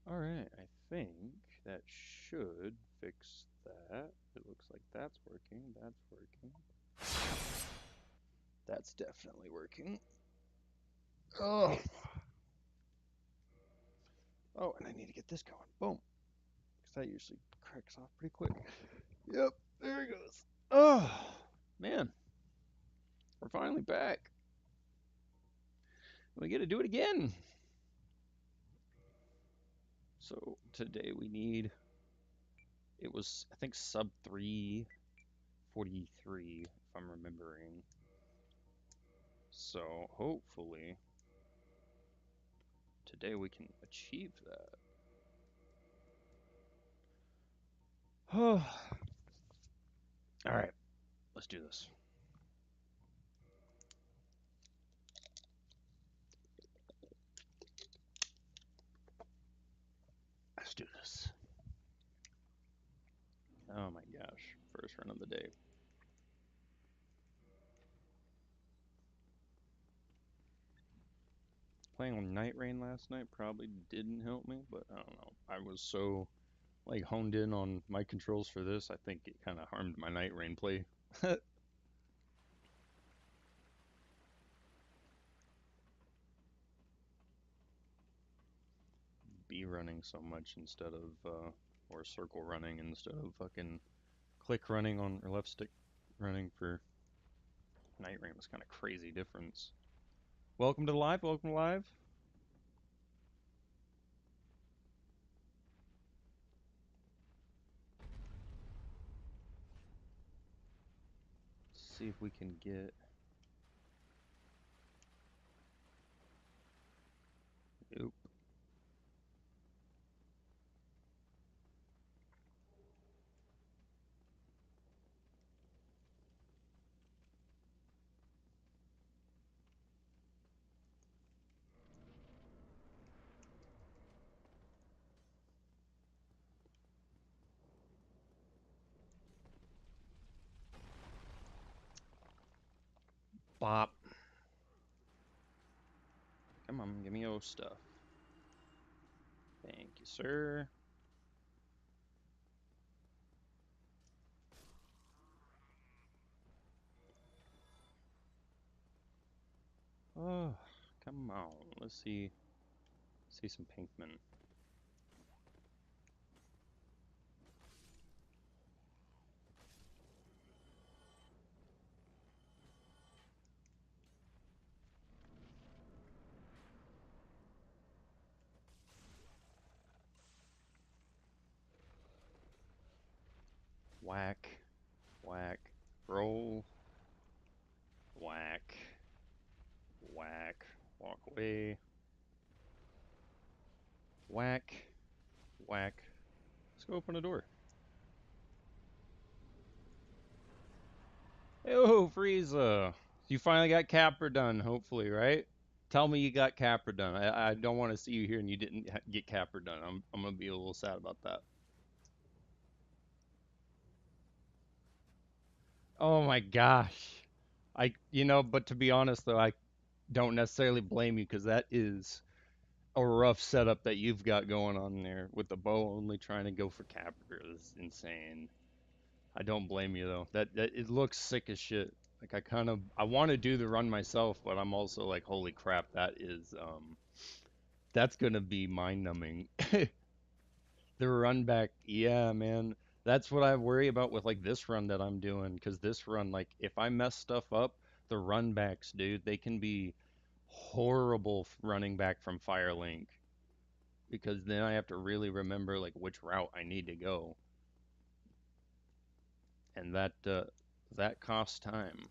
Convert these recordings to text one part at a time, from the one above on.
Alright, I think that should fix that. It looks like that's working. That's working. That's definitely working. Oh, oh, and I need to get this going. Boom. Because that usually cracks off pretty quick. Yep, there it goes. Oh, man, we're finally back. We get to do it again. So today we need, it was, I think, sub 343, if I'm remembering. So hopefully today we can achieve that. All right, let's do this. Let's do this. Oh my gosh, first run of the day. Playing on Night Rain last night probably didn't help me, but I don't know. I was so like honed in on my controls for this, I think it kind of harmed my Night Rain play. B running so much instead of or circle running instead of fucking click running on or left stick running for Night Rain was kind of crazy difference. Welcome to live. Welcome to live. Let's see if we can get. Oop. Bop. Come on, give me your stuff. Thank you, sir. Oh, come on. Let's see. See some Pinkman. Whack. Whack. Roll. Whack. Whack. Walk away. Whack. Whack. Let's go open a door. Oh, Frieza. You finally got Capra done, hopefully, right? Tell me you got Capra done. I don't want to see you here and you didn't get Capra done. I'm gonna be a little sad about that. Oh my gosh. But to be honest though, I don't necessarily blame you because that is a rough setup that you've got going on there with the bow only trying to go for Capra is insane. I don't blame you though. That it looks sick as shit. Like I want to do the run myself, but I'm also like, holy crap, that's gonna be mind numbing. The run back, yeah, man. That's what I worry about with like this run that I'm doing, because this run, like if I mess stuff up, the run backs, dude, they can be horrible running back from Firelink, because then I have to really remember like which route I need to go, and that costs time.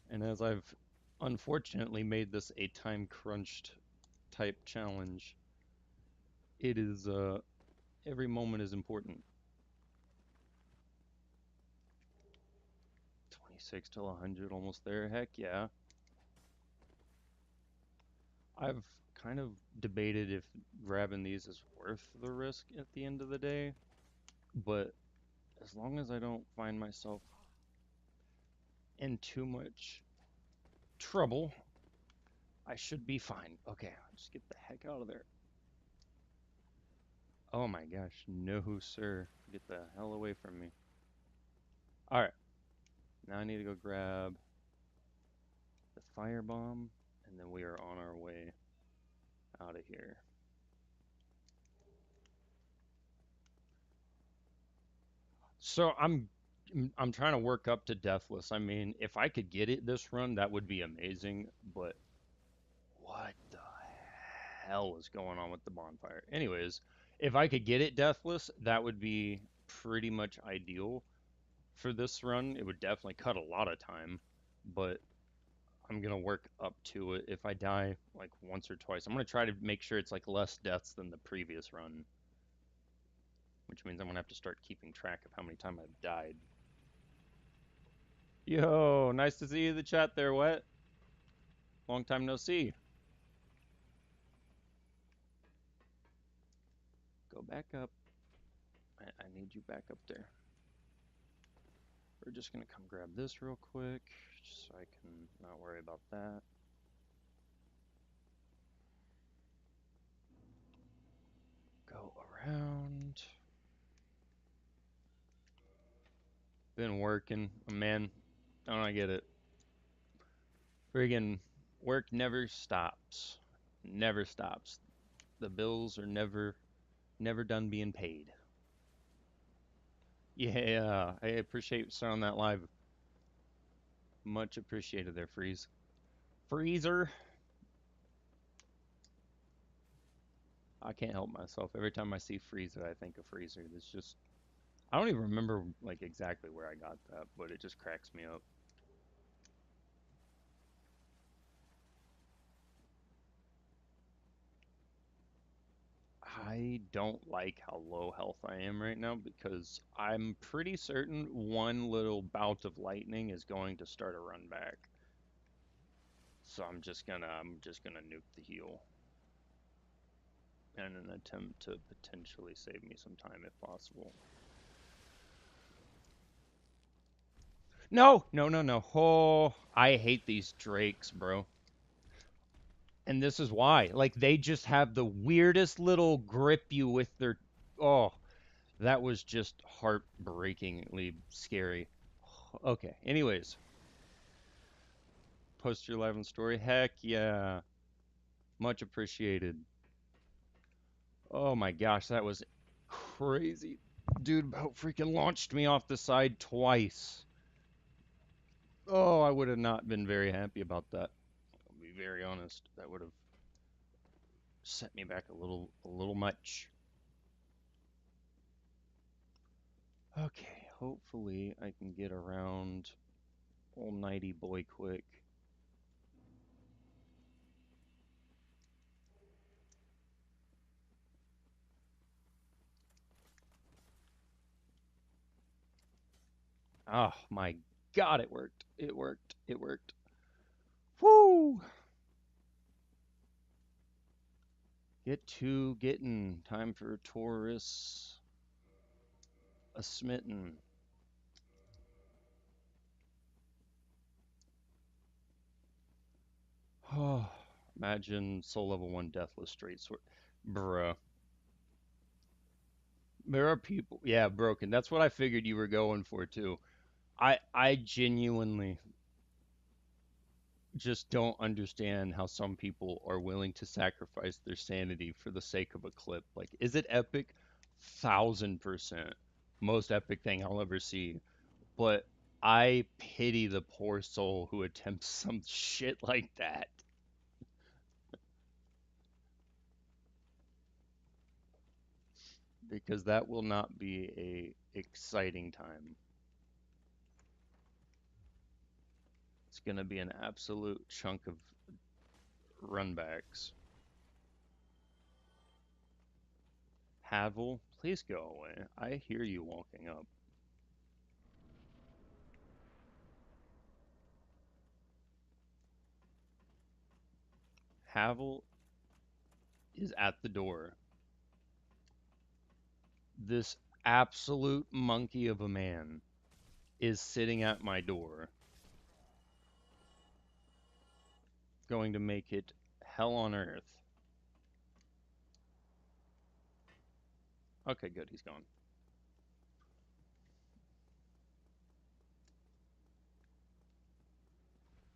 And as I've unfortunately made this a time crunched type challenge, it is every moment is important. 26 till 100, almost there. Heck yeah. I've kind of debated if grabbing these is worth the risk at the end of the day, but as long as I don't find myself in too much trouble, I should be fine. Okay, just get the heck out of there. Oh my gosh, no, sir. Get the hell away from me. All right, now I need to go grab the firebomb, and then we are on our way out of here. So I'm trying to work up to Deathless. I mean, if I could get it this run, that would be amazing, but what the hell is going on with the bonfire? Anyways, if I could get it Deathless, that would be pretty much ideal for this run. It would definitely cut a lot of time, but I'm gonna work up to it. If I die like once or twice, I'm gonna try to make sure it's like less deaths than the previous run, which means I'm gonna have to start keeping track of how many times I've died. Yo, nice to see you in the chat there, Wet. Long time no see. Go back up. I need you back up there. We're just gonna come grab this real quick, just so I can not worry about that. Go around. Been working. Man, don't I get it? Friggin' work never stops. Never stops. The bills are never done being paid. Yeah, I appreciate starting that live. Much appreciated there, Freeze. Freezer. I can't help myself. Every time I see Freezer, I think of Freezer. It's just I don't even remember like exactly where I got that, but it just cracks me up. I don't like how low health I am right now because I'm pretty certain one little bout of lightning is going to start a run back. So I'm just gonna nuke the heal in an attempt to potentially save me some time if possible. No, no, no, no. Oh, I hate these drakes, bro. And this is why. Like they just have the weirdest little grip you with their oh, that was just heartbreakingly scary. Okay. Anyways, post your live and story. Heck yeah. Much appreciated. Oh my gosh, that was crazy. Dude about freaking launched me off the side twice. Oh, I would have not been very happy about that. I'll be very honest. That would have set me back a little much. Okay, hopefully I can get around old nighty boy quick. Oh my god, it worked. It worked. It worked. Woo! Get to getting. Time for Taurus a smitten. Oh, imagine soul level 1 deathless straight sword. Bruh. There are people. Yeah, broken. That's what I figured you were going for too. I genuinely just don't understand how some people are willing to sacrifice their sanity for the sake of a clip. Like, is it epic? 1000%. Most epic thing I'll ever see. But I pity the poor soul who attempts some shit like that. Because that will not be a exciting time. It's gonna be an absolute chunk of runbacks. Havel, please go away. I hear you walking up. Havel is at the door. This absolute monkey of a man is sitting at my door. going to make it hell on earth. Okay, good, he's gone.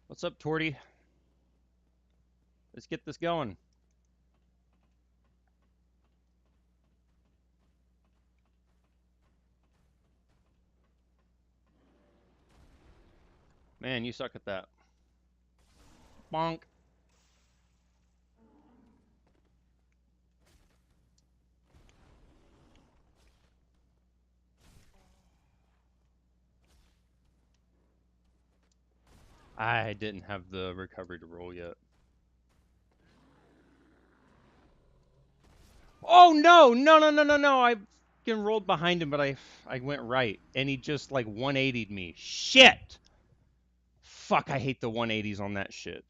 What's up, Torty? Let's get this going. Man, you suck at that. Bonk. I didn't have the recovery to roll yet. Oh no, no, no, no, no, no! I fucking rolled behind him, but I went right, and he just like 180'd me. Shit! Fuck, I hate the 180s on that shit.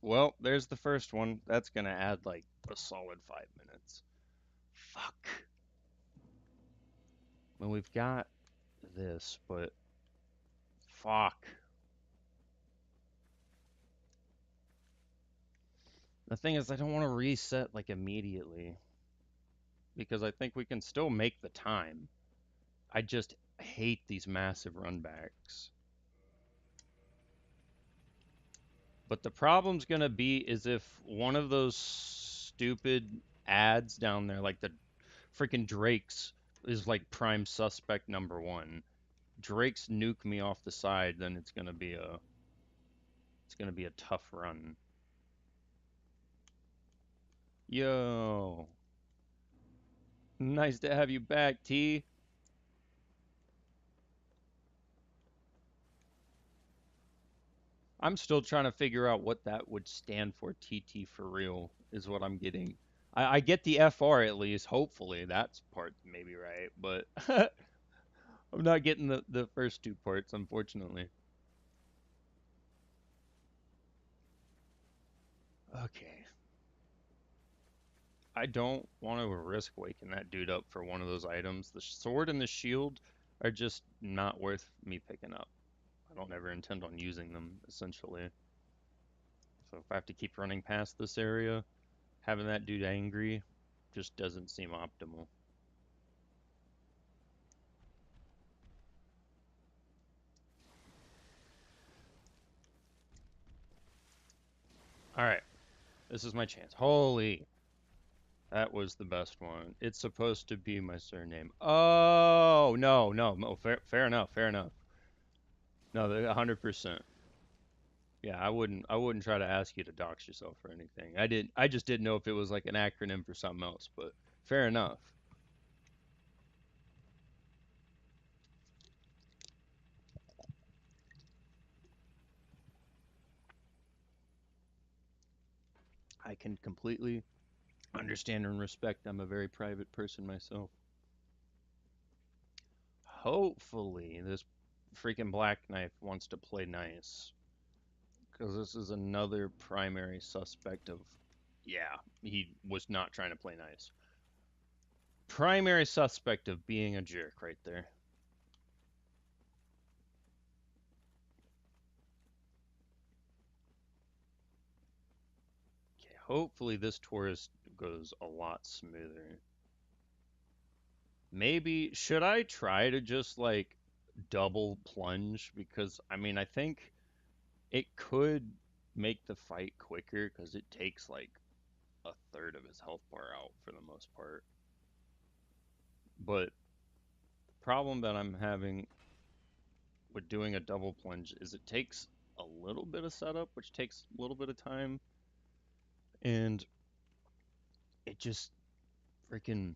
Well, there's the first one. That's gonna add like a solid 5 minutes. Fuck. Well, we've got this, but fuck. The thing is, I don't want to reset like immediately because I think we can still make the time. I just hate these massive runbacks. But the problem's gonna be is if one of those stupid ads down there, like the freaking Drake's, is like prime suspect #1. Drake's nuke me off the side, then it's gonna be a tough run. Yo, nice to have you back, T. I'm still trying to figure out what that would stand for. TT for real is what I'm getting. I get the FR at least. Hopefully, that's part maybe right, but I'm not getting the first two parts, unfortunately. Okay. I don't want to risk waking that dude up for one of those items. The sword and the shield are just not worth me picking up. I don't ever intend on using them, essentially. So if I have to keep running past this area, having that dude angry just doesn't seem optimal. Alright, this is my chance. Holy, that was the best one. It's supposed to be my surname. Oh, no, no, no, fair enough, fair enough. No, 100%. Yeah, I wouldn't try to ask you to dox yourself or anything. I just didn't know if it was like an acronym for something else, but fair enough. I can completely understand and respect. I'm a very private person myself. Hopefully, this freaking Black Knife wants to play nice. Because this is another primary suspect of, yeah, he was not trying to play nice. Primary suspect of being a jerk right there. Okay, hopefully this tourist goes a lot smoother. Maybe, should I try to just like double plunge? Because, I mean, I think it could make the fight quicker because it takes like a third of his health bar out for the most part. But the problem that I'm having with doing a double plunge is it takes a little bit of setup, which takes a little bit of time, and it just freaking,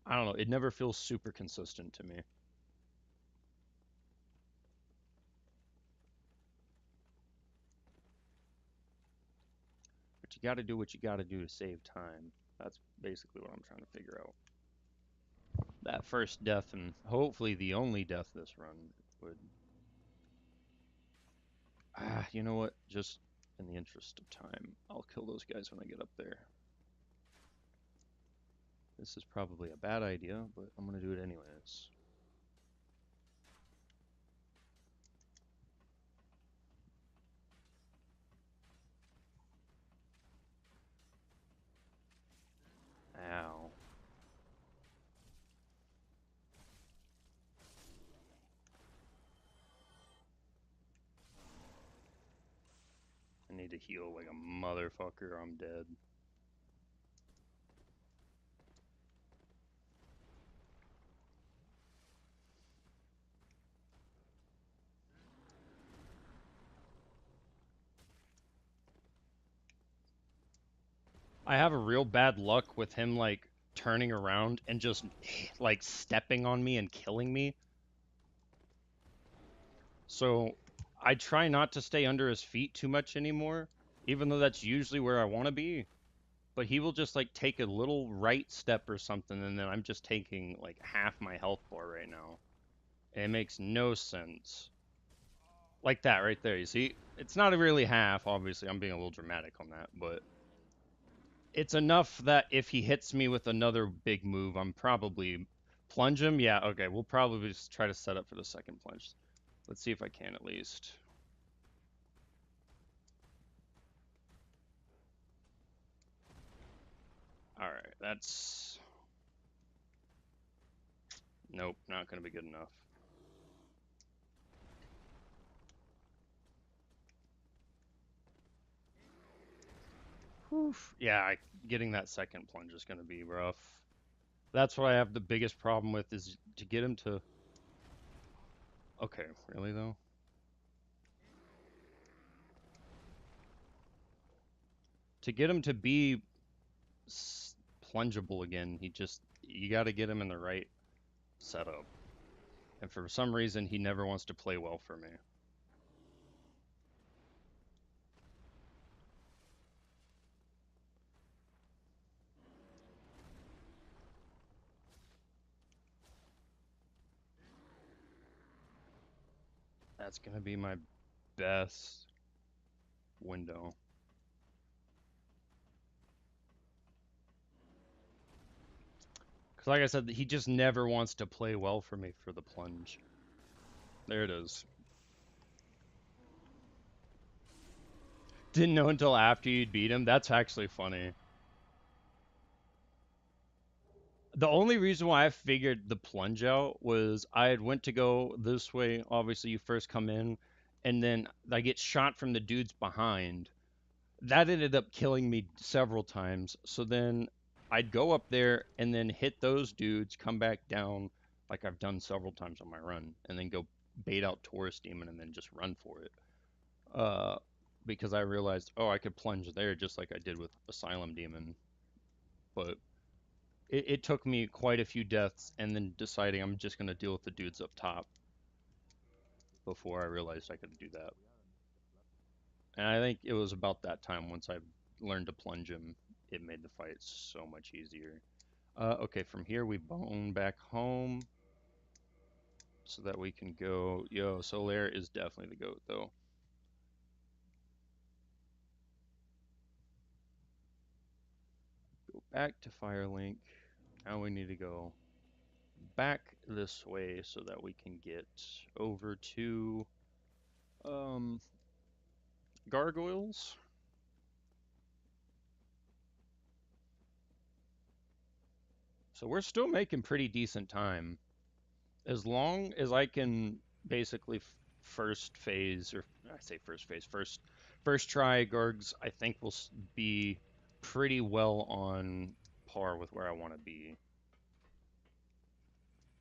I don't know, it never feels super consistent to me. But you got to do what you got to do to save time. That's basically what I'm trying to figure out. That first death, and hopefully the only death this run, would. You know what? Just in the interest of time, I'll kill those guys when I get up there. This is probably a bad idea, but I'm gonna do it anyways. heal like a motherfucker, or I'm dead. I have a real bad luck with him like turning around and just like stepping on me and killing me. So I try not to stay under his feet too much anymore, even though that's usually where I want to be. But he will just like take a little right step or something, and then I'm just taking like half my health bar right now. And it makes no sense. Like that right there, you see? It's not really half, obviously. I'm being a little dramatic on that, but it's enough that if he hits me with another big move, I'm probably plunge him. Yeah, okay, we'll probably just try to set up for the second plunge. Let's see if I can at least. All right, that's nope, not gonna be good enough. Whew. Yeah, getting that second plunge is gonna be rough. That's what I have the biggest problem with is to get him to. Okay, really though? To get him to be plungeable again, you got to get him in the right setup. And for some reason, he never wants to play well for me. That's gonna be my best window. Because like I said, he just never wants to play well for me for the plunge. There it is. Didn't know until after you'd beat him. That's actually funny. The only reason why I figured the plunge out was I had went to go this way. Obviously, you first come in, and then I get shot from the dudes behind. That ended up killing me several times. So then I'd go up there and then hit those dudes, come back down, like I've done several times on my run, and then go bait out Taurus Demon and then just run for it. Uh, because I realized, oh, I could plunge there just like I did with Asylum Demon. But it took me quite a few deaths and then deciding I'm just going to deal with the dudes up top before I realized I could do that. And I think it was about that time once I learned to plunge him, it made the fight so much easier. Okay, from here we bone back home so that we can go. Yo, Solaire is definitely the goat though. Go back to Firelink. Now we need to go back this way so that we can get over to um, Gargoyles. So we're still making pretty decent time. As long as I can basically first phase, or I say first phase, first try Gargs, I think will be pretty well on par with where I want to be.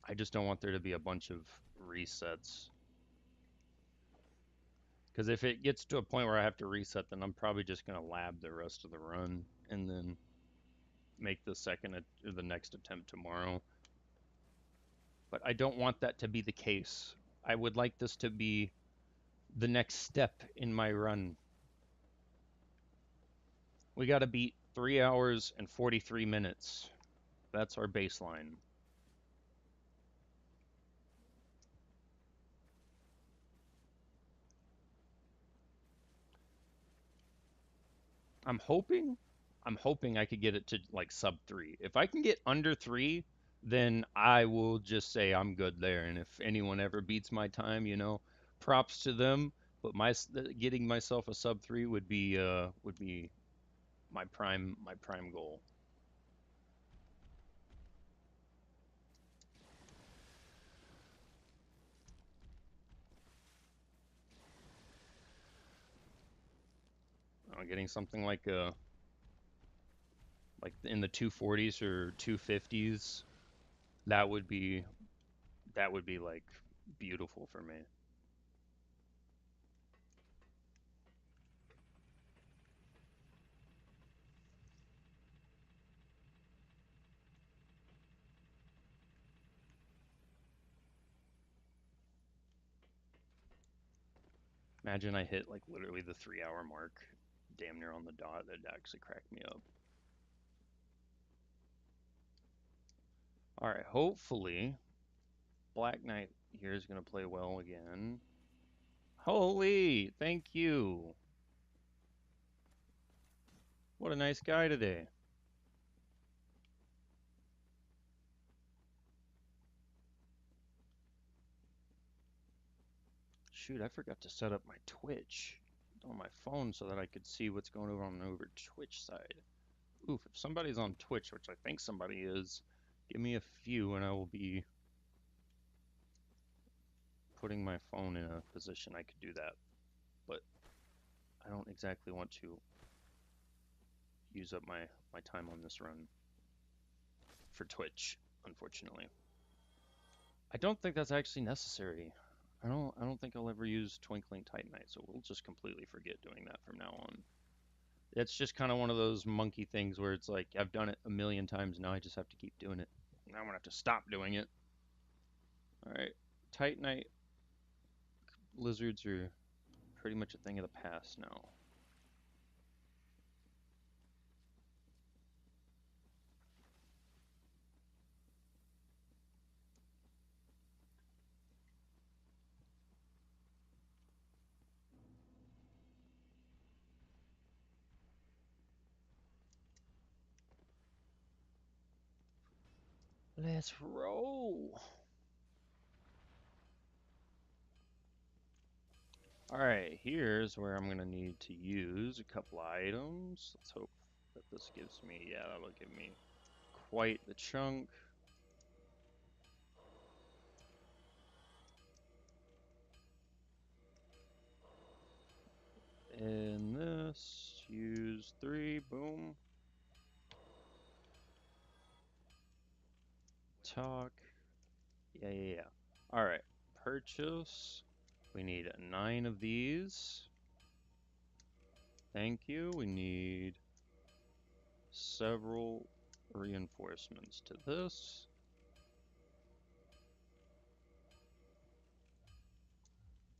I just don't want there to be a bunch of resets. Because if it gets to a point where I have to reset, then I'm probably just going to lab the rest of the run and then make the second or the next attempt tomorrow. But I don't want that to be the case. I would like this to be the next step in my run. We got to beat 3 hours and 43 minutes. That's our baseline. I'm hoping I'm hoping I could get it to like sub 3. If I can get under 3, then I will just say I'm good there. And if anyone ever beats my time, props to them. But getting myself a sub 3 would be my prime goal. getting something like in the 240s or 250s. That would be that would be like beautiful for me. Imagine I hit like literally the 3 hour mark, damn near on the dot. That'd actually crack me up. All right, hopefully Black Knight here is gonna play well again. Holy, thank you. What a nice guy today. Shoot, I forgot to set up my Twitch on my phone so that I could see what's going on over Twitch side. Oof, if somebody's on Twitch, which I think somebody is, give me a few and I will be putting my phone in a position I could do that. But I don't exactly want to use up my time on this run for Twitch, unfortunately. I don't think that's actually necessary. I don't think I'll ever use Twinkling Titanite, so we'll just completely forget doing that from now on. It's just kind of one of those monkey things where it's like I've done it a million times now I just have to keep doing it. Now I'm gonna have to stop doing it. Alright. Titanite lizards are pretty much a thing of the past now. Let's roll. Alright, here's where I'm gonna need to use a couple items. Let's hope that this gives me, yeah, that'll give me quite the chunk. And this, use 3, boom. Talk. Yeah. Alright, purchase. We need 9 of these. Thank you. We need several reinforcements to this.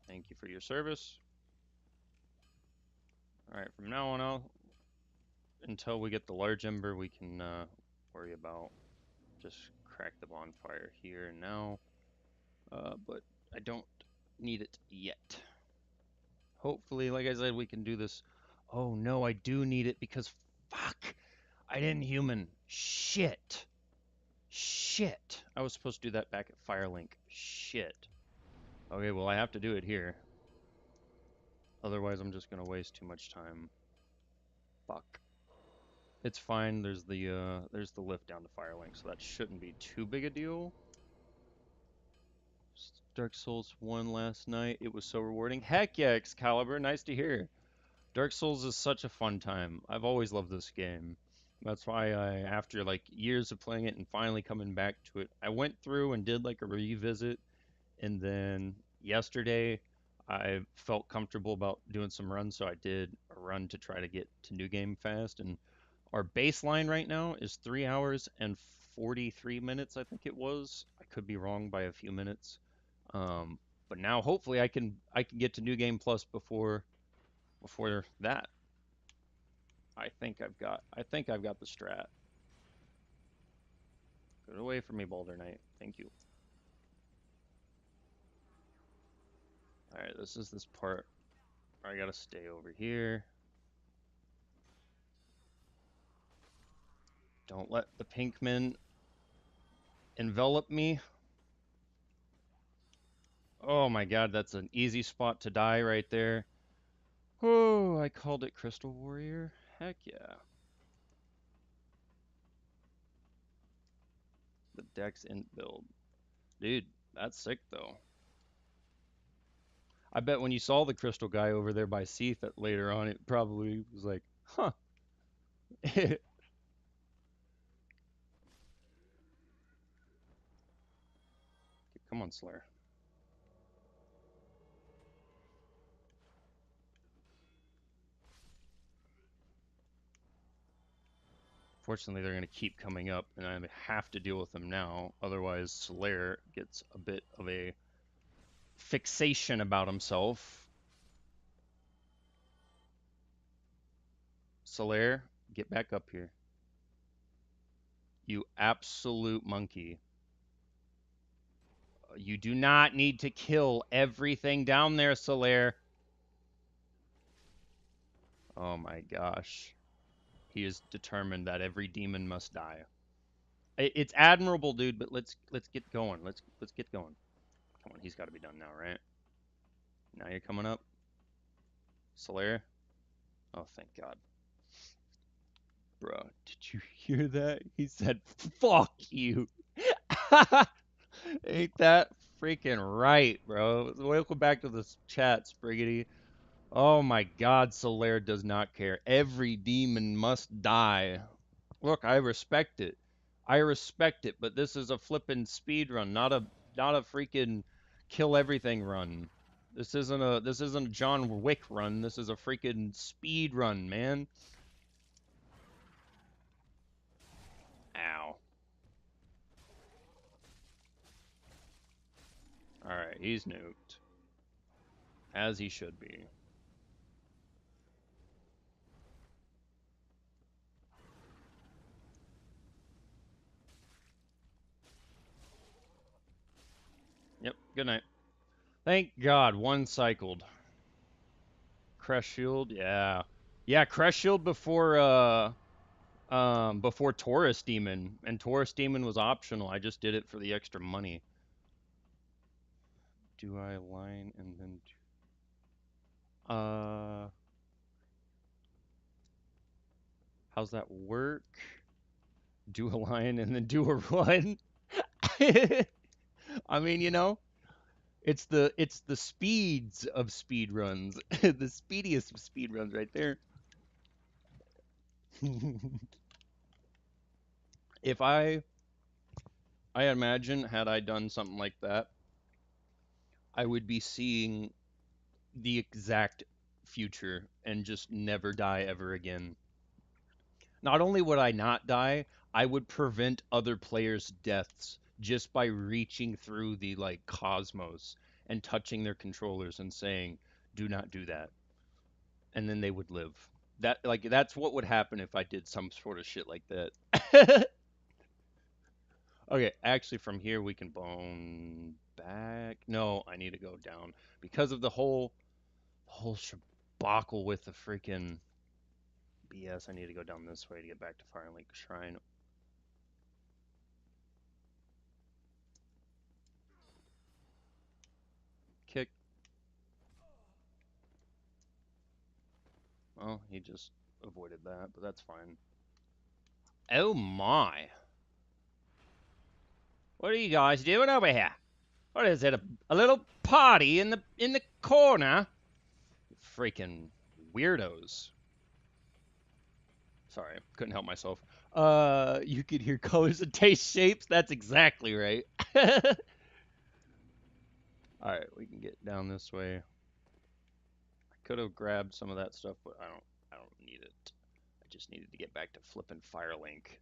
Thank you for your service. Alright, from now on out, until we get the large ember, we can worry about just crack the bonfire here and now. But I don't need it yet. Hopefully, like I said, we can do this. Oh no, I do need it because fuck, I didn't human. Shit. Shit. I was supposed to do that back at Firelink. Shit. Okay, well I have to do it here. Otherwise I'm just gonna waste too much time. Fuck. It's fine, there's the lift down to Firelink, so that shouldn't be too big a deal. Dark Souls 1 last night. It was so rewarding. Heck yeah, Excalibur, nice to hear. Dark Souls is such a fun time. I've always loved this game. That's why after like years of playing it and finally coming back to it, I went through and did like a revisit. And then yesterday, I felt comfortable about doing some runs, so I did a run to try to get to New Game fast. And our baseline right now is 3 hours and 43 minutes, I think it was. I could be wrong by a few minutes. Um, but now hopefully I can get to New Game Plus before that. I think I've got the strat. Get away from me, Boulder Knight. Thank you. Alright, this is this part where I gotta stay over here. Don't let the Pinkmen envelop me. Oh my god, that's an easy spot to die right there. Oh, I called it Crystal Warrior. Heck yeah. The Dex int build. Dude, that's sick though. I bet when you saw the crystal guy over there by Seath later on, it probably was like, huh. Come on, Slayer. Fortunately, they're going to keep coming up, and I have to deal with them now. Otherwise, Slayer gets a bit of a fixation about himself. Slayer, get back up here. You absolute monkey. You do not need to kill everything down there, Solaire. Oh my gosh. He is determined that every demon must die. It's admirable, dude, but let's get going. Let's get going. Come on, he's got to be done now, right? Now you're coming up, Solaire. Oh, thank God. Bro, did you hear that? He said, "Fuck you." Ain't that freaking right, bro? Welcome back to the chat, Spriggity. Oh my God, Solaire does not care. Every demon must die. Look, I respect it. I respect it, but this is a flippin' speed run, not a freaking kill everything run. This isn't a John Wick run. This is a freaking speed run, man. Ow. All right, he's nuked, as he should be. Yep. Good night. Thank God, one cycled. Crest Shield, yeah. Yeah, Crest Shield before Taurus Demon, and Taurus Demon was optional. I just did it for the extra money. Do I align and then how's that work? Do a line and then do a run? I mean, it's the speeds of speed runs. The speediest of speed runs right there. If I imagine had I done something like that, I would be seeing the exact future and just never die ever again. Not only would I not die, I would prevent other players' deaths just by reaching through the like cosmos and touching their controllers and saying, "Do not do that." And then they would live. That's what would happen if I did some sort of shit like that. Okay, actually from here we can bone back. No, I need to go down because of the whole shabacle with the freaking BS. I need to go down this way to get back to Firelink Shrine. Kick. Well, he just avoided that, but that's fine. Oh my. What are you guys doing over here? What is it? A little party in the corner? Freaking weirdos. Sorry, couldn't help myself. You could hear colors and taste shapes. That's exactly right. All right, we can get down this way. I could have grabbed some of that stuff, but I don't need it. I just needed to get back to flipping Firelink.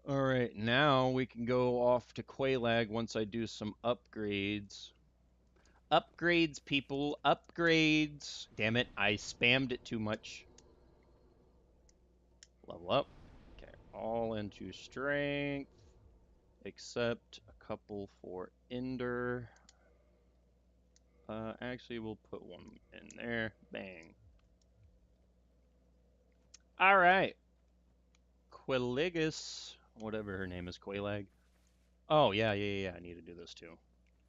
All right, now we can go off to Quelaag once I do some upgrades. Upgrades, people, upgrades. Damn it, I spammed it too much. Level up. Okay, all into strength, except a couple for Ender. Actually, we'll put one in there. Bang. All right. Quiligus, whatever her name is, Quelaag. Oh, yeah, yeah, yeah, I need to do this too.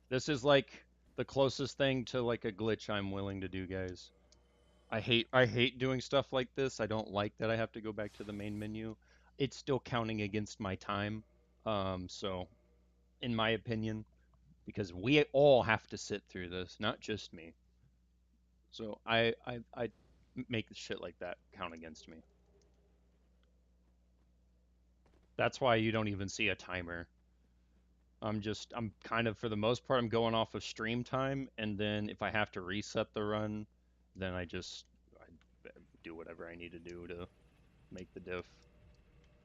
This is like the closest thing to like a glitch I'm willing to do, guys. I hate doing stuff like this. I don't like that I have to go back to the main menu. It's still counting against my time. So in my opinion, because we all have to sit through this, not just me. So I make shit like that count against me. That's why you don't even see a timer. I'm kind of, for the most part, I'm going off of stream time, and then if I have to reset the run, then I do whatever I need to do to make the diff.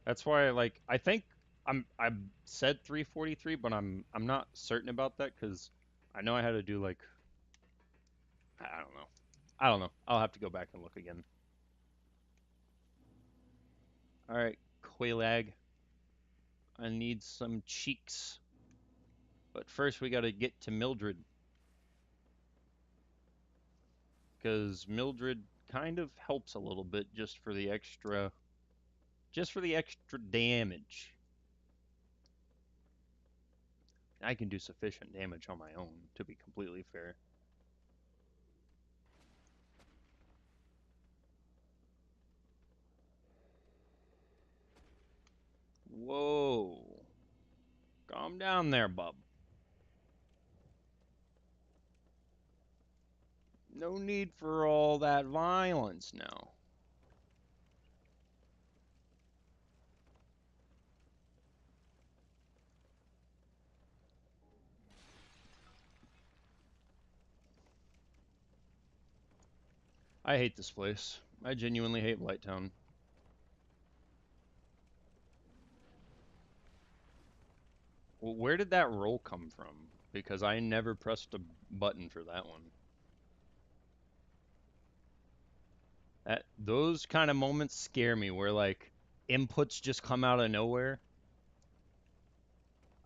That's why, like, I think I said 343, but I'm not certain about that because I know I had to do like, I don't know. I don't know. I'll have to go back and look again. All right, Quaalag. I need some cheeks. But first we got to get to Mildred because Mildred kind of helps a little bit just for the extra damage. I can do sufficient damage on my own, to be completely fair. Whoa. Calm down there, bub. No need for all that violence now. I hate this place. I genuinely hate Blighttown. Well, where did that roll come from? Because I never pressed a button for that one. Those kind of moments scare me where like inputs just come out of nowhere.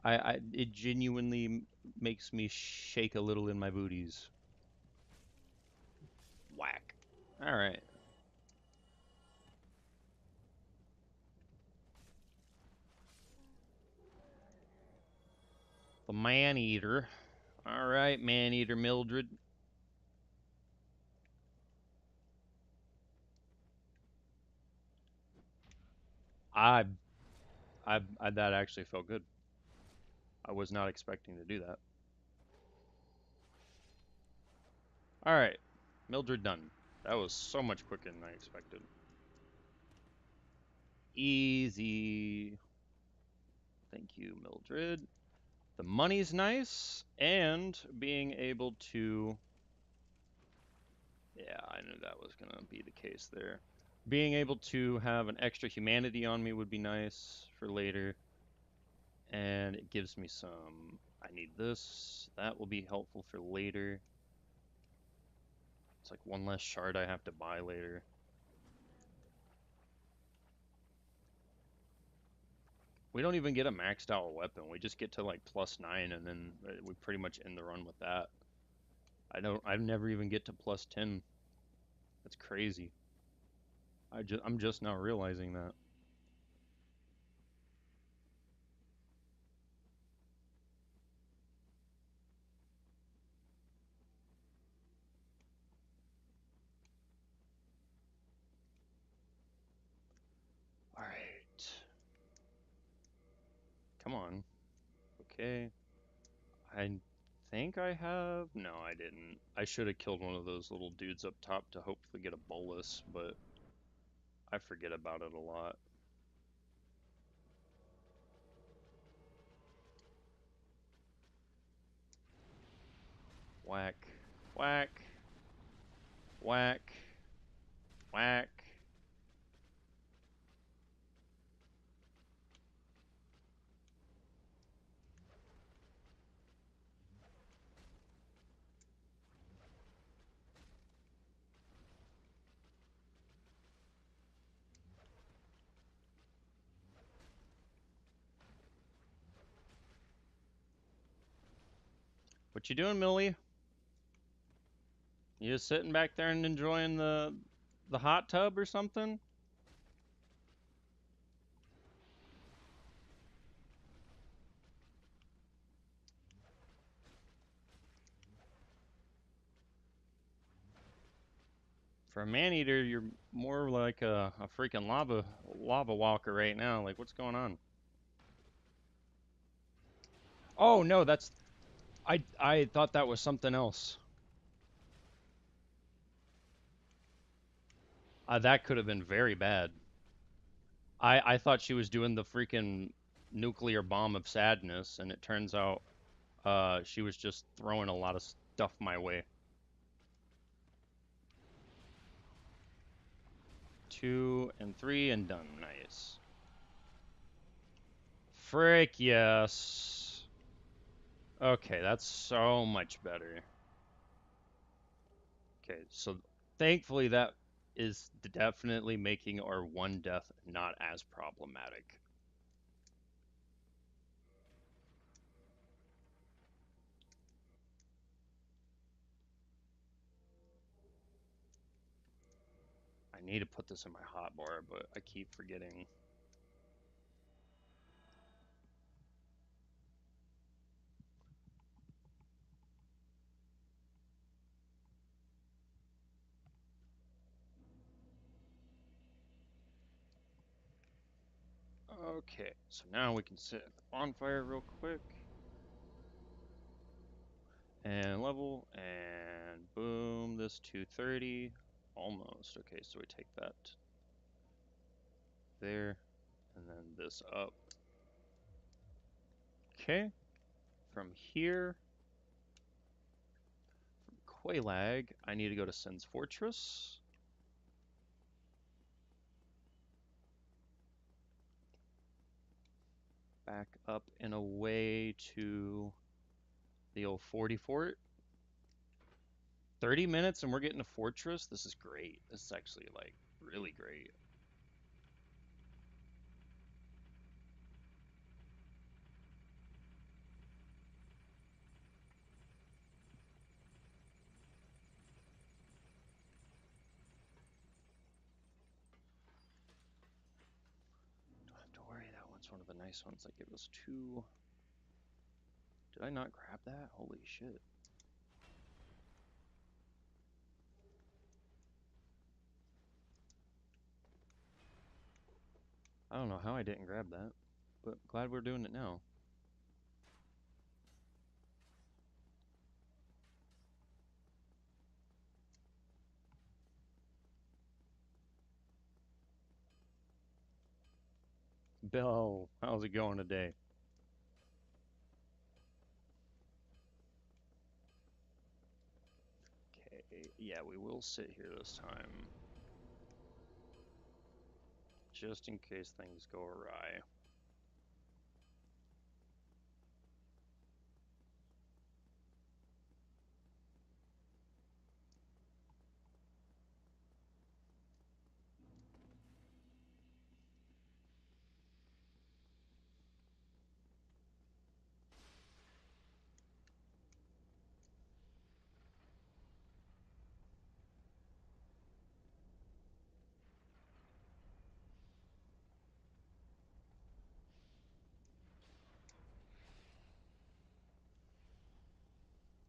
It genuinely makes me shake a little in my booties. Whack. All right. The man eater. All right, man eater Mildred. I, that actually felt good. I was not expecting to do that. All right, Mildred done. That was so much quicker than I expected. Easy. Thank you, Mildred. The money's nice, and being able to... Yeah, I knew that was going to be the case there. Being able to have an extra humanity on me would be nice for later. And it gives me some... I need this. That will be helpful for later. It's like one less shard I have to buy later. We don't even get a maxed out weapon. We just get to like +9, and then we pretty much end the run with that. I never even get to +10. That's crazy. I'm just now realizing that. All right. Come on. Okay. I think I have. No, I didn't. I should have killed one of those little dudes up top to hopefully get a bolus, but I forget about it a lot. Whack. Whack. Whack. Whack. What you doing, Millie? You just sitting back there and enjoying the hot tub or something? For a man eater, you're more like a freaking lava walker right now. Like, what's going on? Oh no, that's I thought that was something else. That could have been very bad. I thought she was doing the freaking nuclear bomb of sadness, and it turns out she was just throwing a lot of stuff my way. 2 and 3 and done. Nice. Frick yes. Okay, that's so much better. Okay, so thankfully that is definitely making our one death not as problematic. I need to put this in my hotbar, but I keep forgetting. Okay, so now we can sit at the bonfire real quick. And level, and boom, this 230. Almost. Okay, so we take that there, and then this up. Okay, from here, from Quelaag, I need to go to Sen's Fortress. Back up and away to the old 40 fort. 30 minutes and we're getting a fortress? This is great. This is actually, like, really great. Don't have to worry, that one's one of the nice ones that give us 2. Did I not grab that? Holy shit. I don't know how I didn't grab that, but glad we're doing it now. Bill, how's it going today? Okay, yeah, we will sit here this time. Just in case things go awry.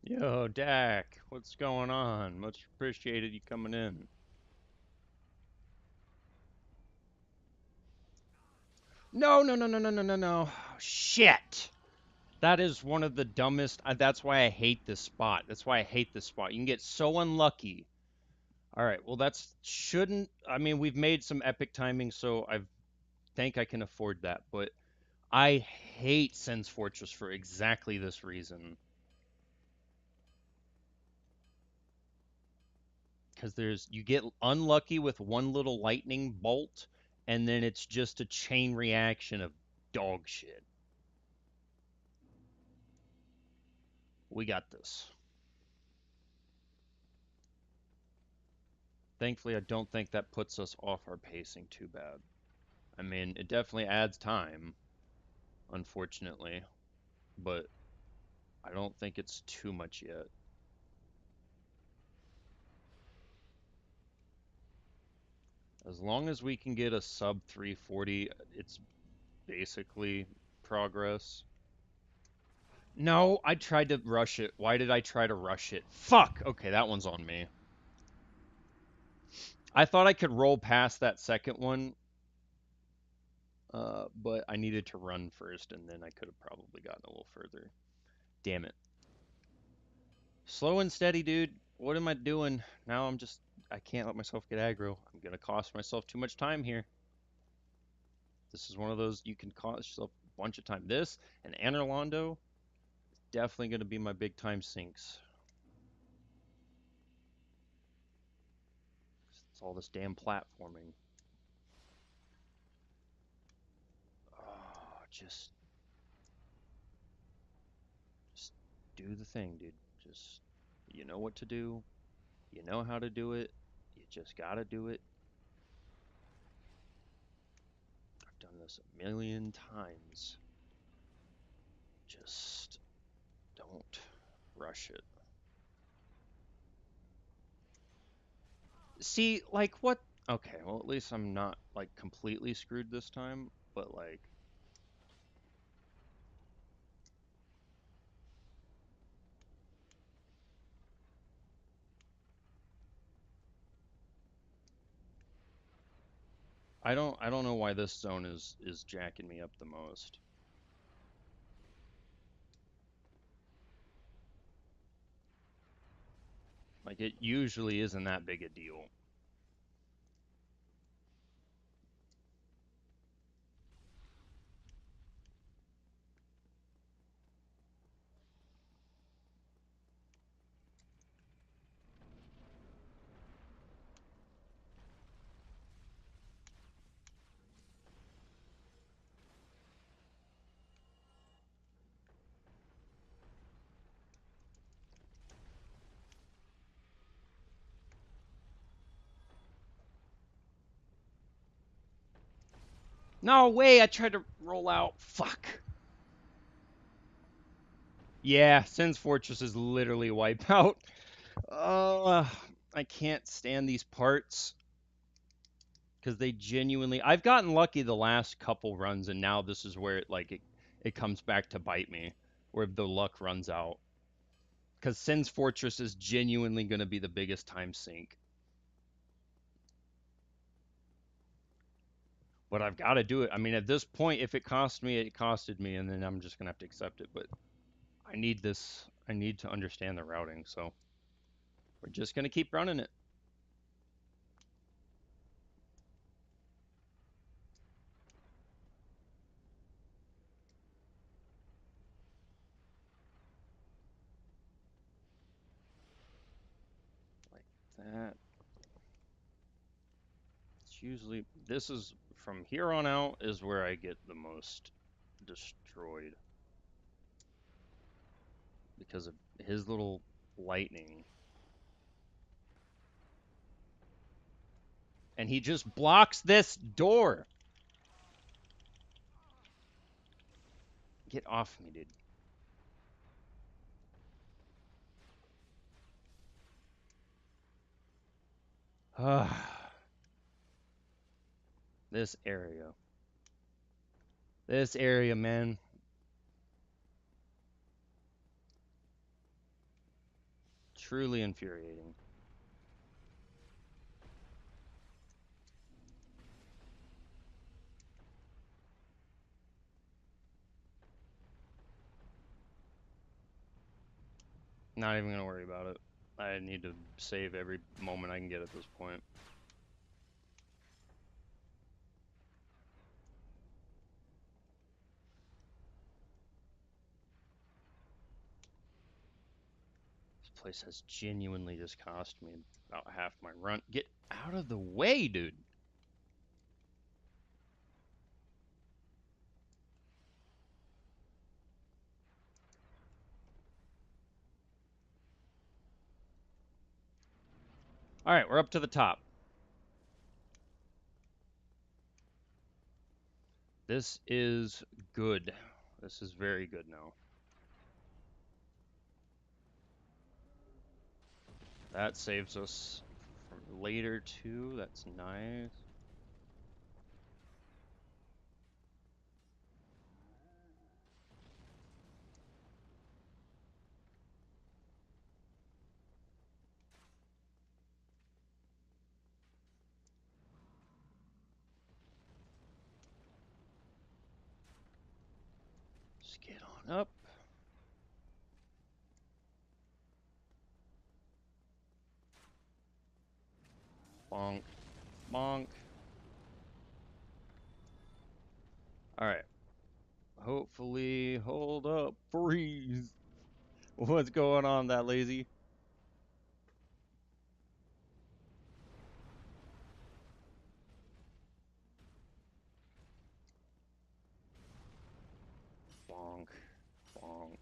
Yo, Dak, what's going on? Much appreciated you coming in. No, no, no, no, no, no, no, no. Shit. That is one of the dumbest. That's why I hate this spot. That's why I hate this spot. You can get so unlucky. All right, well, that's shouldn't. I mean, we've made some epic timing, so I think I can afford that. But I hate Sen's Fortress for exactly this reason. Because you get unlucky with one little lightning bolt, and then it's just a chain reaction of dog shit. We got this. Thankfully, I don't think that puts us off our pacing too bad. I mean, it definitely adds time, unfortunately, but I don't think it's too much yet. As long as we can get a sub 340, it's basically progress. No, I tried to rush it. Why did I try to rush it? Fuck! Okay, that one's on me. I thought I could roll past that second one, but I needed to run first, and then I could have probably gotten a little further. Damn it. Slow and steady, dude. What am I doing? Now I can't let myself get aggro. I'm gonna cost myself too much time here. This is one of those you can cost yourself a bunch of time. This and Anorlando definitely gonna be my big time sinks. It's all this damn platforming. Oh, just do the thing, dude. Just, you know what to do. You know how to do it. You just gotta do it. I've done this a million times. Just don't rush it. See, like what? Okay, well at least I'm not like completely screwed this time, but like I don't know why this zone is jacking me up the most. Like it usually isn't that big a deal. No way, I tried to roll out. Fuck. Yeah, Sin's Fortress is literally wipeout. Uh, I can't stand these parts because they genuinely. I've gotten lucky the last couple runs, and now this is where it comes back to bite me, where the luck runs out. Because Sin's Fortress is genuinely going to be the biggest time sink. But I've got to do it. I mean, at this point, if it cost me, it costed me, and then I'm just going to have to accept it. But I need this. I need to understand the routing, so we're just going to keep running it. Like that. It's usually, this is, from here on out, is where I get the most destroyed. Because of his little lightning. And he just blocks this door. Get off me, dude. This area. This area, man. Truly infuriating. Not even gonna worry about it. I need to save every moment I can get at this point. This place has genuinely just cost me about half my run. Get out of the way, dude. All right, we're up to the top. This is good. This is very good now. That saves us from later too. That's nice. Just get on up. Bonk. Bonk. Alright. Hopefully, hold up. Freeze. What's going on, that lazy? Bonk. Bonk.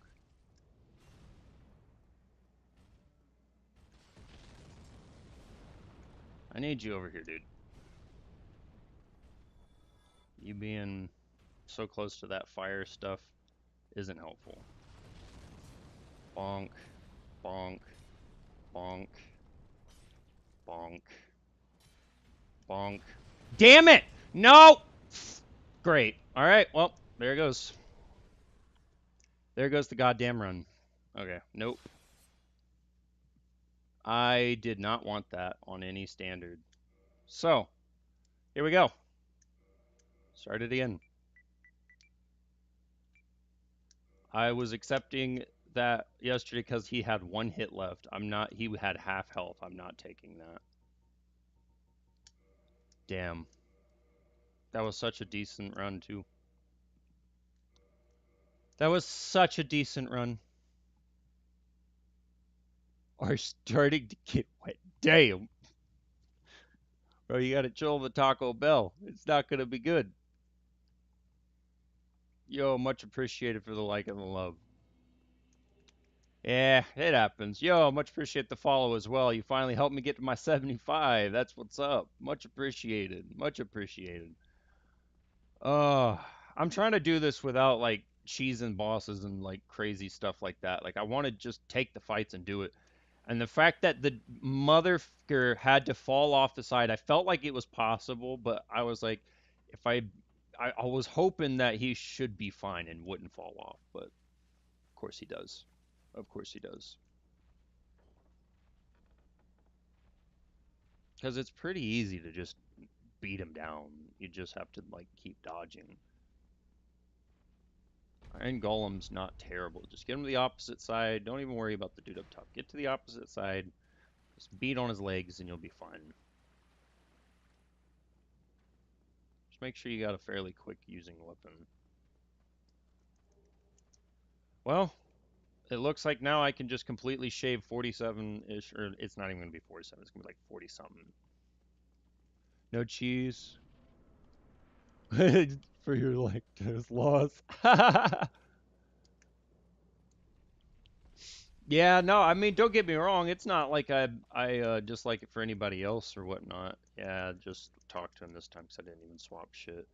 I need you over here, dude. You being so close to that fire stuff isn't helpful. Bonk. Bonk. Bonk. Bonk. Bonk. Damn it! No! Great. Alright, well, there goes. There goes the goddamn run. Okay, nope. I did not want that on any standard. So, here we go. Start it again. I was accepting that yesterday because he had one hit left. He had half health. I'm not taking that. Damn. That was such a decent run, too. That was such a decent run. Are starting to get wet. Damn. Bro, you gotta chill the Taco Bell. It's not gonna be good. Yo, much appreciated for the like and the love. Yeah, it happens. Yo, much appreciate the follow as well. You finally helped me get to my 75. That's what's up. Much appreciated. Much appreciated. Uh, I'm trying to do this without like cheesing bosses and like crazy stuff like that. Like I want to just take the fights and do it. And the fact that the motherfucker had to fall off the side, I felt like it was possible, but I was like, if I was hoping that he should be fine and wouldn't fall off, but of course he does. Of course he does. Because it's pretty easy to just beat him down. You just have to like keep dodging. Iron Golem's not terrible. Just get him to the opposite side. Don't even worry about the dude up top. Get to the opposite side. Just beat on his legs and you'll be fine. Just make sure you got a fairly quick using weapon. Well, it looks like now I can just completely shave 47-ish, or it's not even going to be 47. It's going to be like 40 something. No cheese. For your lactose loss. Yeah, no, I mean, don't get me wrong. It's not like I dislike it for anybody else or whatnot. Yeah, just talk to him this time because I didn't even swap shit.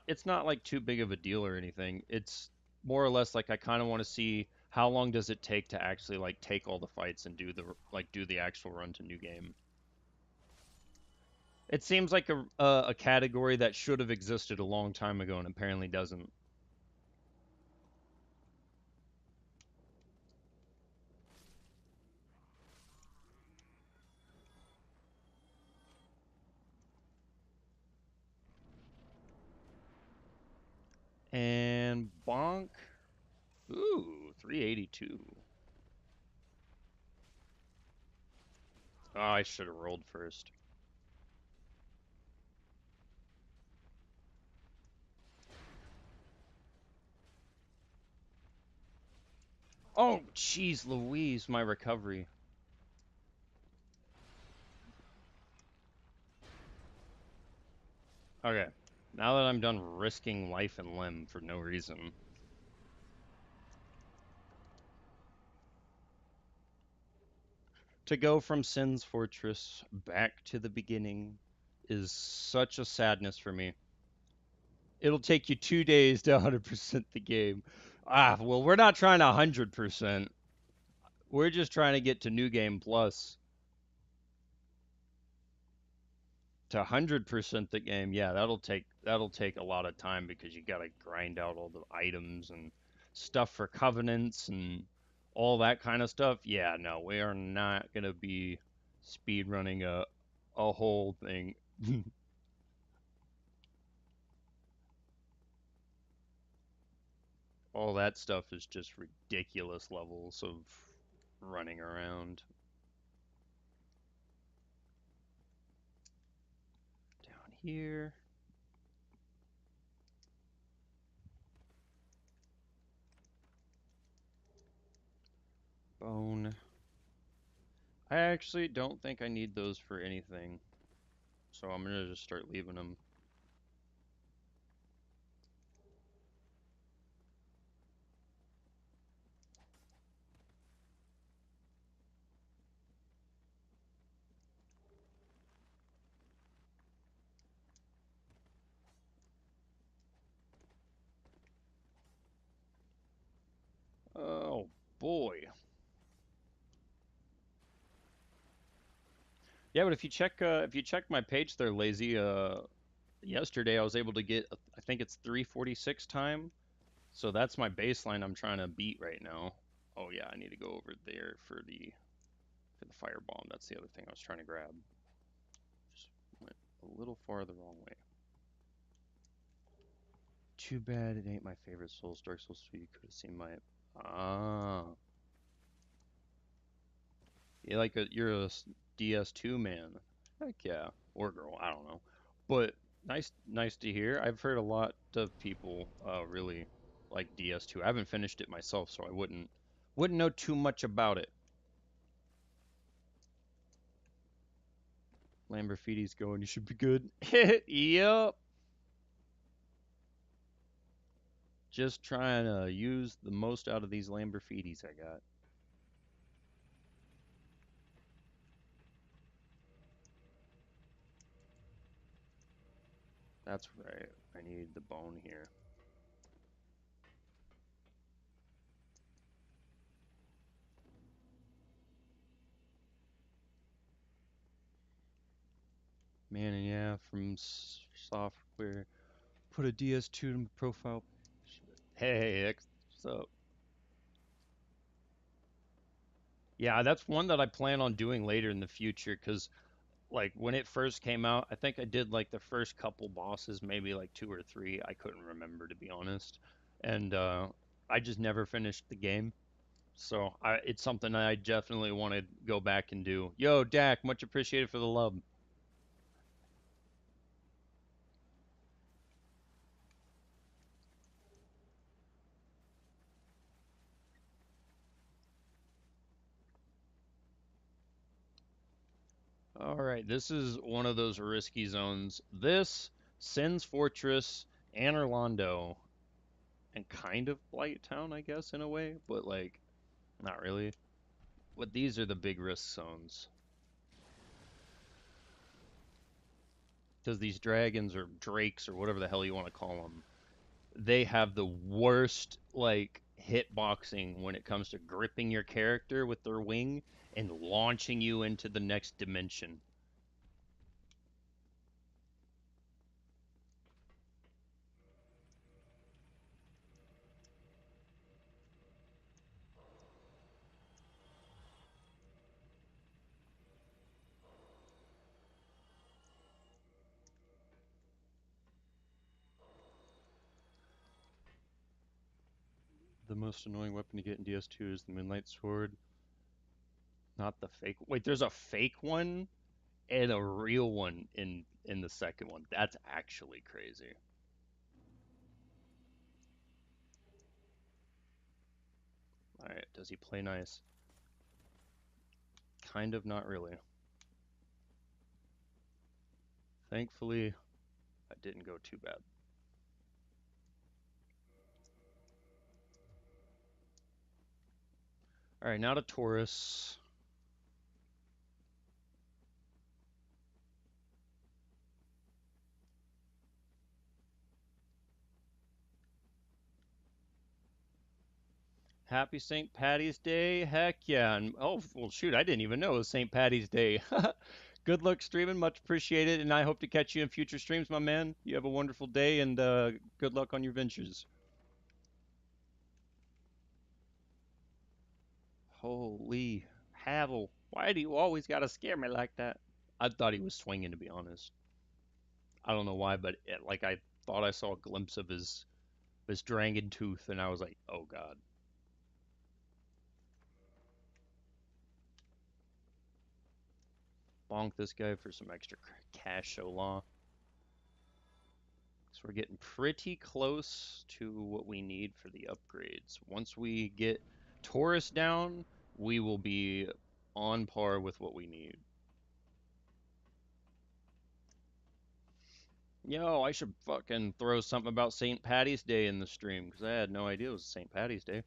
It's not like too big of a deal or anything. It's more or less like I kind of want to see how long does it take to actually like take all the fights and do the actual run to new game. It seems like a category that should have existed a long time ago and apparently doesn't. And bonk. Ooh, 382. Oh, I should have rolled first. Oh, jeez Louise, my recovery. Okay, now that I'm done risking life and limb for no reason. To go from Sin's Fortress back to the beginning is such a sadness for me. It'll take you 2 days to 100% the game. Ah, well, we're not trying to 100%. We're just trying to get to New Game Plus. To 100% the game, yeah, that'll take a lot of time because you gotta grind out all the items and stuff for covenants and all that kind of stuff. Yeah, no, we are not gonna be speed running a whole thing. All that stuff is just ridiculous levels of running around. here. Bone. I actually don't think I need those for anything, so I'm gonna just start leaving them. Oh boy. Yeah, but if you check my page there, lazy, yesterday I was able to get I think it's 346 time. So that's my baseline I'm trying to beat right now. Oh yeah, I need to go over there for the firebomb. That's the other thing I was trying to grab. Just went a little far the wrong way. Too bad it ain't my favorite Souls. Dark Souls 2, you could have seen my ah. You're a DS2 man. Heck yeah, or girl, I don't know. But nice to hear. I've heard a lot of people really like DS2. I haven't finished it myself, so I wouldn't know too much about it. Lamborghini's going, you should be good. Yep. Just trying to use the most out of these Lamborghinis I got. That's right. I need the bone here. Man, and yeah, from software. Put a DS2 in profile. Hey, what's up? Yeah, that's one that I plan on doing later in the future because, like, when it first came out, I think I did like the first couple bosses, maybe like two or three. I couldn't remember, to be honest. And I just never finished the game. So it's something I definitely want to go back and do. Yo, Dak, much appreciated for the love. All right, this is one of those risky zones. This, Sin's Fortress, Anor Londo, and kind of Blight Town, I guess, in a way, but like, not really. But these are the big risk zones. Because these dragons or drakes or whatever the hell you want to call them, they have the worst like hitboxing when it comes to gripping your character with their wing and launching you into the next dimension. The most annoying weapon to get in DS2 is the Moonlight Sword, not the fake. Wait, there's a fake one and a real one in the second one. That's actually crazy. All right, does he play nice? Kind of, not really. Thankfully, I didn't go too bad. All right, now to Taurus. Happy St. Patty's Day. Heck yeah. And oh, well, shoot, I didn't even know it was St. Patty's Day. Good luck streaming. Much appreciated. And I hope to catch you in future streams, my man. You have a wonderful day and good luck on your ventures. Holy Havel. Why do you always got to scare me like that? I thought he was swinging, to be honest. I don't know why, but like I thought I saw a glimpse of his dragon tooth, and I was like, oh god. Bonk this guy for some extra cash, so law. So we're getting pretty close to what we need for the upgrades. Once we get Taurus down, we will be on par with what we need. Yo, I should fucking throw something about St. Patty's Day in the stream, because I had no idea it was St. Patty's Day.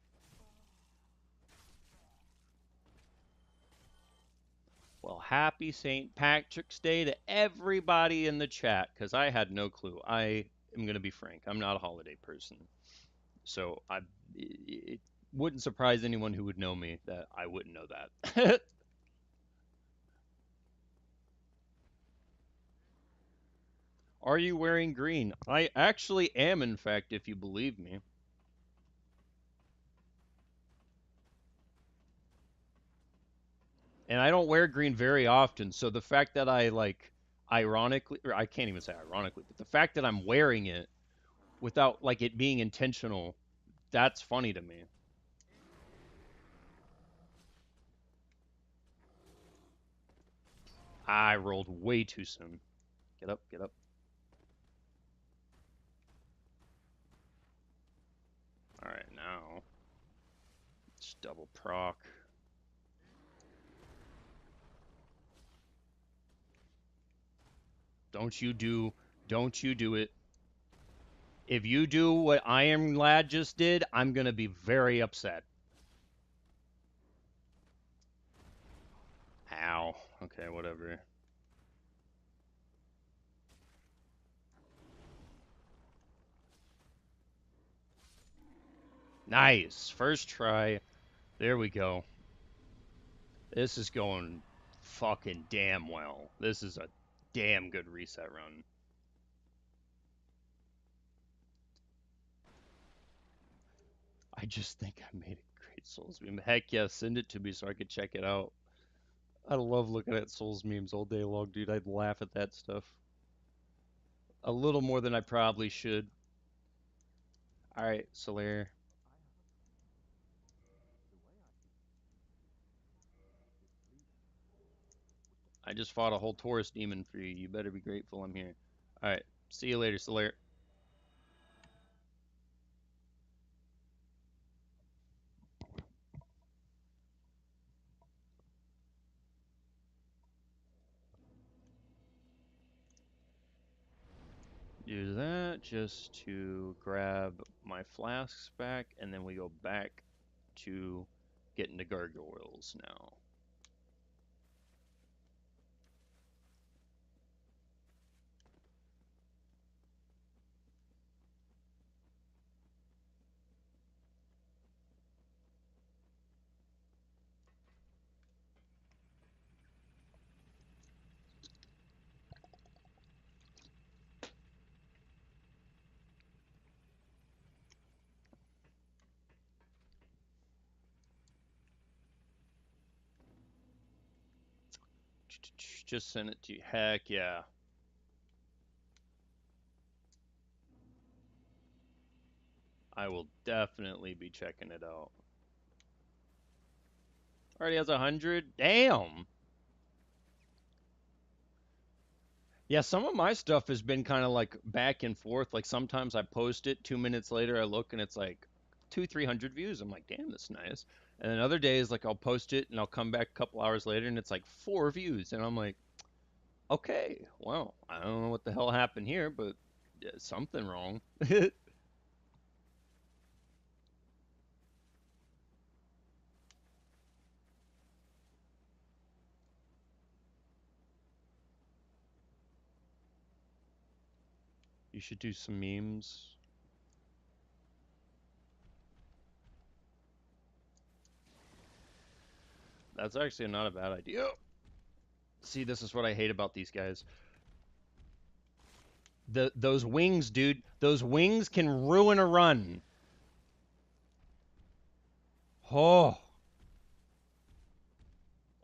Well, happy St. Patrick's Day to everybody in the chat, because I had no clue. I am going to be frank, I'm not a holiday person. So it wouldn't surprise anyone who would know me that I wouldn't know that. Are you wearing green? I actually am, in fact, if you believe me. And I don't wear green very often, so the fact that I like ironically, or I can't even say ironically, but the fact that I'm wearing it without like it being intentional, that's funny to me. I rolled way too soon. Get up, get up. All right, now it's double proc. Don't you do it. If you do what Iron Lad just did, I'm gonna be very upset. Ow. Okay, whatever. Nice. First try. There we go. This is going fucking damn well. This is a damn good reset run. I just think I made a great Souls meme. Heck yeah, send it to me so I could check it out. I love looking at Souls memes all day long, dude. I'd laugh at that stuff. A little more than I probably should. Alright, Solaire. I just fought a whole Taurus demon for you. You better be grateful I'm here. Alright, see you later, Solaire. Do that just to grab my flasks back, and then we go back to getting the gargoyles now. Just send it to you. Heck yeah. I will definitely be checking it out. Already has 100? Damn! Yeah, some of my stuff has been kind of like back and forth. Like sometimes I post it, 2 minutes later I look and it's like 300 views. I'm like, damn, that's nice. And then other days, like I'll post it and I'll come back a couple hours later and it's like 4 views. And I'm like, okay, well, I don't know what the hell happened here, but yeah, something wrong. You should do some memes. That's actually not a bad idea. See, this is what I hate about these guys. Those wings, dude. Those wings can ruin a run. Oh.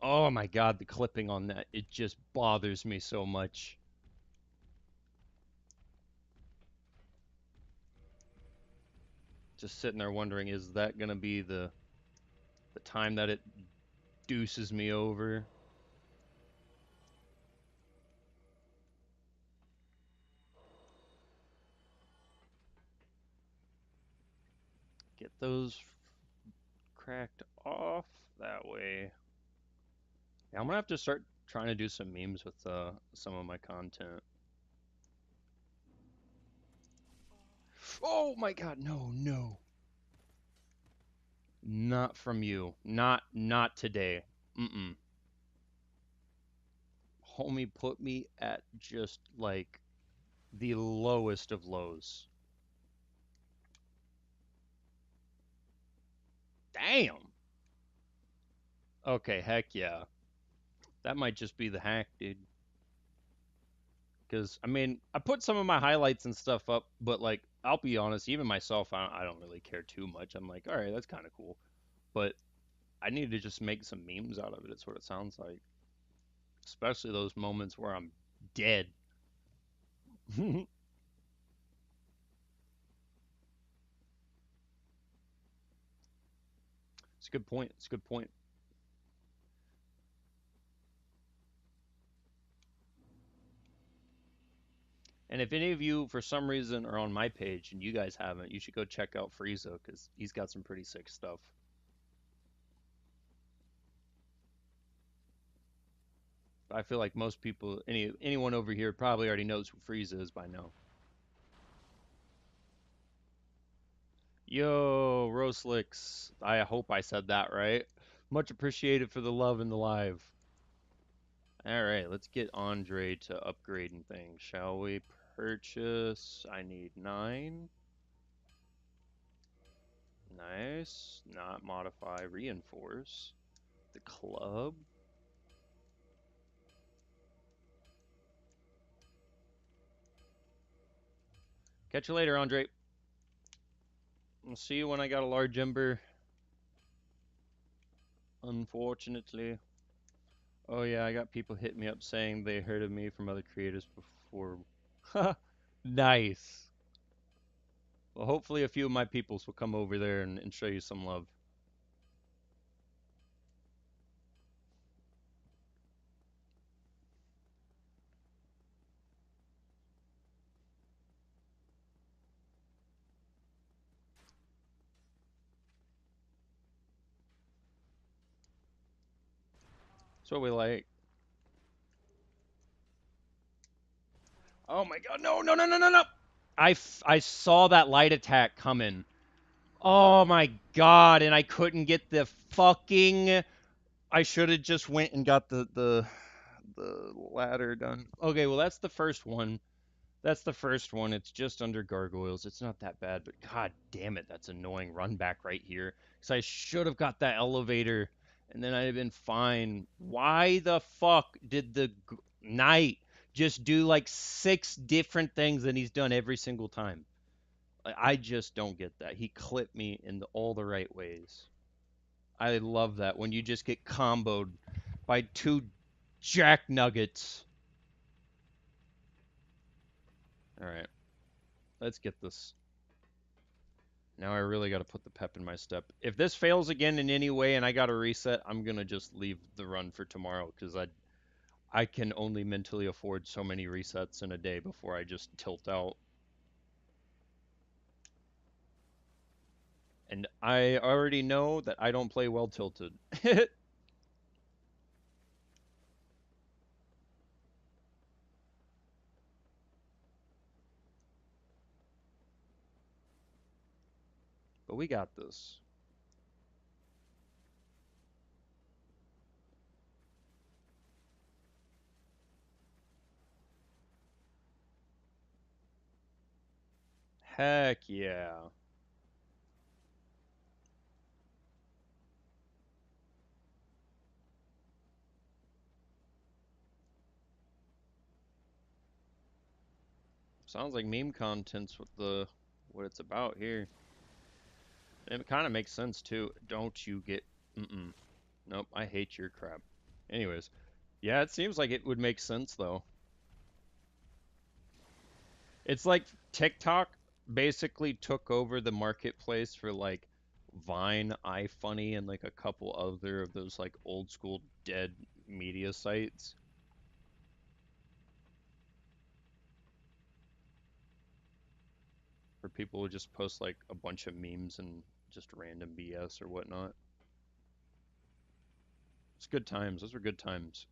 Oh my god, the clipping on that. It just bothers me so much. Just sitting there wondering, is that gonna be the time that it deuces me over? get those cracked off that way. Yeah, I'm gonna have to start trying to do some memes with some of my content. Oh my god, no, no. Not from you. Not today. Mm-mm. Homie put me at just like the lowest of lows. Damn. Okay, heck yeah. That might just be the hack, dude. Because, I mean, I put some of my highlights and stuff up, but, like, I'll be honest, even myself, I don't really care too much. I'm like, all right, that's kind of cool. But I need to just make some memes out of it. It's what it sounds like. Especially those moments where I'm dead. It's a good point. It's a good point. And if any of you, for some reason, are on my page and you guys haven't, you should go check out Frieza because he's got some pretty sick stuff. I feel like most people, anyone over here, probably already knows who Frieza is by now. Yo, Roslix. I hope I said that right. Much appreciated for the love and the live. All right, let's get Andre to upgrading things, shall we? Purchase. I need 9. Nice. Not modify, reinforce. The club. Catch you later, Andre. I'll see you when I got a large ember. Unfortunately. Oh yeah, I got people hitting me up saying they heard of me from other creators before. Nice. Well, hopefully a few of my peoples will come over there and show you some love. That's what we like. Oh my god, no, no, no, no, no, no! I saw that light attack coming. Oh my god, and I couldn't get the fucking... I should have just went and got the ladder done. Okay, well that's the first one. That's the first one. It's just under gargoyles. It's not that bad, but god damn it, that's annoying. Run back right here. Because I should have got that elevator, and then I'd have been fine. Why the fuck did the knight just do like 6 different things and he's done every single time? I just don't get that. He clipped me in all the right ways. I love that when you just get comboed by 2 jack nuggets. All right, let's get this. Now I really got to put the pep in my step. If this fails again in any way and I got to reset, I'm gonna just leave the run for tomorrow because I can only mentally afford so many resets in a day before I just tilt out. And I already know that I don't play well tilted. But we got this. Heck yeah. Sounds like meme content's what it's about here. And it kind of makes sense too. Don't you get mm-mm. Nope, I hate your crap. Anyways, yeah, it seems like it would make sense though. It's like TikTok basically took over the marketplace for like Vine, iFunny, and like a couple other of those like old school dead media sites. Where people would just post like a bunch of memes and just random BS or whatnot. It's good times. Those were good times.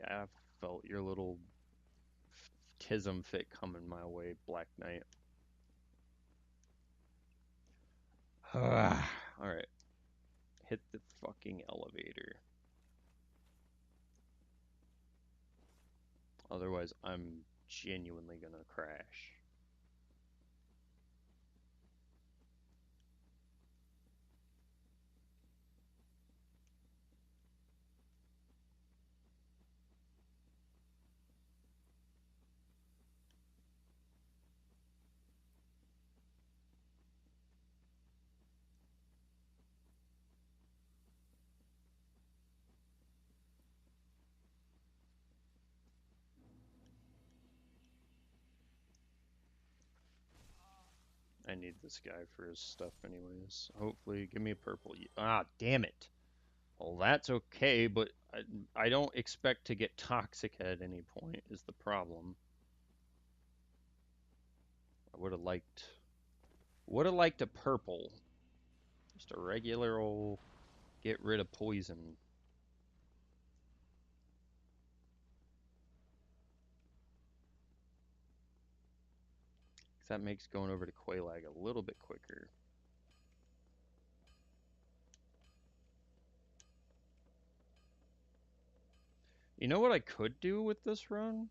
I felt your little tism fit coming my way, Black Knight. All right, hit the fucking elevator. Otherwise, I'm genuinely gonna crash. I need this guy for his stuff anyways. Hopefully, give me a purple. Ah, damn it. Well, that's okay, but I don't expect to get toxic at any point is the problem. I would have liked a purple. Just a regular old get rid of poison. 'Cause that makes going over to Quelaag a little bit quicker. You know what I could do with this run?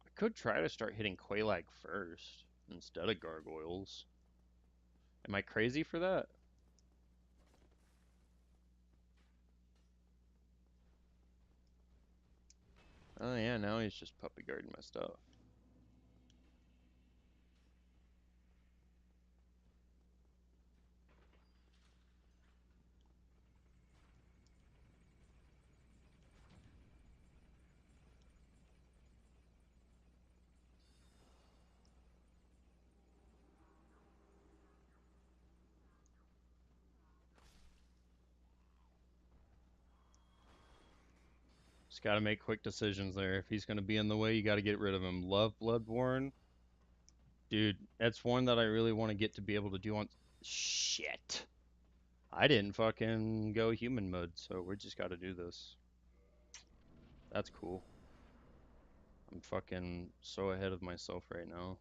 I could try to start hitting Quelaag first instead of gargoyles. Am I crazy for that? Oh yeah, now he's just puppy guarding my stuff. Just gotta make quick decisions there. If he's gonna be in the way, you gotta get rid of him. Love Bloodborne. Dude, that's one that I really want to get to be able to do on. Shit. I didn't fucking go human mode, so we just gotta do this. That's cool. I'm fucking so ahead of myself right now.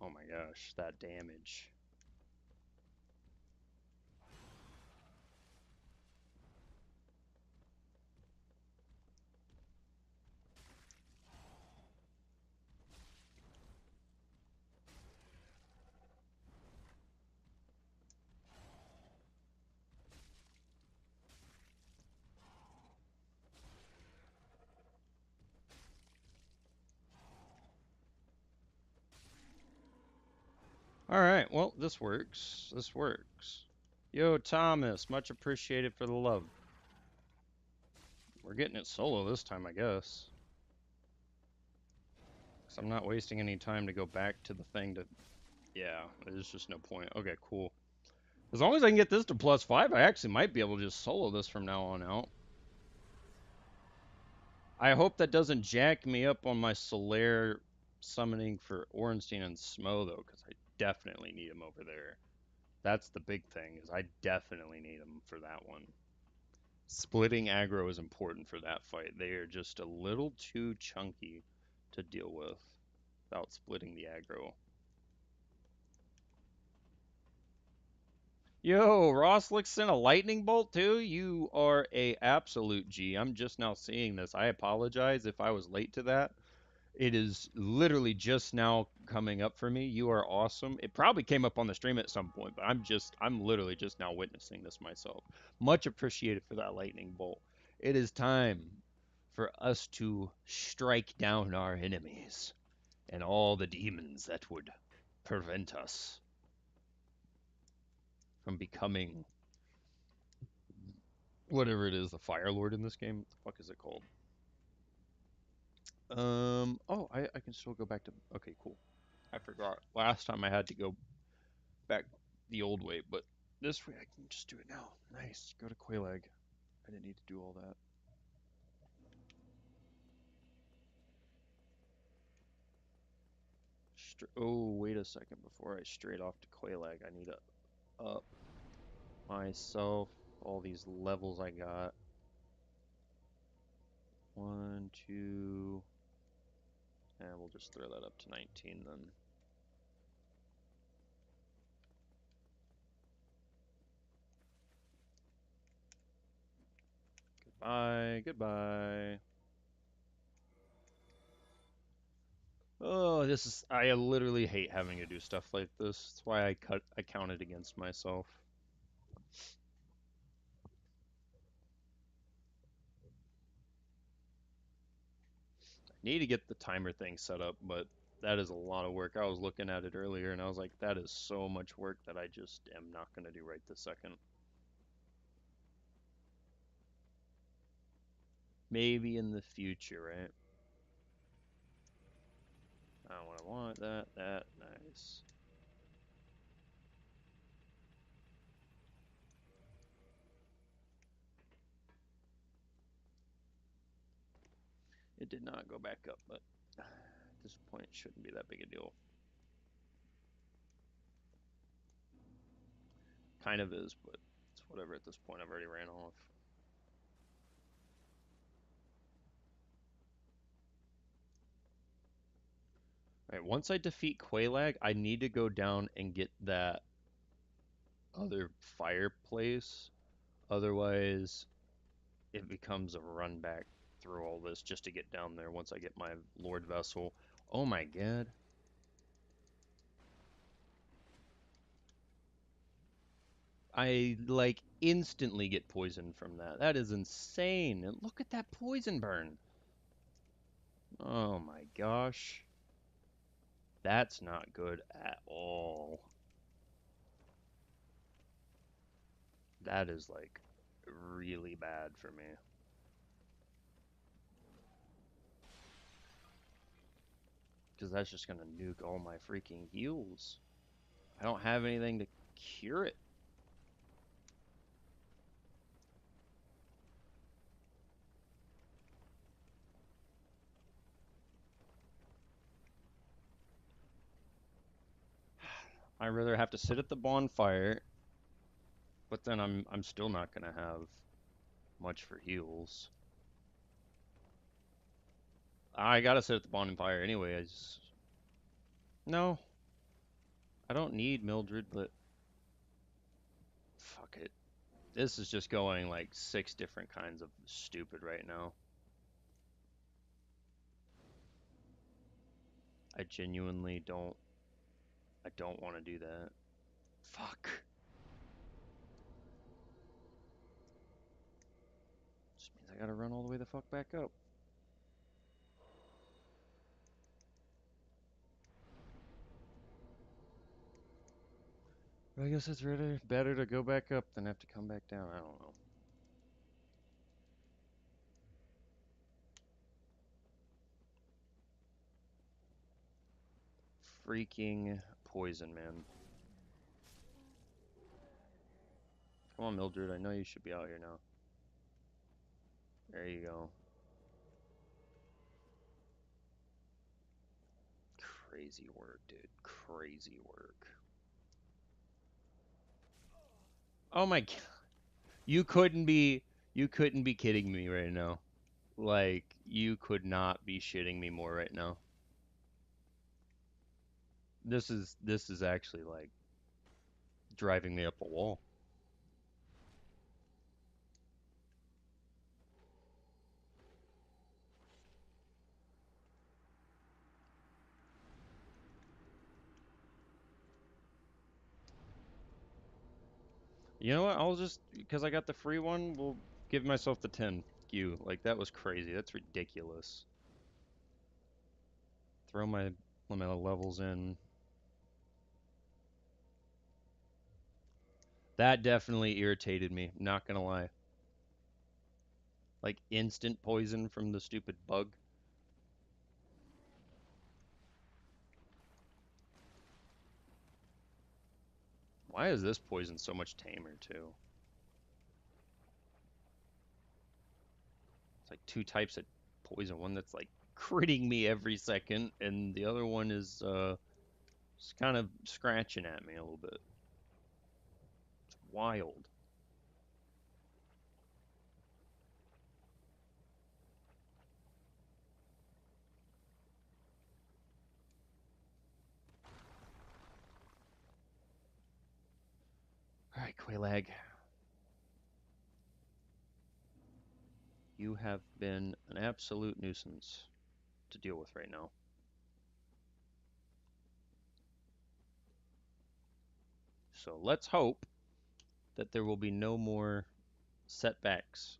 Oh my gosh, that damage. Alright, well, this works. This works. Yo, Thomas, much appreciated for the love. We're getting it solo this time, I guess. Because I'm not wasting any time to go back to the thing to... Yeah, there's just no point. Okay, cool. As long as I can get this to +5, I actually might be able to just solo this from now on out. I hope that doesn't jack me up on my Solaire summoning for Orenstein and Smo, though, because I definitely need him over there. That's the big thing, is I definitely need him for that one. Splitting aggro is important for that fight. They are just a little too chunky to deal with without splitting the aggro. Yo, Roslick sent a lightning bolt too? You are a absolute G. I'm just now seeing this. I apologize if I was late to that. It is literally just now coming up for me. You are awesome. It probably came up on the stream at some point, but I'm literally just now witnessing this myself. Much appreciated for that lightning bolt. It is time for us to strike down our enemies and all the demons that would prevent us from becoming Whatever it is, the Fire Lord in this game. What the fuck is it called? Oh, I can still go back to. Okay, cool. I forgot. Last time I had to go back the old way, but this way I can just do it now. Nice. Go to Quelaag. I didn't need to do all that. Oh, wait a second. Before I straight off to Quelaag, I need to up myself. All these levels I got. One, two, and we'll just throw that up to 19 then. Goodbye, goodbye. Oh, I literally hate having to do stuff like this. That's why I counted against myself. Need to get the timer thing set up, but that is a lot of work. I was looking at it earlier and I was like, that is so much work that I just am not going to do right this second. Maybe in the future, right? I don't want to want that, nice. It did not go back up, but at this point, it shouldn't be that big a deal. Kind of is, but it's whatever at this point. I've already ran off. All right, once I defeat Quelaag, I need to go down and get that other fireplace. Otherwise, it becomes a run back through all this just to get down there once I get my Lord Vessel. Oh my god. I like instantly get poisoned from that. That is insane. And look at that poison burn. Oh my gosh. That's not good at all. That is like really bad for me. Because that's just gonna nuke all my freaking heals. I don't have anything to cure it. I'd rather have to sit at the bonfire, but then I'm still not gonna have much for heals. I gotta sit at the bonfire anyway. No, I don't need Mildred, but fuck it. This is just going like 6 different kinds of stupid right now. I genuinely don't. I don't want to do that. Fuck. Just means I gotta run all the way the fuck back up. I guess it's better to go back up than have to come back down. I don't know. Freaking poison, man. Come on, Mildred. I know you should be out here now. There you go. Crazy work, dude. Crazy work. Oh my god. You couldn't be you couldn't be kidding me right now. Like you could not be shitting me more right now. This is actually like driving me up a wall. You know what? I'll just because I got the free one, we'll give myself the 10 Q. Like that was crazy. That's ridiculous. Throw my levels in. That definitely irritated me, not gonna lie. Like instant poison from the stupid bug. Why is this poison so much tamer too? It's like two types of poison. One that's like critting me every second, and the other one is just kind of scratching at me a little bit. It's wild. All right, Quaalag. You have been an absolute nuisance to deal with right now. So let's hope that there will be no more setbacks.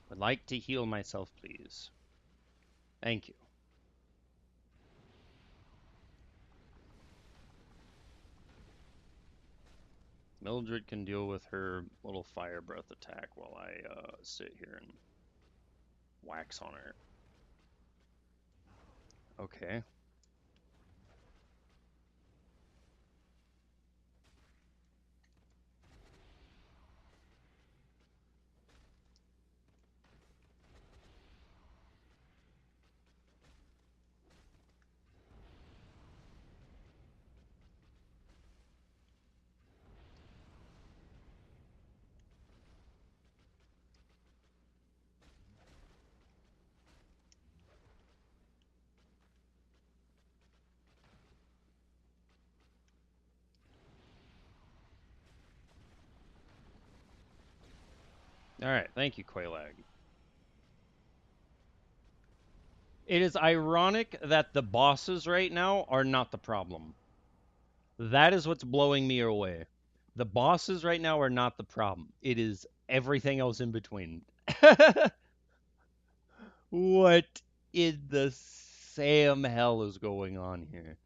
Would like to heal myself, please. Thank you. Mildred can deal with her little fire breath attack while I sit here and wax on her. Okay. All right. Thank you, Quaalag. It is ironic that the bosses right now are not the problem. That is what's blowing me away. The bosses right now are not the problem. It is everything else in between. What in the Sam hell is going on here?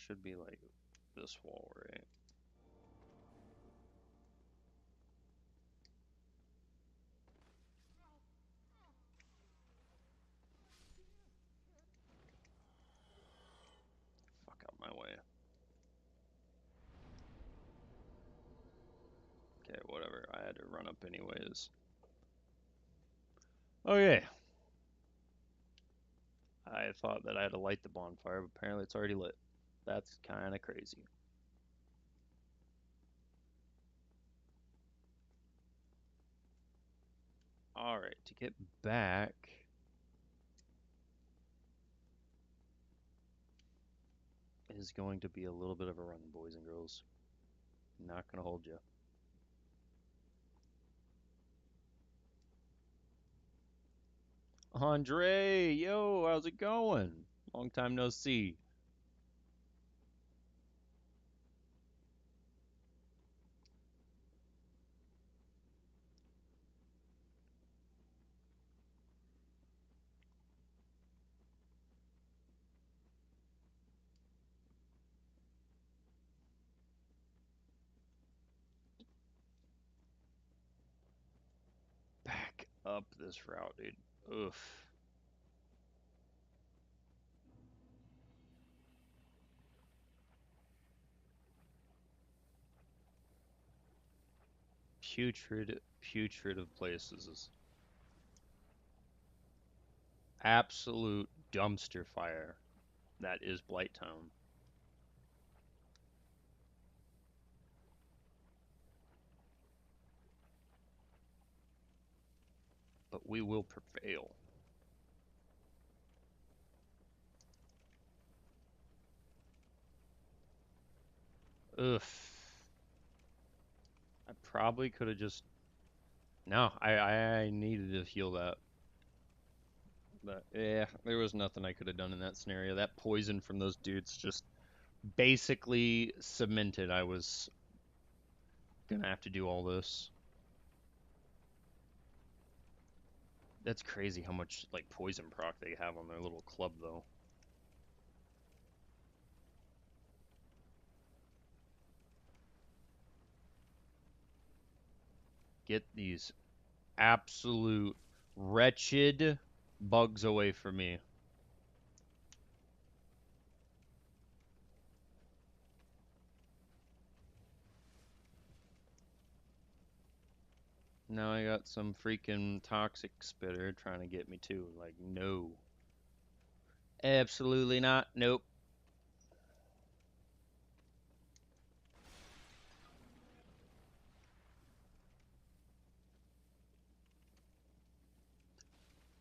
Should be like this wall, right? Fuck out my way. Okay, whatever. I had to run up anyways. Okay. I thought that I had to light the bonfire, but apparently it's already lit. That's kind of crazy. Alright, to get back... is going to be a little bit of a run, boys and girls. Not gonna hold you. Andre, yo, how's it going? Long time no see. Back up this route, dude. Oof. Putrid, putrid of places. Absolute dumpster fire. That is Blight Town. but we will prevail. Ugh. I probably could have just. No, I needed to heal that. But yeah, there was nothing I could have done in that scenario. That poison from those dudes just basically cemented I was gonna have to do all this. That's crazy how much like poison proc they have on their little club though. Get these absolute wretched bugs away from me. Now I got some freaking toxic spitter trying to get me too. Like, no. Absolutely not. Nope.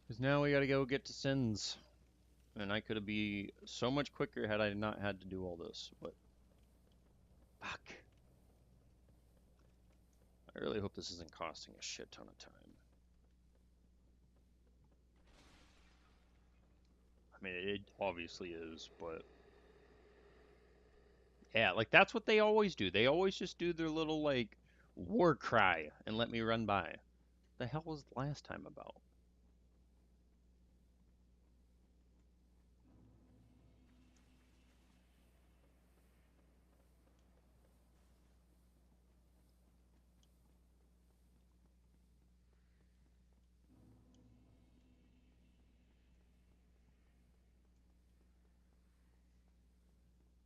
Because now we gotta go get to Sins. And I could be so much quicker had I not had to do all this. But, fuck. I really hope this isn't costing a shit ton of time. I mean, it obviously is, but yeah, like that's what they always do. They always just do their little like war cry and let me run by. The hell was the last time about?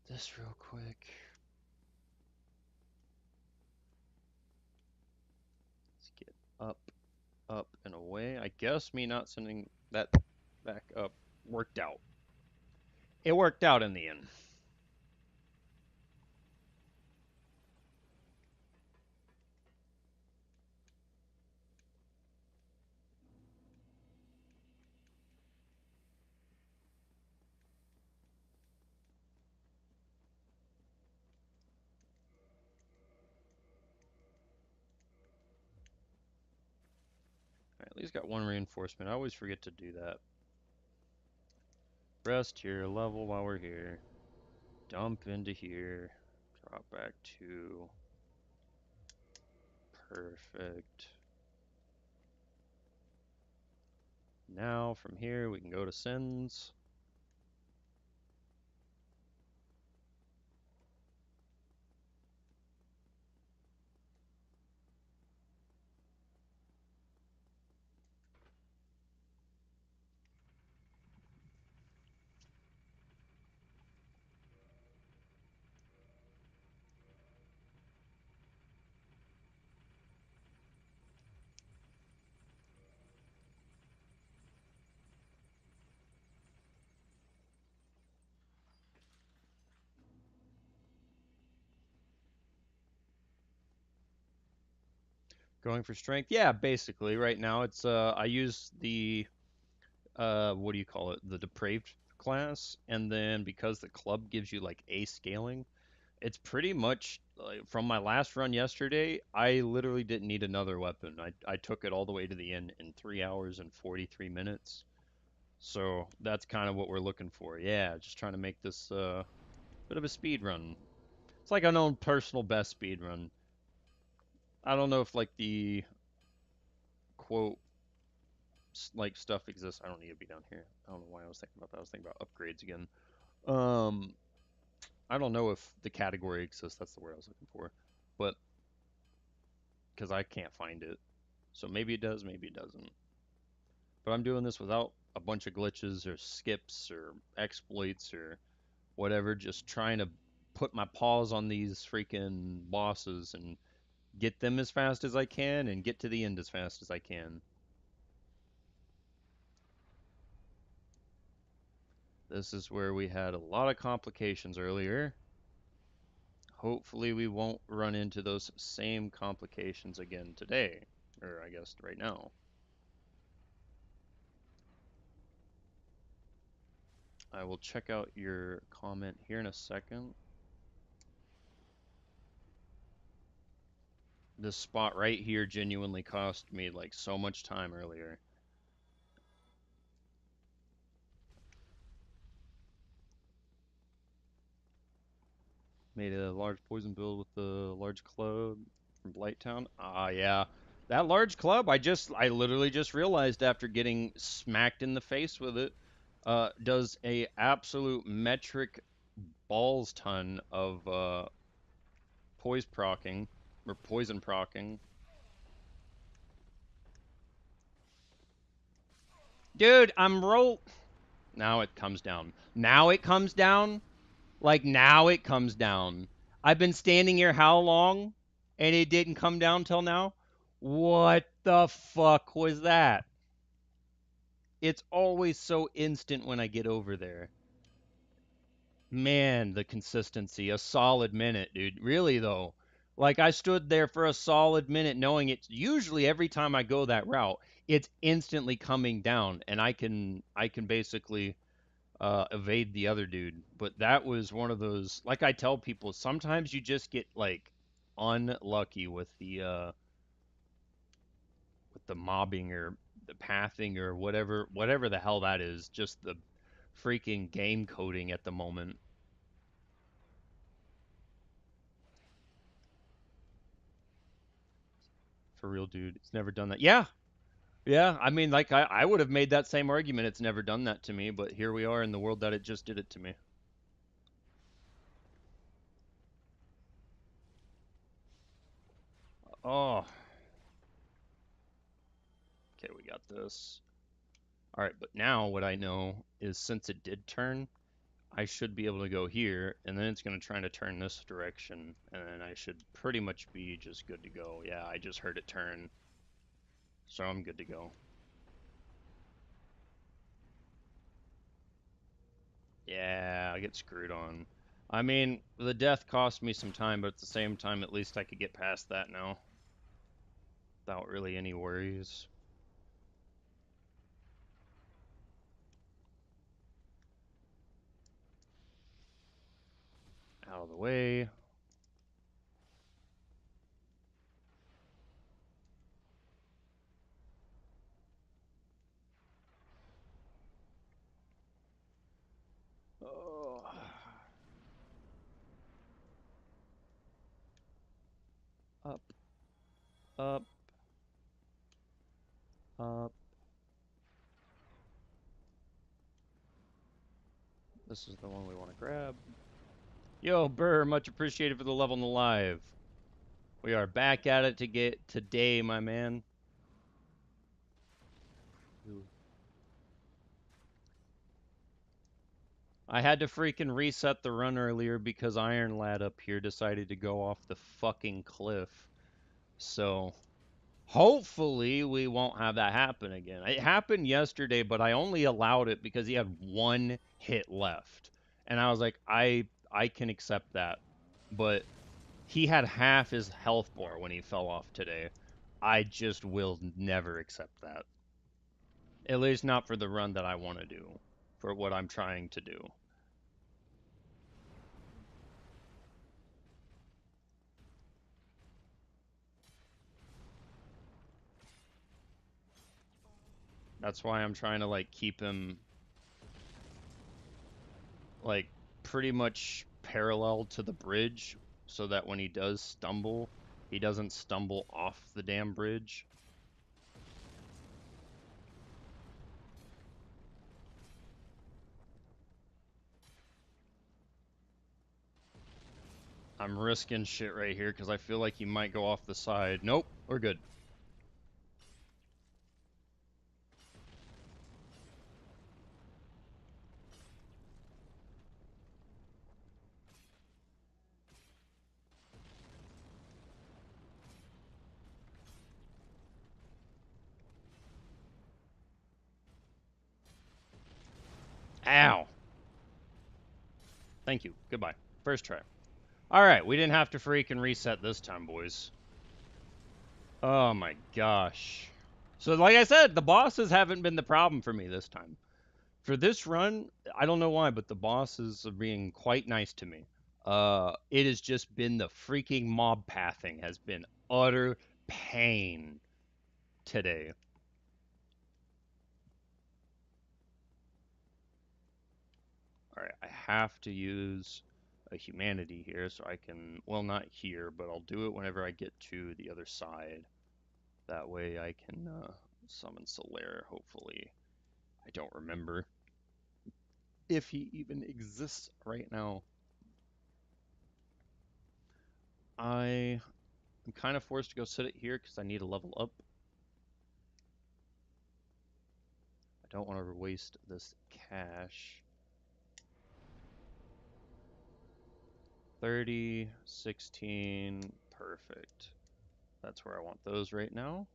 This real quick. Let's get up, up, and away. I guess me not sending that back up worked out. It worked out in the end. I at least got one reinforcement. I always forget to do that. Rest here, level while we're here. Dump into here. Drop back to. Perfect. Now from here we can go to sends. Going for strength? Yeah, basically. Right now it's I use the what do you call it? The depraved class, and then because the club gives you like a scaling, it's pretty much like, from my last run yesterday, I literally didn't need another weapon. I took it all the way to the end in 3 hours and 43 minutes. So that's kind of what we're looking for. Yeah, just trying to make this bit of a speed run. It's like an own personal best speed run. I don't know if like the quote like stuff exists. I don't need to be down here. I don't know why I was thinking about that. I was thinking about upgrades again. Um, I don't know if the category exists. That's the word I was looking for, but because I can't find it, so maybe it does, maybe it doesn't. But I'm doing this without a bunch of glitches or skips or exploits or whatever. Just trying to put my paws on these freaking bosses and get them as fast as I can and get to the end as fast as I can. This is where we had a lot of complications earlier. Hopefully we won't run into those same complications again today, or I guess right now. I will check out your comment here in a second. This spot right here genuinely cost me like so much time earlier. Made a large poison build with the large club from Blighttown. Ah, yeah. That large club, I literally just realized after getting smacked in the face with it, does a absolute metric balls ton of poise procking, or poison procking. Dude, I'm roll. Now it comes down. Now it comes down. Like now it comes down. I've been standing here how long? And it didn't come down till now? What the fuck was that? It's always so instant when I get over there. Man, the consistency. A solid minute, dude. Really though. Like I stood there for a solid minute knowing it's usually every time I go that route, it's instantly coming down and I can basically evade the other dude. But that was one of those, like I tell people, sometimes you just get like unlucky with the mobbing or the pathing or whatever the hell that is. Just the freaking game coding at the moment. For real, dude. It's never done that. Yeah. Yeah, I mean, like I would have made that same argument. It's never done that to me, but here we are in the world that it just did it to me. Oh, okay, we got this. All right, but now what I know is since it did turn, I should be able to go here, and then it's going to try to turn this direction, and then I should pretty much be just good to go. Yeah, I just heard it turn, so I'm good to go. Yeah, I get screwed on. I mean, the death cost me some time, but at the same time, at least I could get past that now without really any worries. Out of the way. Oh. Up, up, up. This is the one we want to grab. Yo, Burr, much appreciated for the love on the live. We are back at it to get today, my man. I had to freaking reset the run earlier because Iron Lad up here decided to go off the fucking cliff. So, hopefully we won't have that happen again. It happened yesterday, but I only allowed it because he had one hit left. And I was like, I can accept that. But he had half his health bar when he fell off today. I just will never accept that. At least not for the run that I want to do, for what I'm trying to do. That's why I'm trying to like keep him like pretty much parallel to the bridge so that when he does stumble, he doesn't stumble off the damn bridge. I'm risking shit right here because I feel like he might go off the side. Nope, we're good. Ow. Thank you. Goodbye. First try. Alright, we didn't have to freaking reset this time, boys. Oh my gosh. So like I said, the bosses haven't been the problem for me this time. For this run, I don't know why, but the bosses are being quite nice to me. It has just been the freaking mob pathing has been utter pain today. All right, I have to use a humanity here so I can, well, not here, but I'll do it whenever I get to the other side. That way I can summon Solaire, hopefully. I don't remember if he even exists right now. I am kind of forced to go sit it here because I need a level up. I don't want to waste this cash. 30, 16, perfect. That's where I want those right now.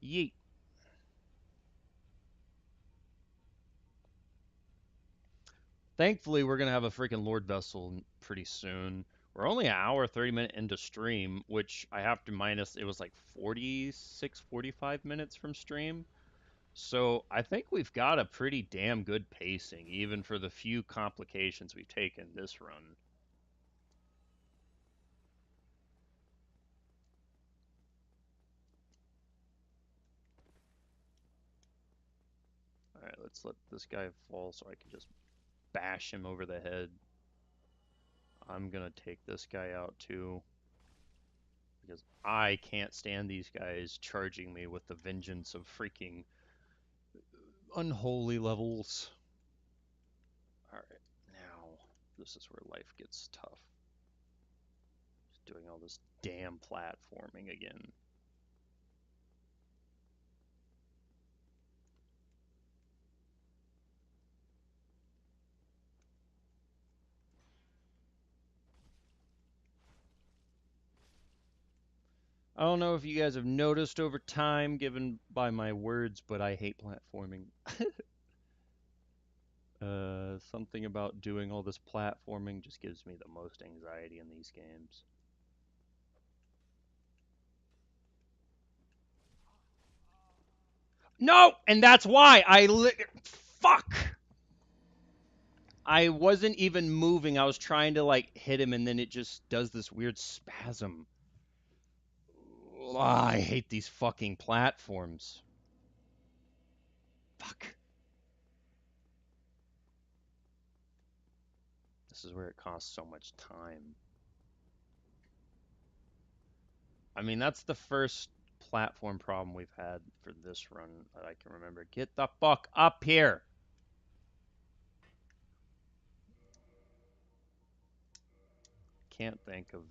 Yeet. Thankfully, we're going to have a freaking Lord Vessel pretty soon. We're only an hour, 30-minute into stream, which I have to minus, it was like 46, 45 minutes from stream. So I think we've got a pretty damn good pacing, even for the few complications we've taken this run. All right, let's let this guy fall so I can just bash him over the head. I'm gonna take this guy out too, because I can't stand these guys charging me with the vengeance of freaking unholy levels. Alright, now this is where life gets tough. Just doing all this damn platforming again. I don't know if you guys have noticed over time, given by my words, but I hate platforming. Something about doing all this platforming just gives me the most anxiety in these games. No, and that's why fuck. I wasn't even moving. I was trying to like hit him, and then it just does this weird spasm. I hate these fucking platforms. Fuck. This is where it costs so much time. I mean, that's the first platform problem we've had for this run that I can remember. Get the fuck up here! Can't think of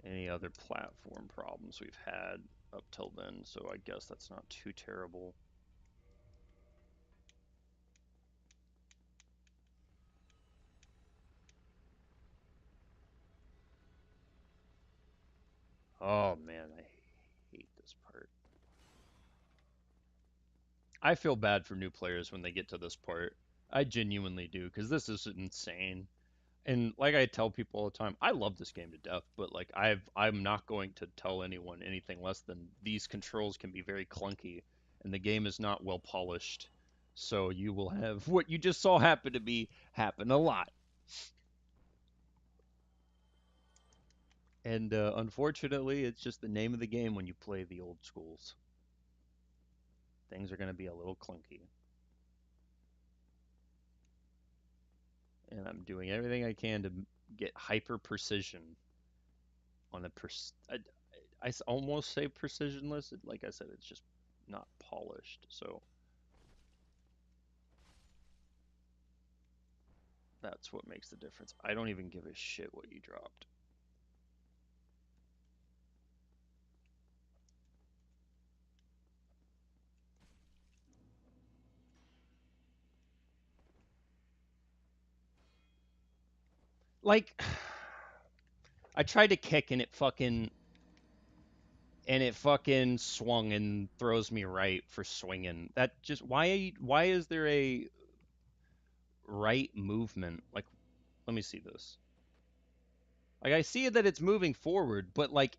any other platform problems we've had up till then, so I guess that's not too terrible. Oh man, I hate this part. I feel bad for new players when they get to this part. I genuinely do, because this is insane. And like I tell people all the time, I love this game to death, but like I'm not going to tell anyone anything less than these controls can be very clunky and the game is not well polished. So you will have what you just saw happen to me happen a lot. And unfortunately, it's just the name of the game when you play the old schools. Things are going to be a little clunky. And I'm doing everything I can to get hyper precision on a I almost say precisionless. Like I said, it's just not polished. So that's what makes the difference. I don't even give a shit what you dropped. Like, I tried to kick and it fucking swung and throws me right for swinging. That just why is there a right movement. Like, let me see this. Like, I see that it's moving forward, but like,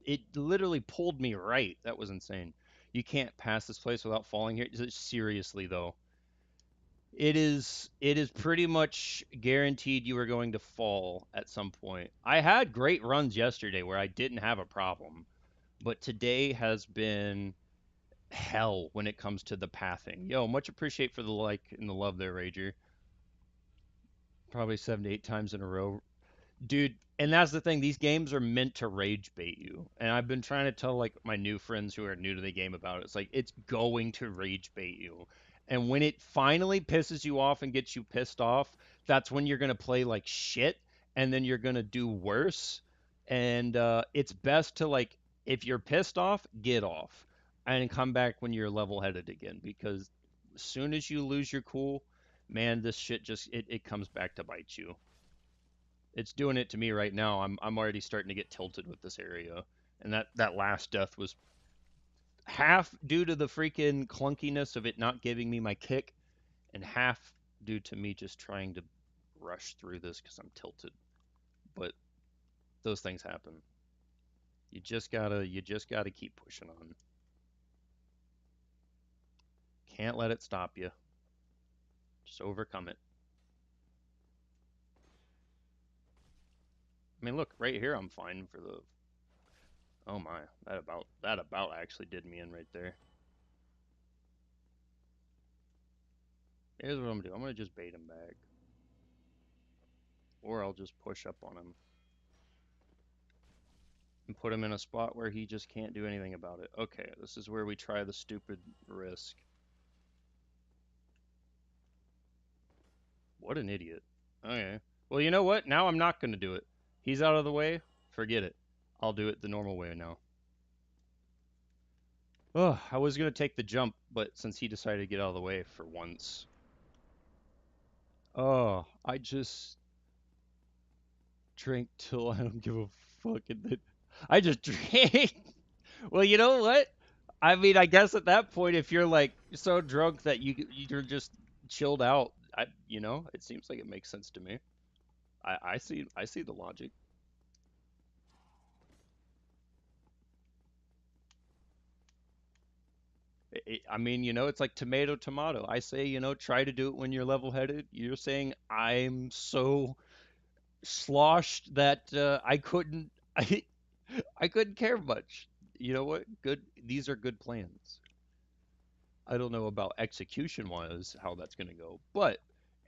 it literally pulled me right. That was insane. You can't pass this place without falling here. Seriously, though. It is pretty much guaranteed you are going to fall at some point. I had great runs yesterday where I didn't have a problem, but today has been hell when it comes to the pathing. Yo, much appreciate for the like and the love there, Rager. Probably 7 to 8 times in a row. Dude, and that's the thing. These games are meant to rage bait you. And I've been trying to tell like my new friends who are new to the game about it. It's like it's going to rage bait you. And when it finally pisses you off and gets you pissed off, that's when you're going to play like shit and then you're going to do worse. And it's best to like if you're pissed off, get off and come back when you're level-headed again because as soon as you lose your cool, man, this shit just it comes back to bite you. It's doing it to me right now. I'm already starting to get tilted with this area. And that last death was half due to the freaking clunkiness of it not giving me my kick, and half due to me just trying to rush through this because I'm tilted. But those things happen. You just gotta keep pushing on. Can't let it stop you. Just overcome it. I mean, look right here. I'm fine for the. Oh my, that about actually did me in right there. Here's what I'm gonna do. I'm gonna just bait him back. Or I'll just push up on him and put him in a spot where he just can't do anything about it. Okay, this is where we try the stupid risk. What an idiot. Okay. Well, you know what? Now I'm not going to do it. He's out of the way. Forget it. I'll do it the normal way now. Oh, I was going to take the jump, but since he decided to get out of the way for once. Oh, I just drank till I don't give a fuck. And then I just drank. Well, you know what? I mean, I guess at that point, if you're like so drunk that you're just chilled out, it seems like it makes sense to me. I see the logic. I mean, it's like tomato tomato. I say, try to do it when you're level-headed. You're saying I'm so sloshed that I couldn't I couldn't care much. You know what? Good. These are good plans. I don't know about execution wise how that's going to go, but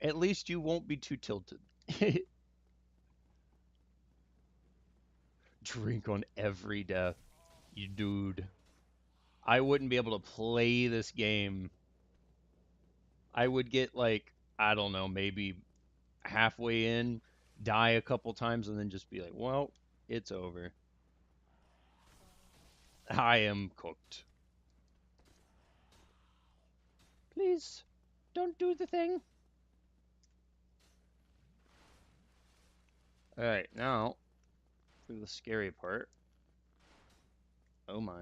at least you won't be too tilted. Drink on every death. You dude. I wouldn't be able to play this game. I would get like, I don't know, maybe halfway in, die a couple times, and then just be like, well, it's over. I am cooked. Please, don't do the thing. Alright, now for the scary part. Oh my.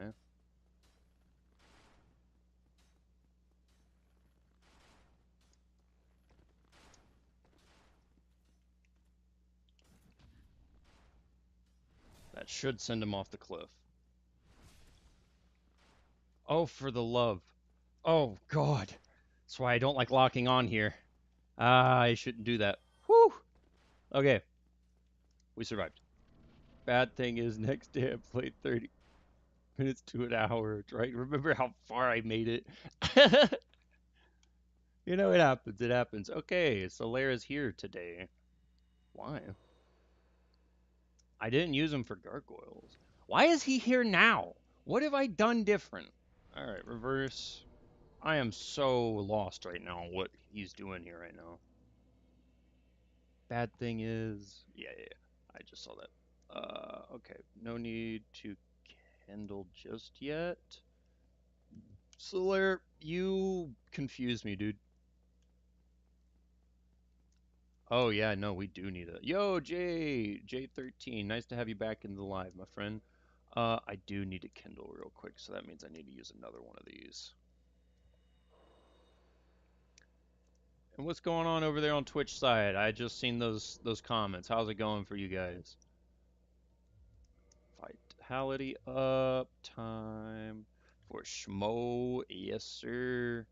That should send him off the cliff. Oh, for the love. Oh, God. That's why I don't like locking on here. Ah, I shouldn't do that. Whew. Okay, we survived. Bad thing is, next day I played 30 minutes to an hour. Right? Remember how far I made it? It happens. It happens. Okay, Solera's here today. Why? I didn't use him for gargoyles. Why is he here now? What have I done different? All right, reverse. I am so lost right now on what he's doing here right now. Bad thing is, yeah. I just saw that. Okay, no need to kindle just yet. Solar, you confuse me, dude. Oh yeah, no, we do need a. Yo, J13, nice to have you back in the live, my friend. I do need to kindle real quick, so that means I need to use another one of these. And what's going on over there on Twitch side? I just seen those comments. How's it going for you guys? Vitality up. Time for Schmo. Yes, sir.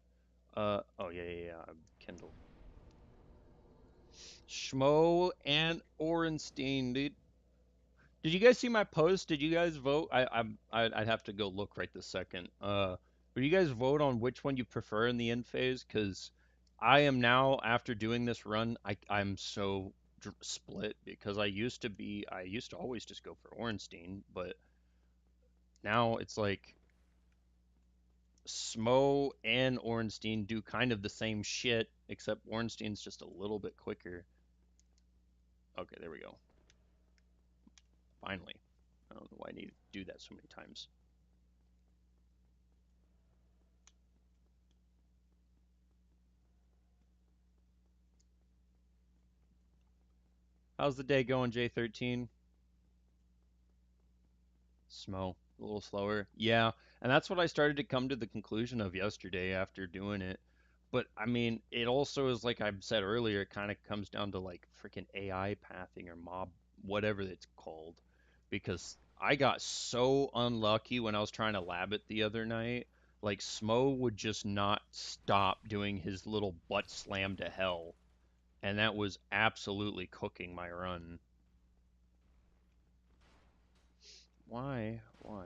Oh yeah. Kindle. Schmo and Orenstein, dude. Did you guys see my post? Did you guys vote? I'd have to go look right this second. Will you guys vote on which one you prefer in the end phase? Because I am now, after doing this run, I'm so split because I used to always just go for Ornstein, but now it's like Smo and Ornstein do kind of the same shit, except Ornstein's just a little bit quicker. Okay, there we go. Finally. I don't know why I need to do that so many times. How's the day going, J13? Smo, a little slower. Yeah, and that's what I started to come to the conclusion of yesterday after doing it. But I mean, it also is like I said earlier, it kind of comes down to like freaking AI pathing or mob, whatever it's called. Because I got so unlucky when I was trying to lab it the other night. Like Smo would just not stop doing his little butt slam to hell. And that was absolutely cooking my run. Why? Why?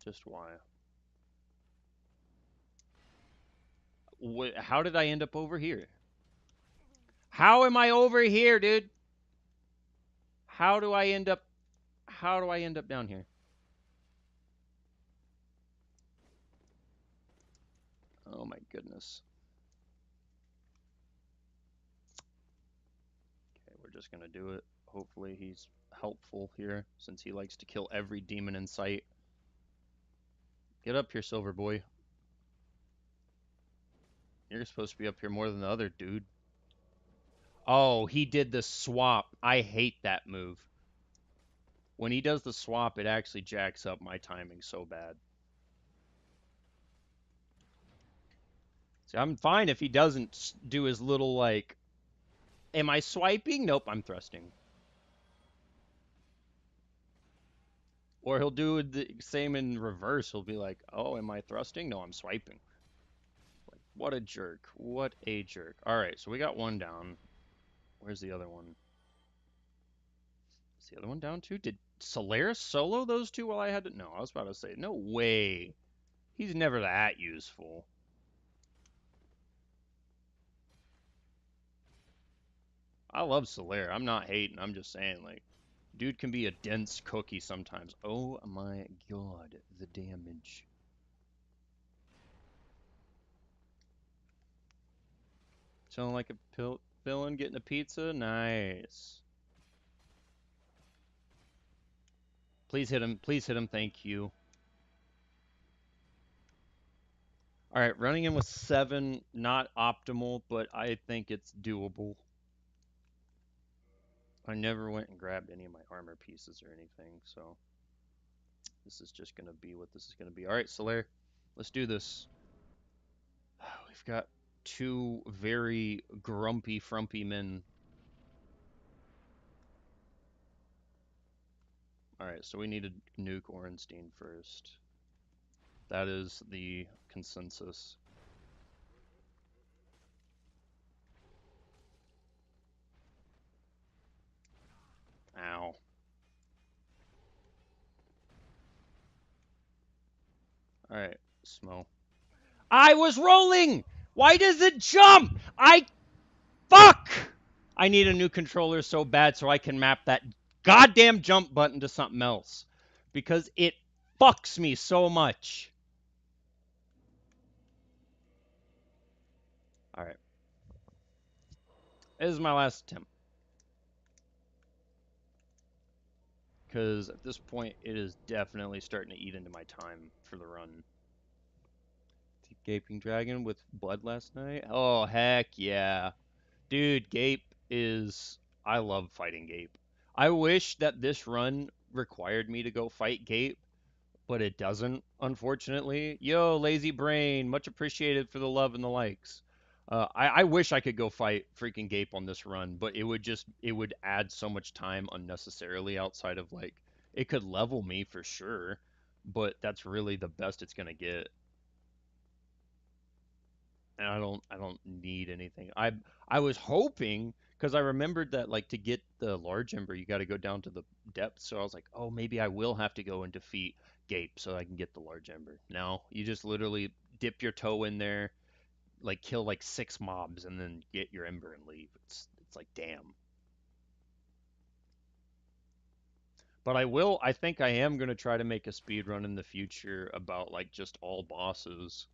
Just why? How did I end up over here? How am I over here, dude? How do I end up how do I end up down here? Oh my goodness. Okay, we're just gonna do it. Hopefully he's helpful here since he likes to kill every demon in sight. Get up here, Silver Boy. You're supposed to be up here more than the other dude. Oh, he did the swap. I hate that move. When he does the swap, it actually jacks up my timing so bad. See, I'm fine if he doesn't do his little like, am I swiping? Nope, I'm thrusting. Or he'll do the same in reverse. He'll be like, oh, am I thrusting? No, I'm swiping. Like, what a jerk. What a jerk. All right, so we got one down. Where's the other one? Is the other one down too? Did Solaris solo those two while I had to? No, I was about to say, no way. He's never that useful. I love Solaire. I'm not hating. I'm just saying, like, dude can be a dense cookie sometimes. Oh my god, the damage. Sound like a villain getting a pizza? Nice. Please hit him. Please hit him. Thank you. All right, running in with 7, not optimal, but I think it's doable. I never went and grabbed any of my armor pieces or anything, so this is just going to be what this is going to be. All right, Solaire, let's do this. We've got 2 very grumpy, frumpy men. All right, so we need to nuke Orenstein first. That is the consensus. Ow. All right, Smo. I was rolling! Why does it jump? Fuck! I need a new controller so bad so I can map that goddamn jump button to something else. Because it fucks me so much. Alright. This is my last attempt. Because at this point, it is definitely starting to eat into my time for the run. The Gaping Dragon with blood last night? Oh, heck yeah. Dude, Gape is... I love fighting Gape. I wish that this run required me to go fight Gape, but it doesn't, unfortunately. Yo, Lazy Brain, much appreciated for the love and the likes. I wish I could go fight freaking Gape on this run, but it would add so much time unnecessarily outside of like it could level me for sure, but that's really the best it's gonna get. And I don't need anything. I was hoping because I remembered that like to get the large ember you got to go down to the depth. So I was like, oh, maybe I will have to go and defeat Gape so I can get the large ember. No, you just literally dip your toe in there, like kill like 6 mobs and then get your ember and leave. It's like damn. But I think I am gonna try to make a speed run in the future about like just all bosses.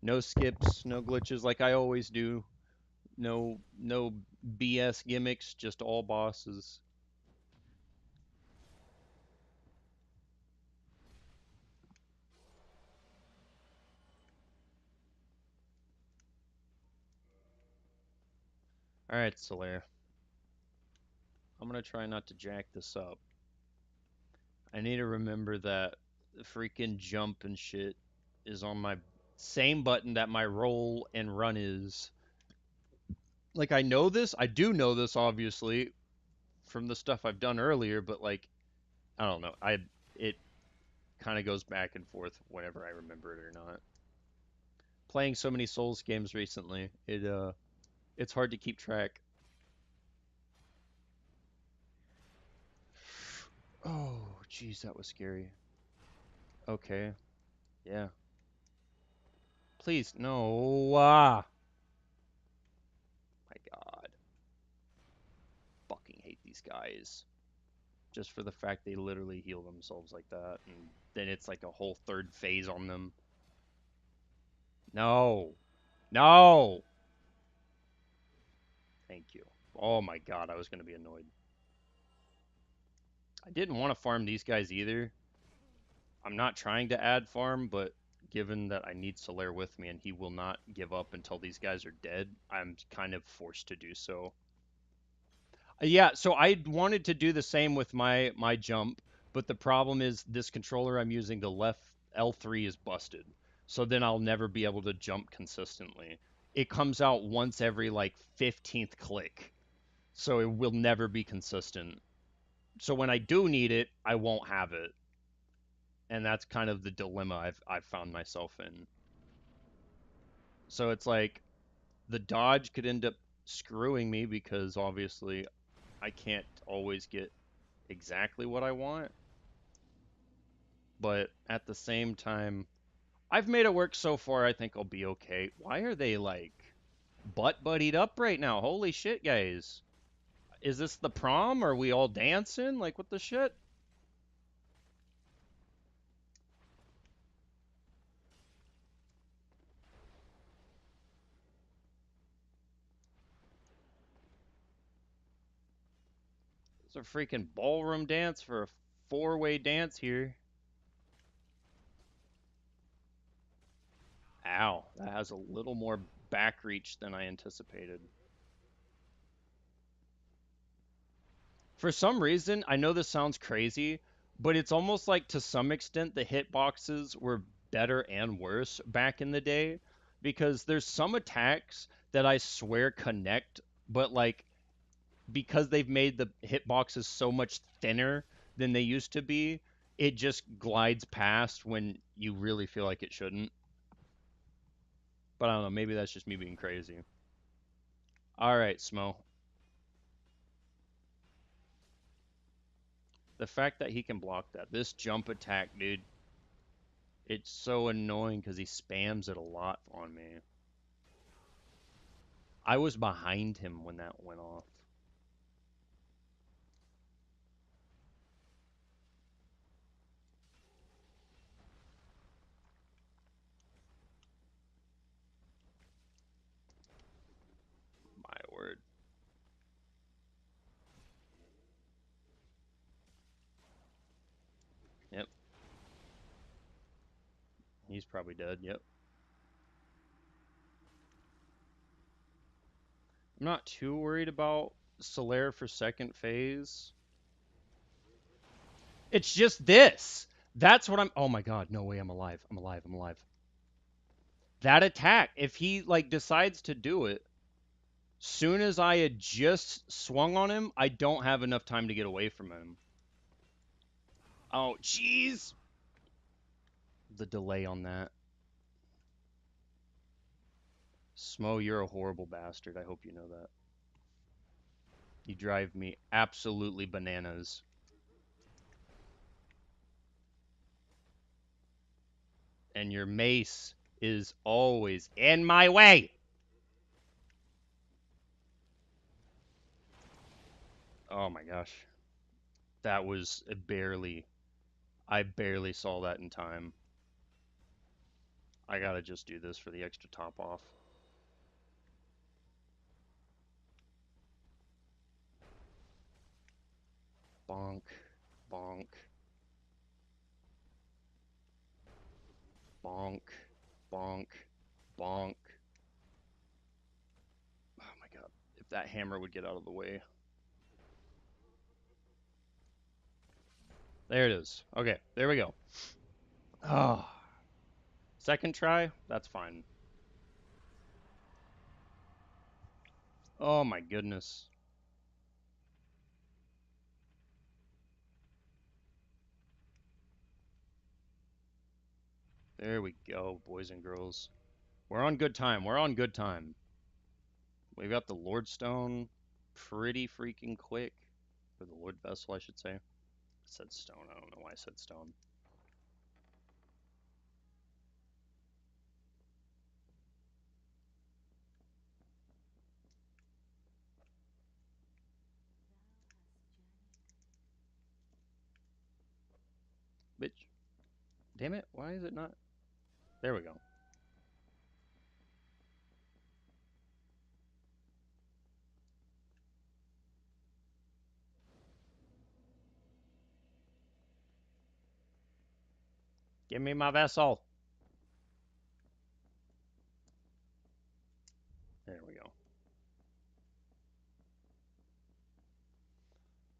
No skips, no glitches like I always do. No BS gimmicks, just all bosses. All right, Solaire. I'm gonna try not to jack this up. I need to remember that the freaking jump and shit is on my same button that my roll and run is. Like I know this, I do know this obviously from the stuff I've done earlier, but like I don't know. I it kind of goes back and forth whenever I remember it or not. Playing so many Souls games recently, it's hard to keep track. Oh, jeez, that was scary. Okay, yeah. Please, no. Ah, my God. Fucking hate these guys. Just for the fact they literally heal themselves like that. And then it's like a whole third phase on them. No. No. Thank you. Oh my God, I was going to be annoyed. I didn't want to farm these guys either. I'm not trying to add farm, but given that I need Solaire with me and he will not give up until these guys are dead, I'm kind of forced to do so. Yeah, so I wanted to do the same with my jump, but the problem is this controller I'm using, the left L3 is busted. So then I'll never be able to jump consistently. It comes out once every like 15th click. So it will never be consistent. So when I do need it, I won't have it. And that's kind of the dilemma I've found myself in. So it's like the dodge could end up screwing me because obviously I can't always get exactly what I want, but at the same time, I've made it work so far. I think I'll be okay. Why are they like butt buddied up right now? Holy shit, guys. Is this the prom? Are we all dancing? Like, what the shit? It's a freaking ballroom dance for a four-way dance here. Ow, that has a little more back reach than I anticipated. For some reason, I know this sounds crazy, but it's almost like to some extent the hitboxes were better and worse back in the day because there's some attacks that I swear connect, but like because they've made the hitboxes so much thinner than they used to be, it just glides past when you really feel like it shouldn't. But I don't know, maybe that's just me being crazy. All right, Smo. The fact that he can block that, this jump attack, dude, it's so annoying because he spams it a lot on me. I was behind him when that went off. My word. Yep. He's probably dead. Yep. I'm not too worried about Solaire for second phase. It's just this. That's what I'm. Oh my god. No way. I'm alive. I'm alive. I'm alive. That attack, if he like decides to do it, soon as I had just swung on him, I don't have enough time to get away from him. Oh, jeez. The delay on that. Smo, you're a horrible bastard. I hope you know that. You drive me absolutely bananas. And your mace is always in my way. Oh my gosh. That was I barely saw that in time. I gotta just do this for the extra top off. Bonk, bonk, bonk, bonk, bonk. Oh my god. If that hammer would get out of the way. There it is. Okay, there we go. Oh, second try? That's fine. Oh my goodness. There we go, boys and girls. We're on good time. We're on good time. We got the Lordstone pretty freaking quick. Or the Lord Vessel, I should say. I said stone. I don't know why I said stone. Bitch. Damn it. Why is it not? There we go. Give me my vessel. There we go.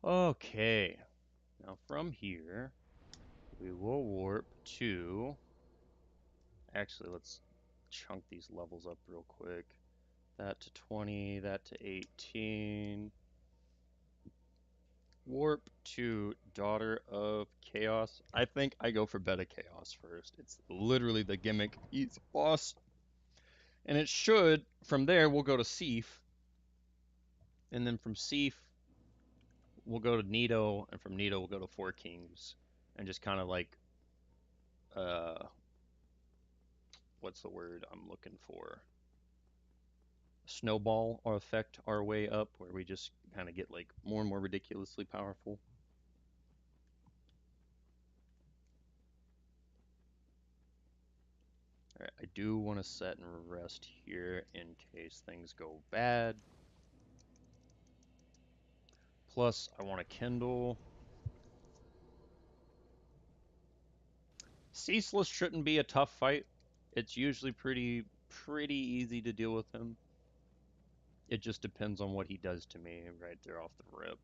Okay. Now from here, we will warp to... Actually, let's chunk these levels up real quick. That to 20, that to 18. Warp to Daughter of Chaos. I think I go for Beta Chaos first. It's literally the gimmick. He's boss. And it should, from there, we'll go to Seif. And then from Seif, we'll go to Nito. And from Nito, we'll go to Four Kings. And just kind of like, uh, what's the word I'm looking for? Snowball or effect our way up, where we just kind of get like more and more ridiculously powerful. Alright, I do want to set and rest here in case things go bad. Plus, I want to kindle. Ceaseless shouldn't be a tough fight. It's usually pretty easy to deal with him. It just depends on what he does to me right there off the rip.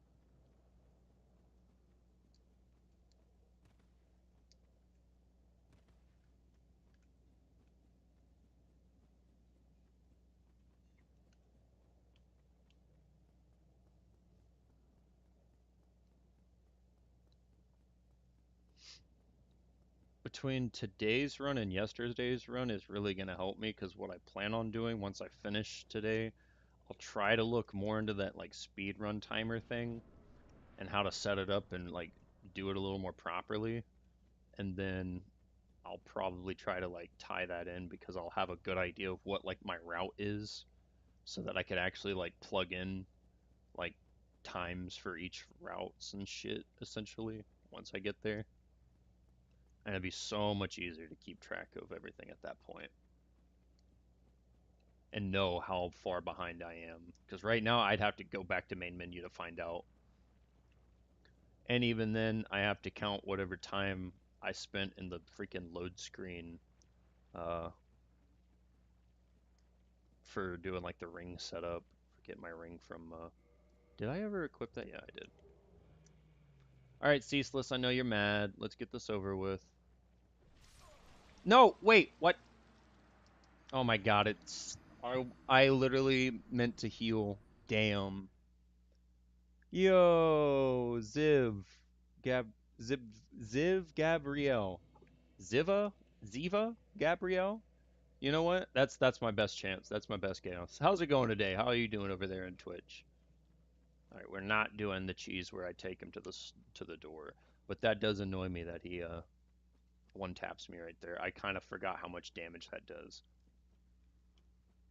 Between today's run and yesterday's run is really going to help me because what I plan on doing once I finish today, I'll try to look more into that like speed run timer thing and how to set it up and like do it a little more properly. And then I'll probably try to like tie that in because I'll have a good idea of what like my route is so that I could actually like plug in like times for each routes and shit essentially once I get there. And it'd be so much easier to keep track of everything at that point and know how far behind I am. Because right now I'd have to go back to main menu to find out. And even then, I have to count whatever time I spent in the freaking load screen uh, for doing like the ring setup. Get my ring from. Did I ever equip that? Yeah, I did. All right, Ceaseless. I know you're mad. Let's get this over with. No, wait. What? Oh my god, it's I literally meant to heal. Damn. Yo, Gab, Zib, Ziv, Gabrielle, Ziva, Gabrielle. You know what? That's my best chance. That's my best guess. How's it going today? How are you doing over there in Twitch? All right, we're not doing the cheese where I take him to the door, but that does annoy me that he one taps me right there. I kind of forgot how much damage that does.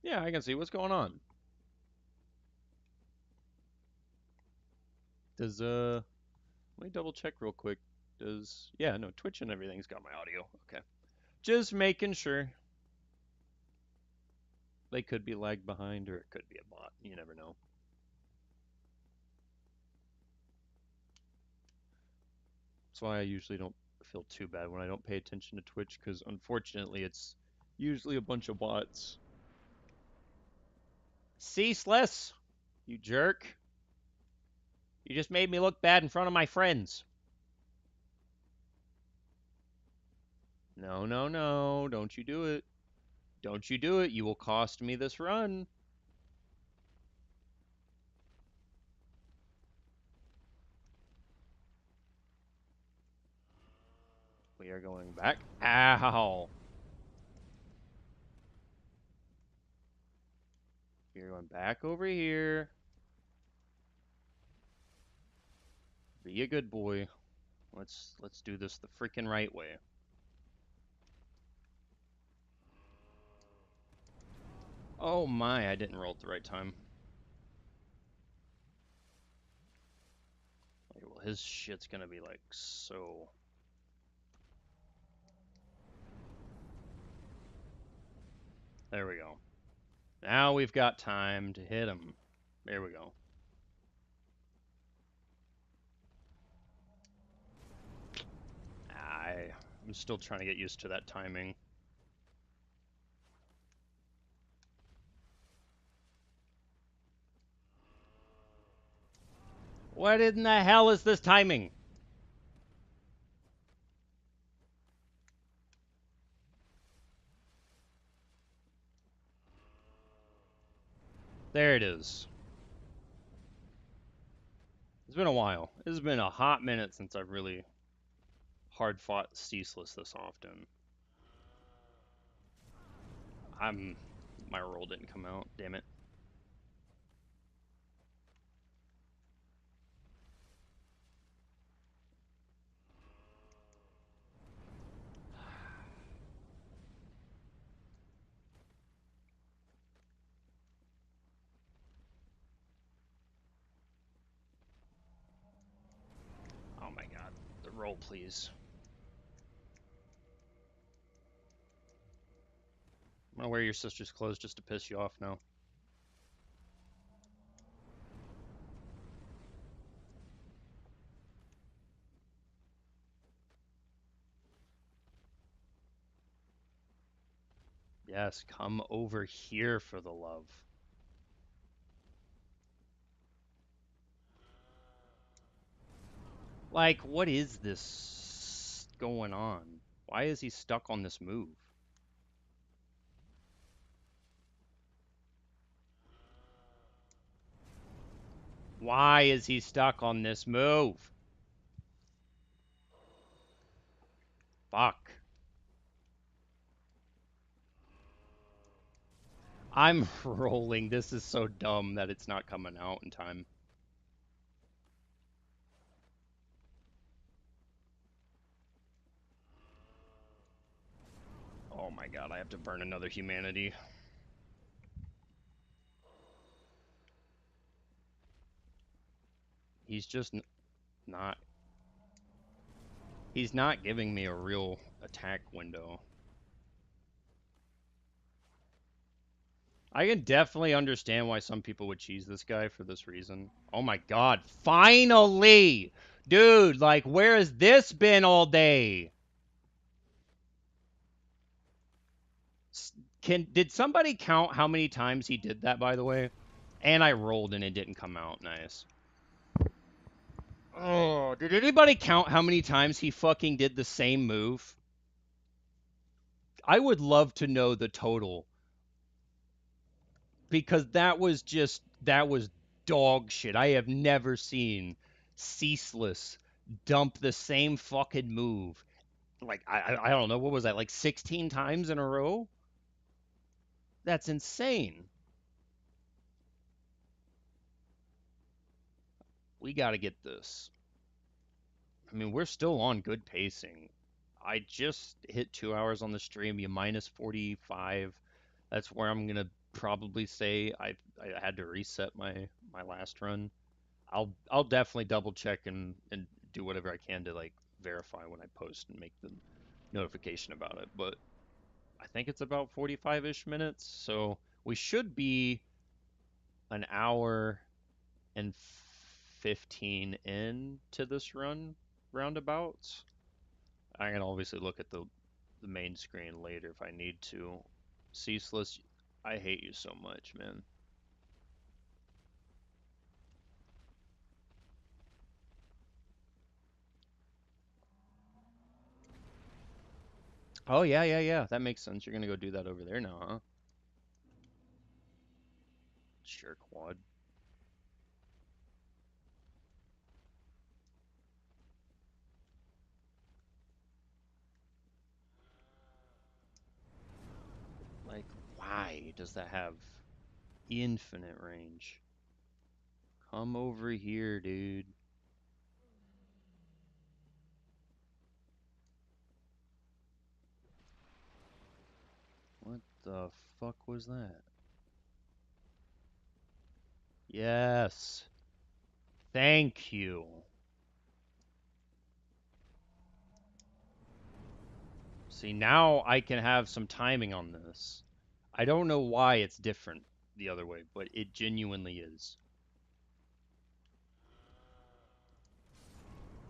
Yeah, I can see what's going on. Does let me double check real quick. Does yeah, no, Twitch and everything's got my audio. Okay. Just making sure. They could be lagged behind or it could be a bot. You never know. That's why I usually don't feel too bad when I don't pay attention to Twitch because unfortunately it's usually a bunch of bots. Ceaseless, you jerk. You just made me look bad in front of my friends. No, no, no. Don't you do it. Don't you do it. You will cost me this run. We are going back. Ow. We are going back over here. Be a good boy. Let's do this the freaking right way. Oh my, I didn't roll at the right time. Okay, well, his shit's gonna be like so. There we go. Now we've got time to hit him. There we go. I'm still trying to get used to that timing. What in the hell is this timing? There it is. It's been a while. It's been a hot minute since I've really hard fought ceaseless this often. My roll didn't come out, damn it. Oh my god. The roll, please. I'm gonna wear your sister's clothes just to piss you off now. Yes, come over here for the love. Like, what is this going on? Why is he stuck on this move? Why is he stuck on this move? Fuck. I'm rolling. This is so dumb that it's not coming out in time. Oh my god, I have to burn another humanity. He's just not... He's not giving me a real attack window. I can definitely understand why some people would cheese this guy for this reason. Oh my god, finally! Dude, like, where has this been all day? Did somebody count how many times he did that, by the way? And I rolled and it didn't come out. Nice. Oh, did anybody count how many times he fucking did the same move? I would love to know the total because that was dog shit. I have never seen Ceaseless dump the same fucking move. Like I don't know, what was that, like 16 times in a row? That's insane. We got to get this. I mean, we're still on good pacing. I just hit 2 hours on the stream. You minus 45. That's where I'm gonna probably say I had to reset my last run. I'll definitely double check and do whatever I can to like verify when I post and make the notification about it. But I think it's about 45-ish minutes, so we should be an hour and 15 into this run roundabouts. I can obviously look at the main screen later if I need to. Ceaseless, I hate you so much, man. Oh yeah, yeah, yeah. That makes sense. You're gonna go do that over there now, huh? Sure, quad. Like, why does that have infinite range? Come over here, dude. What the fuck was that? Yes. Thank you. See, now I can have some timing on this. I don't know why it's different the other way, but it genuinely is.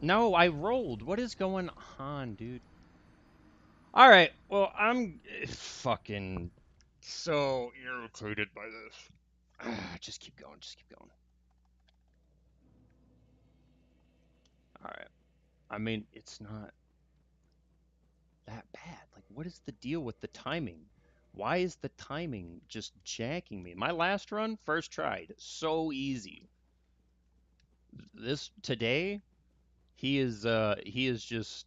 No, I rolled. What is going on, dude? All right. Well, I'm fucking so irritated by this. Just keep going. Just keep going. All right. I mean, it's not that bad. Like, what is the deal with the timing? Why is the timing just jacking me? My last run, first tried, so easy. This today, he is just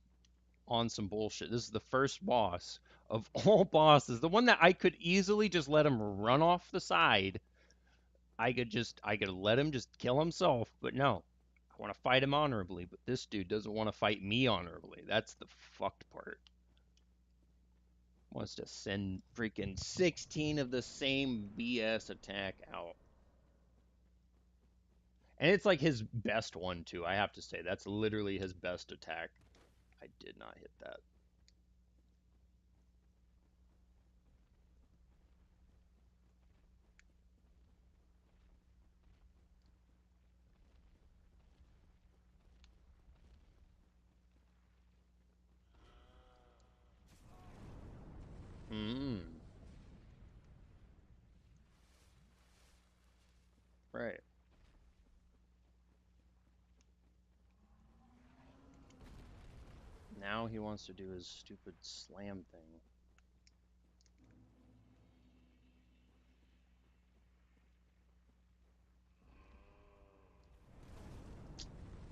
on some bullshit. This is the first boss of all bosses, the one that I could easily just let him run off the side. I could let him just kill himself, but no. I want to fight him honorably, but this dude doesn't want to fight me honorably. That's the fucked part. Wants to send freaking 16 of the same BS attack out. And it's like his best one too. I have to say that's literally his best attack. I did not hit that. Mm, right. Now he wants to do his stupid slam thing.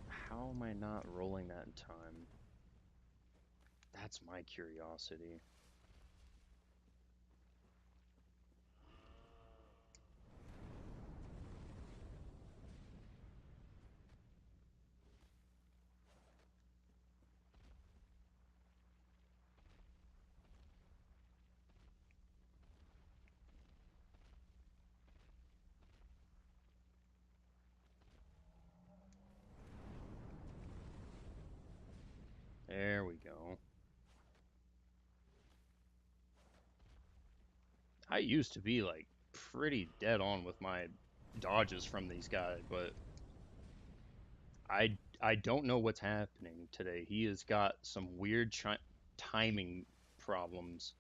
How am I not rolling that in time? That's my curiosity. There we go. I used to be like pretty dead on with my dodges from these guys, but I don't know what's happening today. He has got some weird timing problems.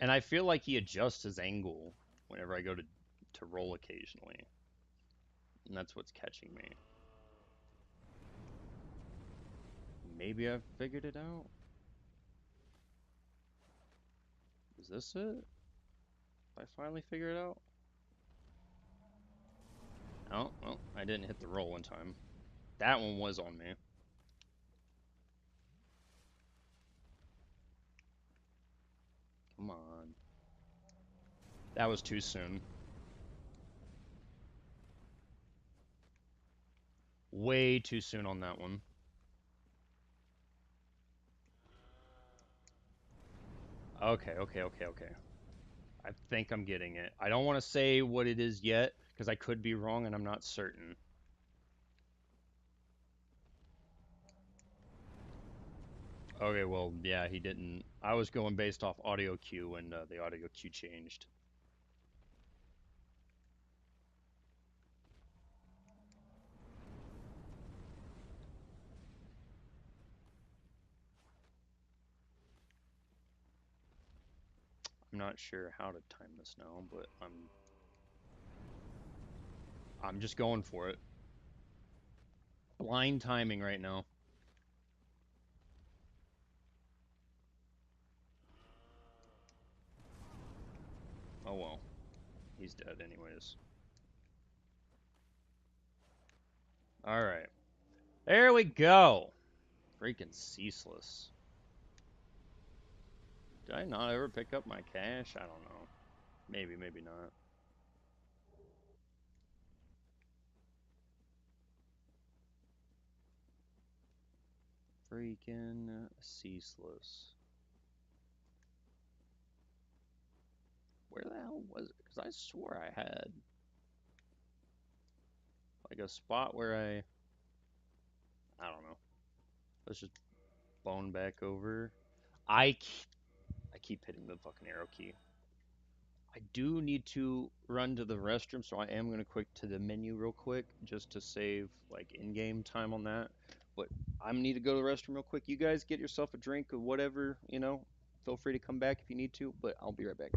And I feel like he adjusts his angle whenever I go to roll occasionally. And that's what's catching me. Maybe I've figured it out. Is this it? I finally figure it out? Oh, well, I didn't hit the roll in time. That one was on me. Come on. That was too soon. Way too soon on that one. Okay, okay, okay, okay. I think I'm getting it. I don't want to say what it is yet, because I could be wrong and I'm not certain. Okay, well, yeah, he didn't. I was going based off audio cue, and the audio cue changed. I'm not sure how to time this now, but I'm just going for it. Blind timing right now. Oh well, he's dead anyways. All right, there we go. Freaking ceaseless. Did I not ever pick up my cash? I don't know. Maybe, maybe not. Freaking ceaseless. Where the hell was it? Because I swore I had like a spot where I don't know. Let's just bone back over. I I keep hitting the fucking arrow key. I do need to run to the restroom, so I am going to quick to the menu real quick just to save like in-game time on that. But I need to go to the restroom real quick. You guys get yourself a drink or whatever, you know. Feel free to come back if you need to, but I'll be right back.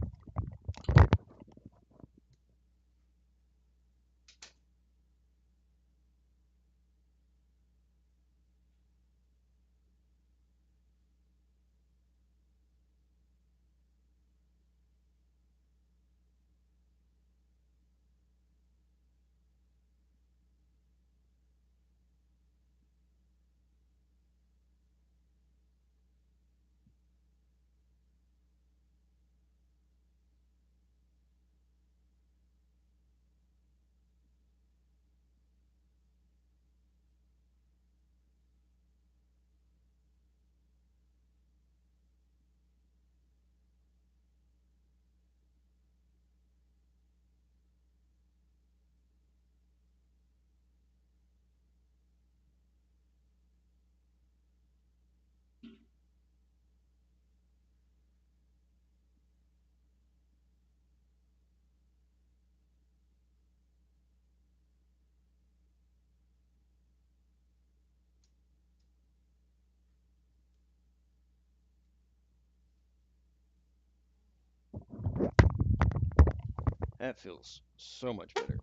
That feels so much better.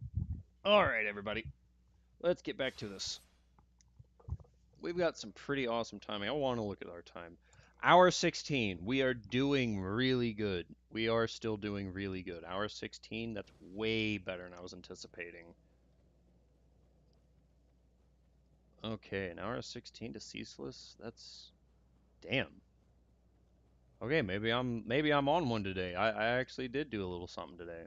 All right, everybody. Let's get back to this. We've got some pretty awesome timing. I want to look at our time. Hour 16. We are doing really good. We are still doing really good. Hour 16, that's way better than I was anticipating. Okay, an hour 16 to ceaseless. That's damn. Okay, maybe I'm on one today. I actually did do a little something today.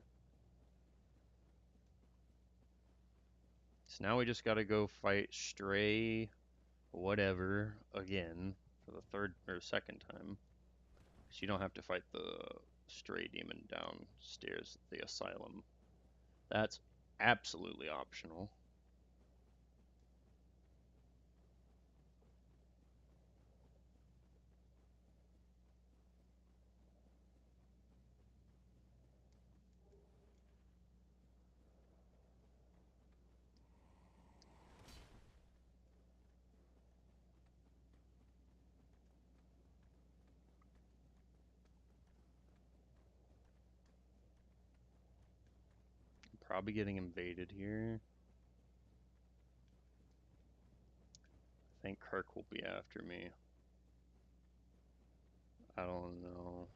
So now we just got to go fight Stray whatever again for the third or second time. So you don't have to fight the Stray demon downstairs at the asylum. That's absolutely optional. I'm probably getting invaded here. I think Kirk will be after me. I don't know.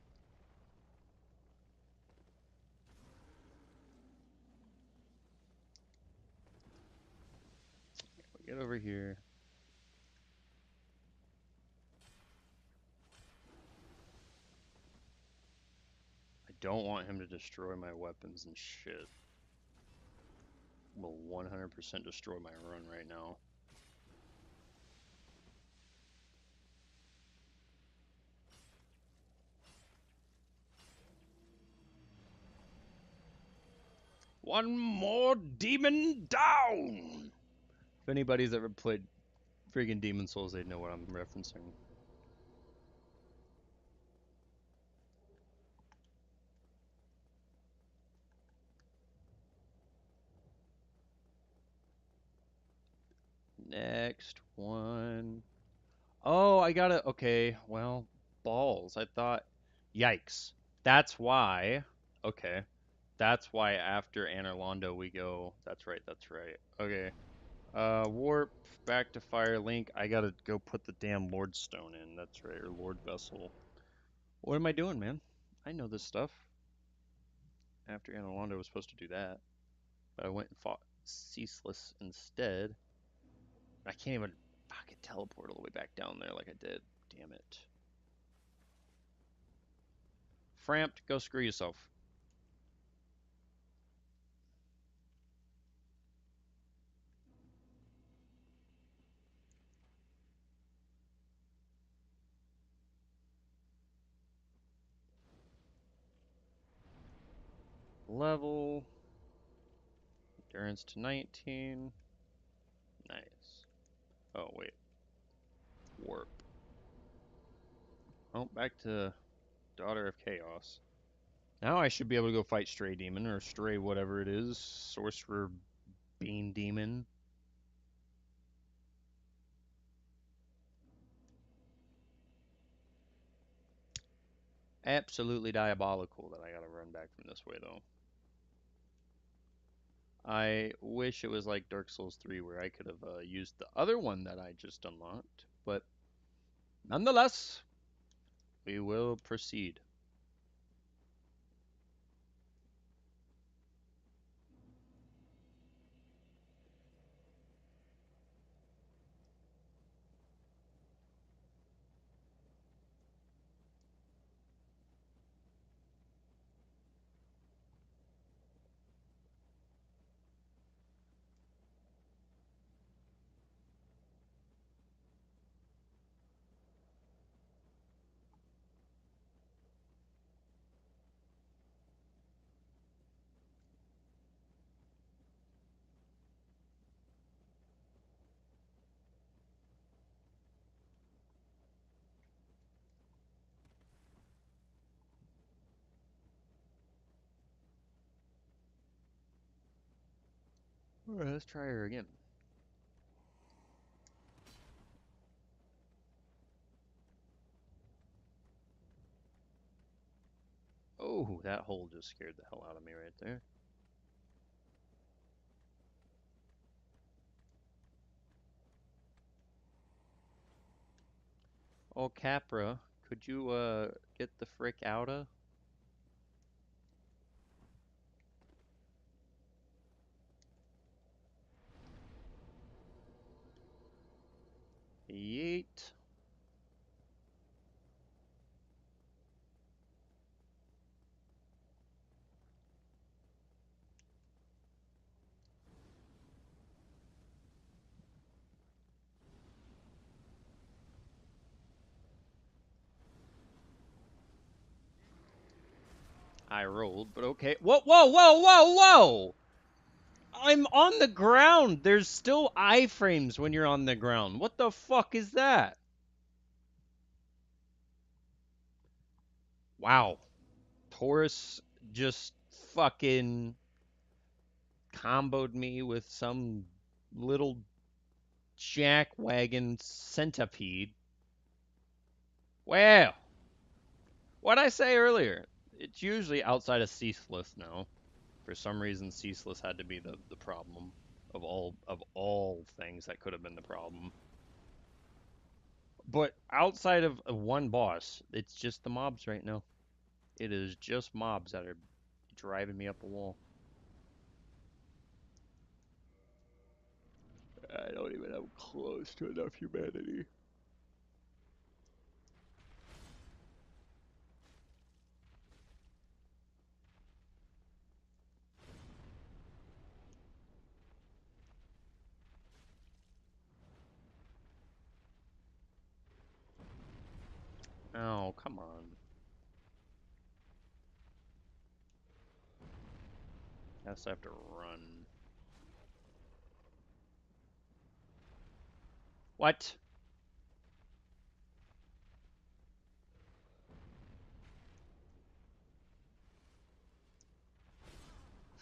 Get over here. I don't want him to destroy my weapons and shit. Will 100% destroy my run right now. One more demon down! If anybody's ever played friggin' Demon Souls, they'd know what I'm referencing. Next one. Oh, I gotta. Okay, well, balls. I thought. Yikes. That's why. Okay. That's why after Anor Londo we go. That's right, that's right. Okay. Warp back to Fire Link. I gotta go put the damn Lord Stone in. That's right, or Lord Vessel. What am I doing, man? I know this stuff. After Anor Londo was supposed to do that. But I went and fought Ceaseless instead. I can't even fucking teleport all the way back down there like I did. Damn it. Framped, go screw yourself. Level. Endurance to 19. Nice. Oh, wait. Warp. Oh, back to Daughter of Chaos. Now I should be able to go fight Stray Demon, or Stray whatever it is. Sorcerer Bean Demon. Absolutely diabolical that I gotta run back from this way, though. I wish it was like Dark Souls 3 where I could have used the other one that I just unlocked, but nonetheless, we will proceed. Alright, let's try her again. Oh, that hole just scared the hell out of me right there. Oh, Capra, could you get the frick outta? Yeet. I rolled, but okay. Whoa, whoa, whoa, whoa, whoa! I'm on the ground. There's still iframes when you're on the ground. What the fuck is that? Wow. Taurus just fucking comboed me with some little jackwagon centipede. Well, what'd I say earlier? It's usually outside of Ceaseless now. For some reason, Ceaseless had to be the problem of all things that could have been the problem. But outside of one boss, it's just the mobs right now. It is just mobs that are driving me up a wall. I don't even have close to enough humanity. Oh, come on. Guess I have to run. What?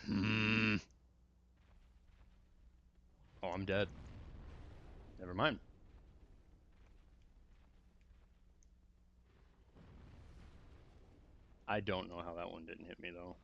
Hmm. Oh, I'm dead. Never mind. I don't know how that one didn't hit me, though.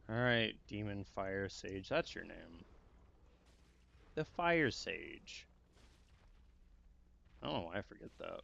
Alright, Demon Fire Sage. That's your name. The Fire Sage. I don't know why I forget that.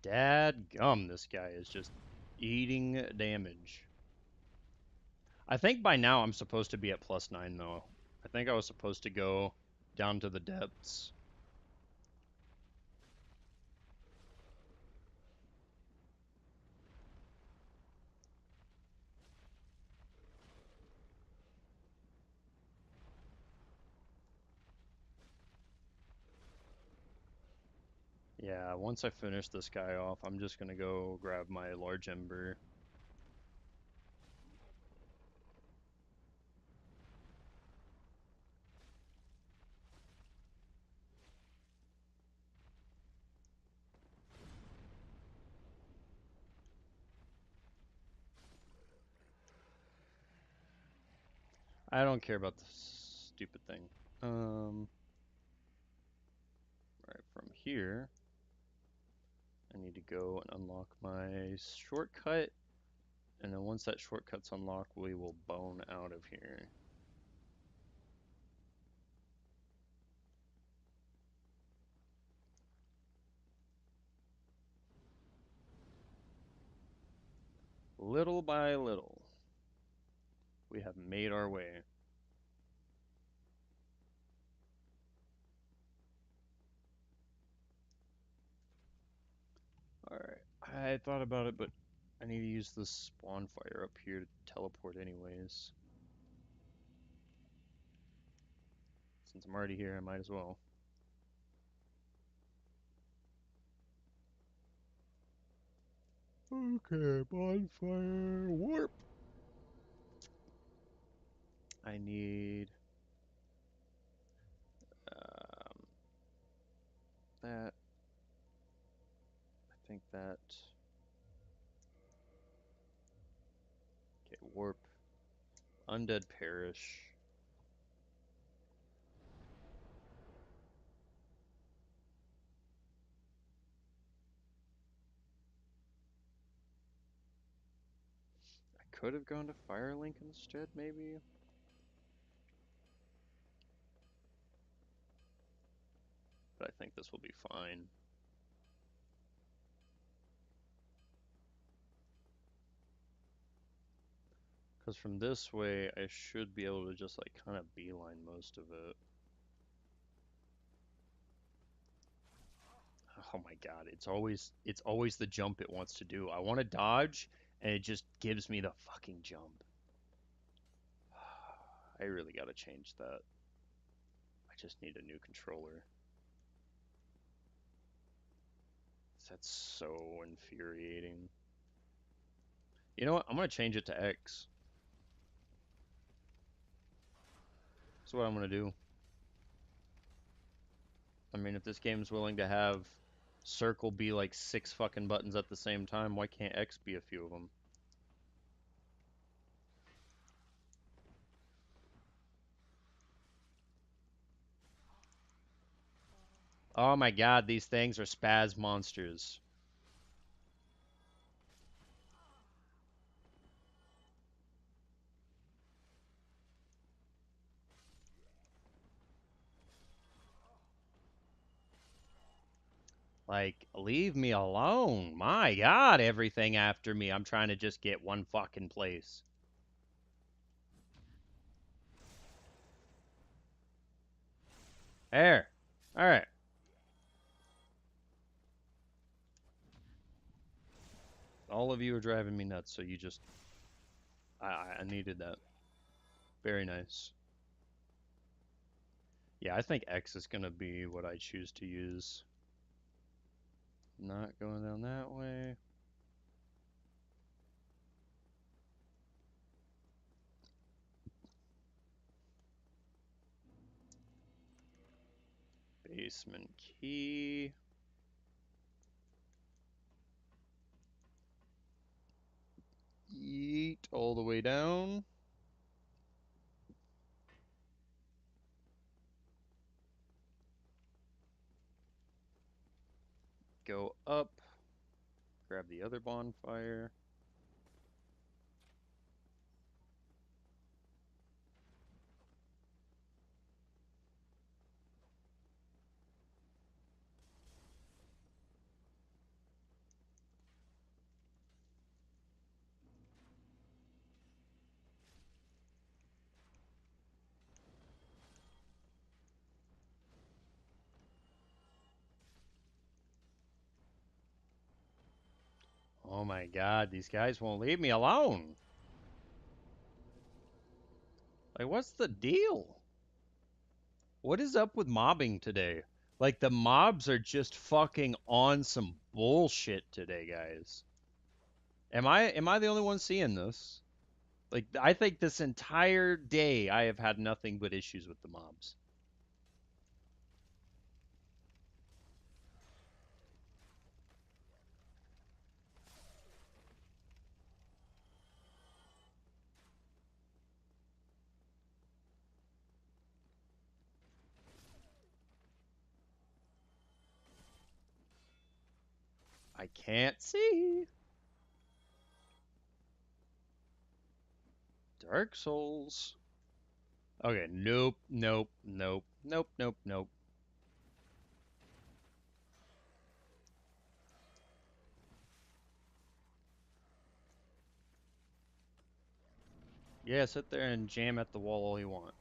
Dadgum, this guy is just eating damage. I think by now I'm supposed to be at +9, though. I think I was supposed to go down to the depths. Yeah, once I finish this guy off, I'm just gonna go grab my large ember. I don't care about this stupid thing. Right from here, I need to go and unlock my shortcut, and then once that shortcut's unlocked, we will bone out of here. Little by little, we have made our way. Alright, I thought about it, but I need to use this spawn fire up here to teleport anyways. Since I'm already here, I might as well. Okay, bonfire warp. I need um, that. I think that. Okay, warp. Undead perish. I could have gone to Firelink instead, maybe. But I think this will be fine. Because from this way, I should be able to just like kind of beeline most of it. Oh my god, it's always the jump it wants to do. I want to dodge, and it just gives me the fucking jump. I really gotta change that. I just need a new controller. That's so infuriating. You know what? I'm gonna change it to X. That's what I'm gonna do. I mean, if this game's willing to have circle be like 6 fucking buttons at the same time, why can't X be a few of them? Oh my god, these things are spaz monsters. Like, leave me alone. My god, everything after me. I'm trying to just get one fucking place. There. Alright. All of you are driving me nuts, so you just... I needed that. Very nice. Yeah, I think X is gonna be what I choose to use. Not going down that way. Basement key. Yeet all the way down. Go up. Grab the other bonfire. Oh my god, these guys won't leave me alone. Like, what's the deal? What is up with mobbing today? Like, the mobs are just fucking on some bullshit today, guys. Am I the only one seeing this? Like, I think this entire day I have had nothing but issues with the mobs. I can't see. Dark Souls. Okay, nope, nope, nope, nope, nope, nope. Yeah, sit there and jam at the wall all you want.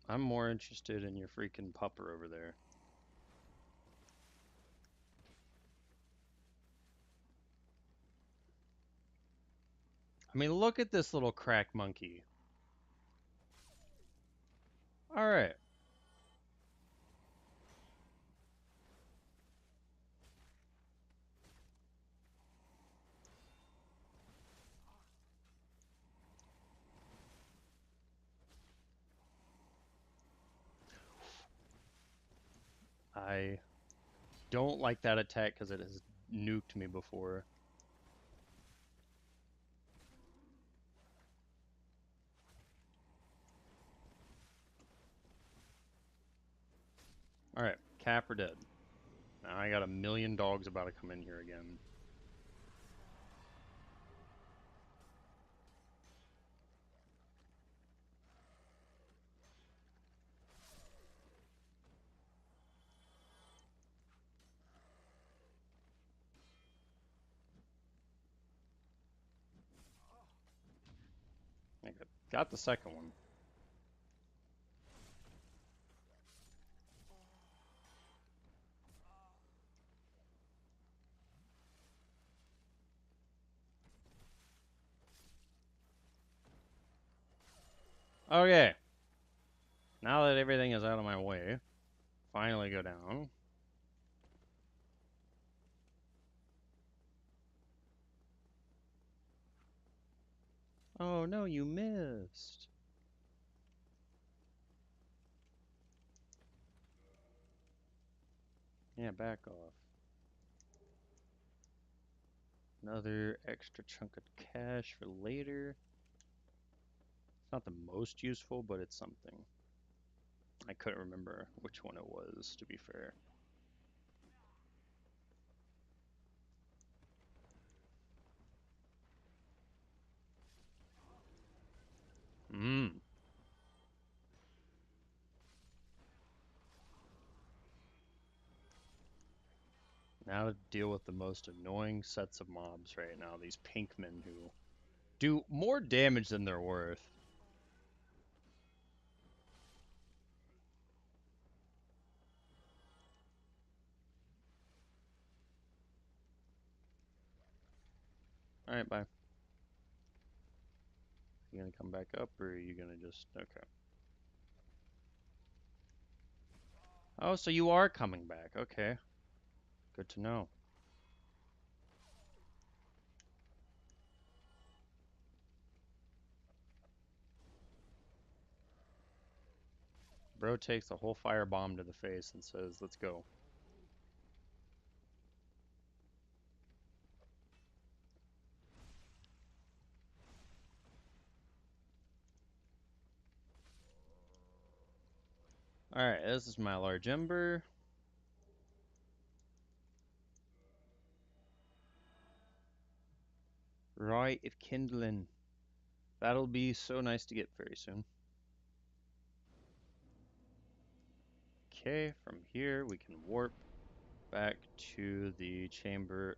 I'm more interested in your freaking pupper over there. I mean, look at this little crack monkey. All right. I don't like that attack because it has nuked me before. All right, Cap or dead. Now I got a million dogs about to come in here again. Got the second one. Okay. Now that everything is out of my way, finally go down. Oh no, you missed. Yeah, back off. Another extra chunk of cash for later. It's not the most useful, but it's something. I couldn't remember which one it was, to be fair. Mmm. Now to deal with the most annoying sets of mobs right now. These pinkmen who do more damage than they're worth. Alright, bye. You gonna come back up, or are you gonna just... Okay. Oh, so you are coming back. Okay. Good to know. Bro takes a whole firebomb to the face and says, let's go. Alright, this is my large ember. Right of kindling. That'll be so nice to get very soon. Okay, from here we can warp back to the chamber.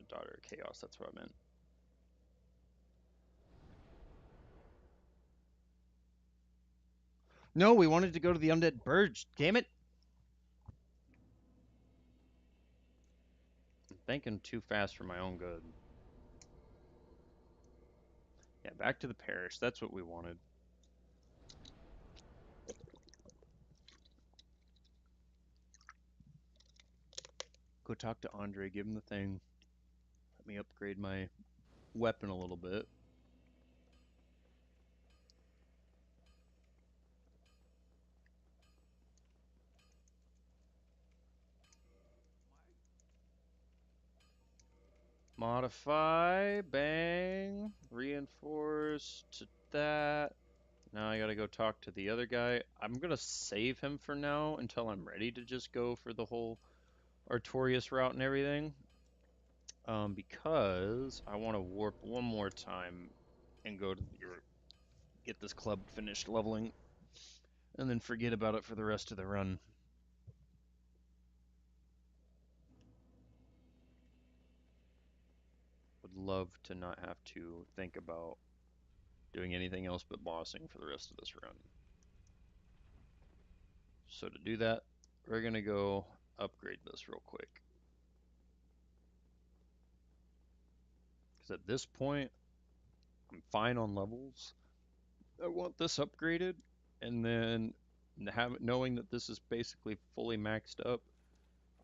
Daughter of Chaos, that's what I meant. No, we wanted to go to the Undead Burge. Damn it! I'm thinking too fast for my own good. Yeah, back to the parish. That's what we wanted. Go talk to Andre, give him the thing. Let me upgrade my weapon a little bit. Modify, bang, reinforce to that. Now I gotta go talk to the other guy. I'm gonna save him for now until I'm ready to just go for the whole Artorias route and everything. Because I want to warp one more time and go to your get this club finished leveling, and then forget about it for the rest of the run. Would love to not have to think about doing anything else but bossing for the rest of this run. So to do that, we're gonna go upgrade this real quick. Because at this point, I'm fine on levels. I want this upgraded, and then knowing that this is basically fully maxed up,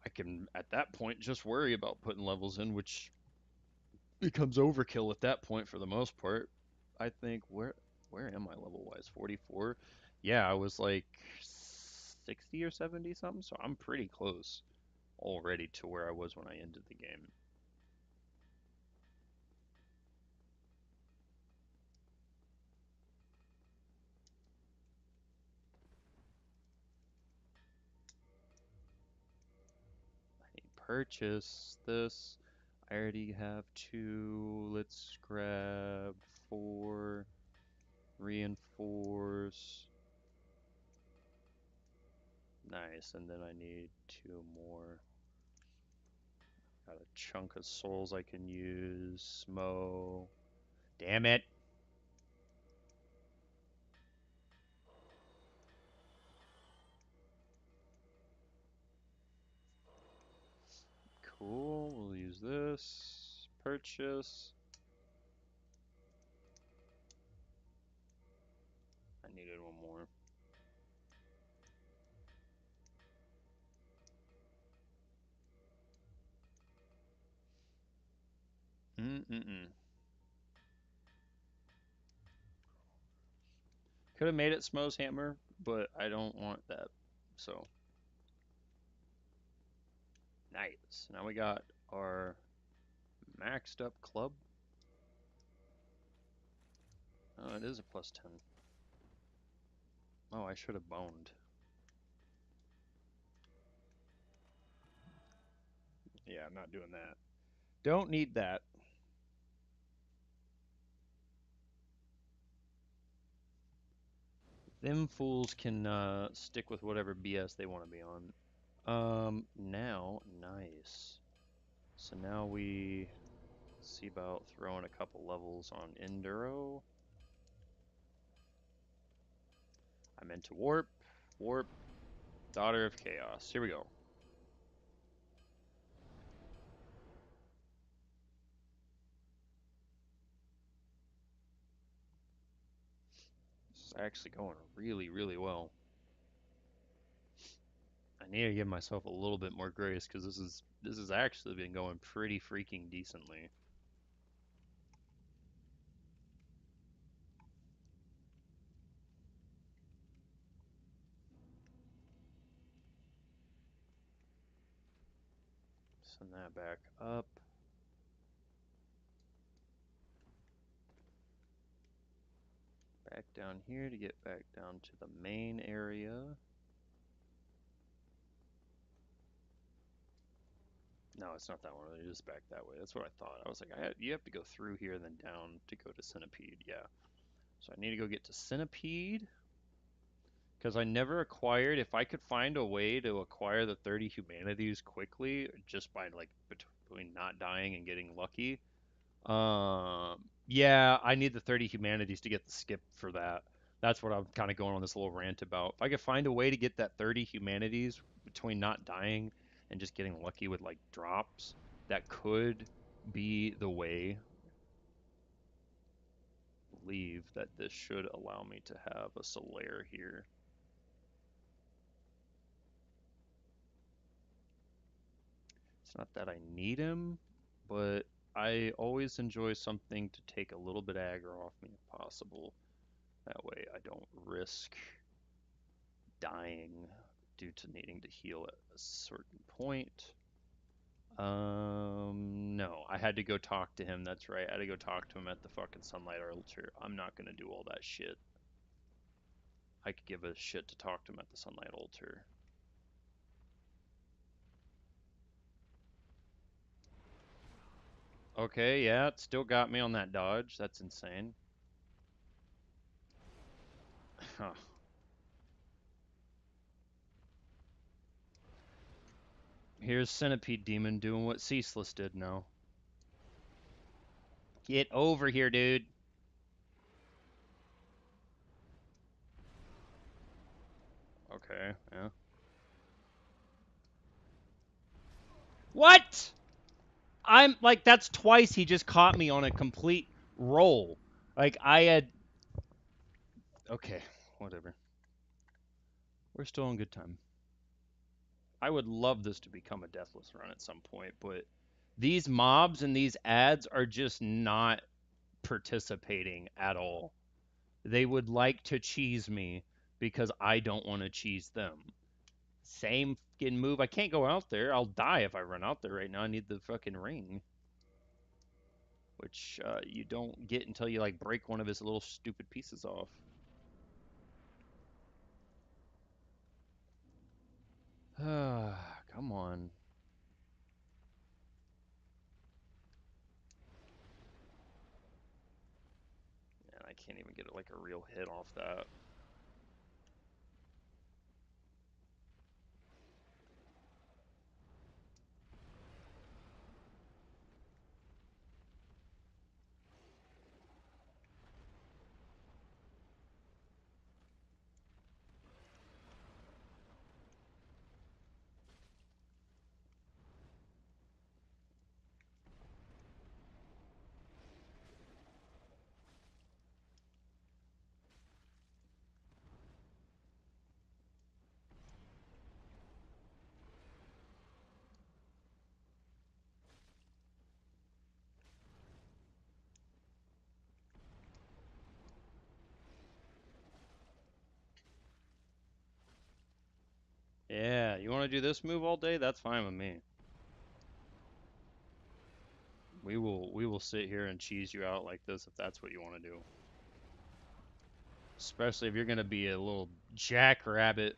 I can at that point just worry about putting levels in, which becomes overkill at that point for the most part. I think where am I level wise? 44. Yeah, I was like 60 or 70 something, so I'm pretty close already to where I was when I ended the game. Purchase this. I already have two. Let's grab four. Reinforce. Nice, and then I need two more. Got a chunk of souls I can use. Smo. Damn it. Cool. We'll use this. Purchase. I needed one more. Mm-mm-mm. Could have made it Smo's hammer, but I don't want that. So, nice. Now we got our maxed up club. Oh, it is a +10. Oh, I should have boned. Yeah, I'm not doing that. Don't need that. Them fools can stick with whatever BS they want to be on. Now, nice. So now we see about throwing a couple levels on Enduro. I'm into Warp, Warp, Daughter of Chaos. Here we go. This is actually going really, really well. I need to give myself a little bit more grace because this has actually been going pretty freaking decently. Send that back up. Back down here to get back down to the main area. No, it's not that one. It is back that way. That's what I thought. I was like, you have to go through here and then down to go to Centipede. Yeah. So I need to go get to Centipede because I never acquired. If I could find a way to acquire the 30 humanities quickly, just by like between not dying and getting lucky. Yeah, I need the 30 humanities to get the skip for that. That's what I'm kind of going on this little rant about. If I could find a way to get that 30 humanities between not dying and just getting lucky with like drops, that could be the way. I believe that this should allow me to have a Solaire here. It's not that I need him, but I always enjoy something to take a little bit of aggro off me if possible. That way I don't risk dying due to needing to heal at a certain point. No, I had to go talk to him. That's right. I had to go talk to him at the fucking Sunlight Altar. I'm not gonna do all that shit. I could give a shit to talk to him at the Sunlight Altar. Okay, yeah, it still got me on that dodge. That's insane. Huh. Here's Centipede Demon doing what Ceaseless did now. Get over here, dude. Okay, yeah. What? I'm like, that's twice he just caught me on a complete roll. Like, I had. Okay, whatever. We're still in good time. I would love this to become a deathless run at some point, but these mobs and these ads are just not participating at all. They would like to cheese me because I don't want to cheese them. Same fucking move. I can't go out there. I'll die if I run out there right now. I need the fucking ring, which you don't get until you like break one of his little stupid pieces off. Come on. Man, I can't even get like a real hit off that. want to do this move all day, that's fine with me. We will sit here and cheese you out like this if that's what you want to do. Especially if you're gonna be a little jackrabbit.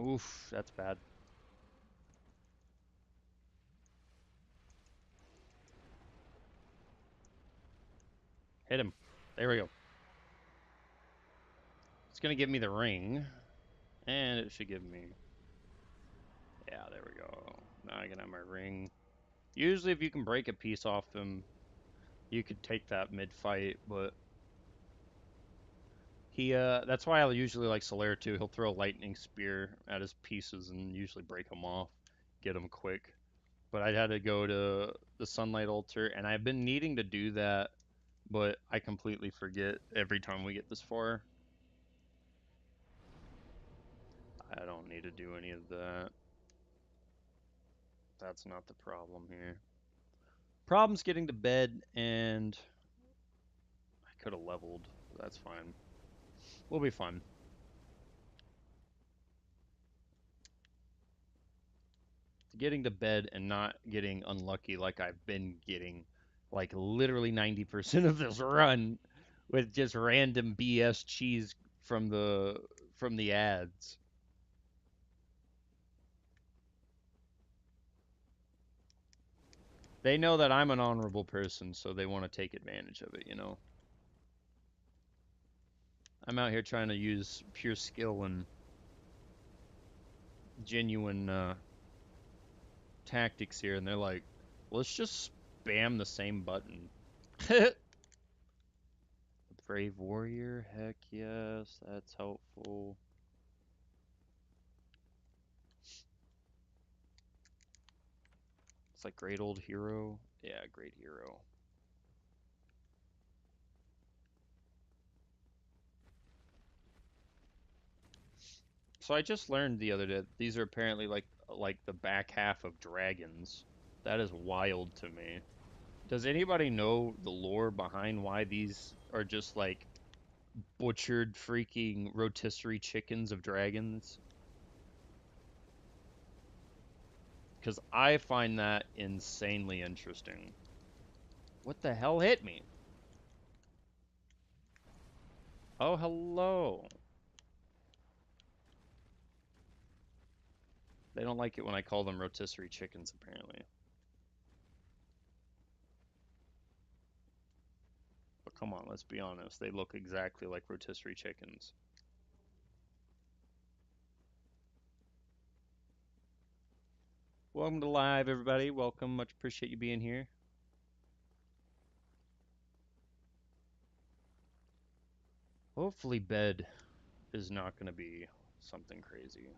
Oof, that's bad. Hit him. There we go. It's gonna give me the ring. And it should give me... Yeah, there we go. Now I can have my ring. Usually if you can break a piece off him, you could take that mid-fight, but... that's why I usually like Solaire too. He'll throw a lightning spear at his pieces and usually break them off. Get them quick. But I had to go to the Sunlight Altar, and I've been needing to do that, but I completely forget every time we get this far. I don't need to do any of that. That's not the problem here. Problem's getting to bed, and I could have leveled. That's fine. We'll be fine. Getting to bed and not getting unlucky like I've been getting, like literally 90% of this run with just random BS cheese from the ads. They know that I'm an honorable person, so they want to take advantage of it, you know? I'm out here trying to use pure skill and genuine tactics here, and they're like, let's just spam the same button. Brave warrior, heck yes, that's helpful. It's like great old hero. Yeah, great hero. So I just learned the other day these are apparently like the back half of dragons. That is wild to me. Does anybody know the lore behind why these are just like butchered freaking rotisserie chickens of dragons? Because I find that insanely interesting. What the hell hit me? Oh, hello. They don't like it when I call them rotisserie chickens, apparently. But come on, let's be honest. They look exactly like rotisserie chickens. Welcome to live, everybody. Welcome. Much appreciate you being here. Hopefully bed is not going to be something crazy.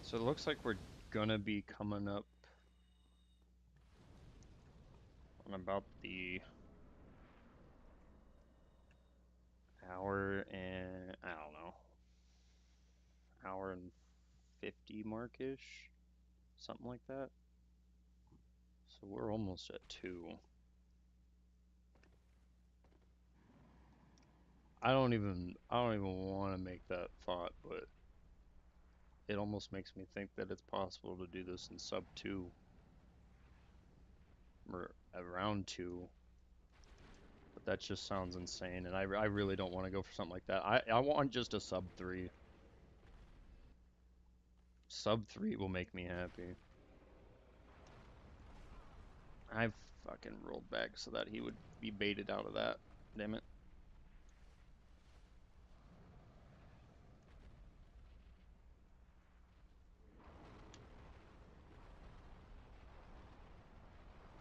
So it looks like we're going to be coming up on about the hour and, I don't know, hour and 50 mark-ish, something like that. So we're almost at 2. I don't even want to make that thought, but it almost makes me think that it's possible to do this in sub 2 or around 2. But that just sounds insane, and I really don't want to go for something like that. I want just a sub 3. Sub 3 will make me happy. I fucking rolled back so that he would be baited out of that. Damn it.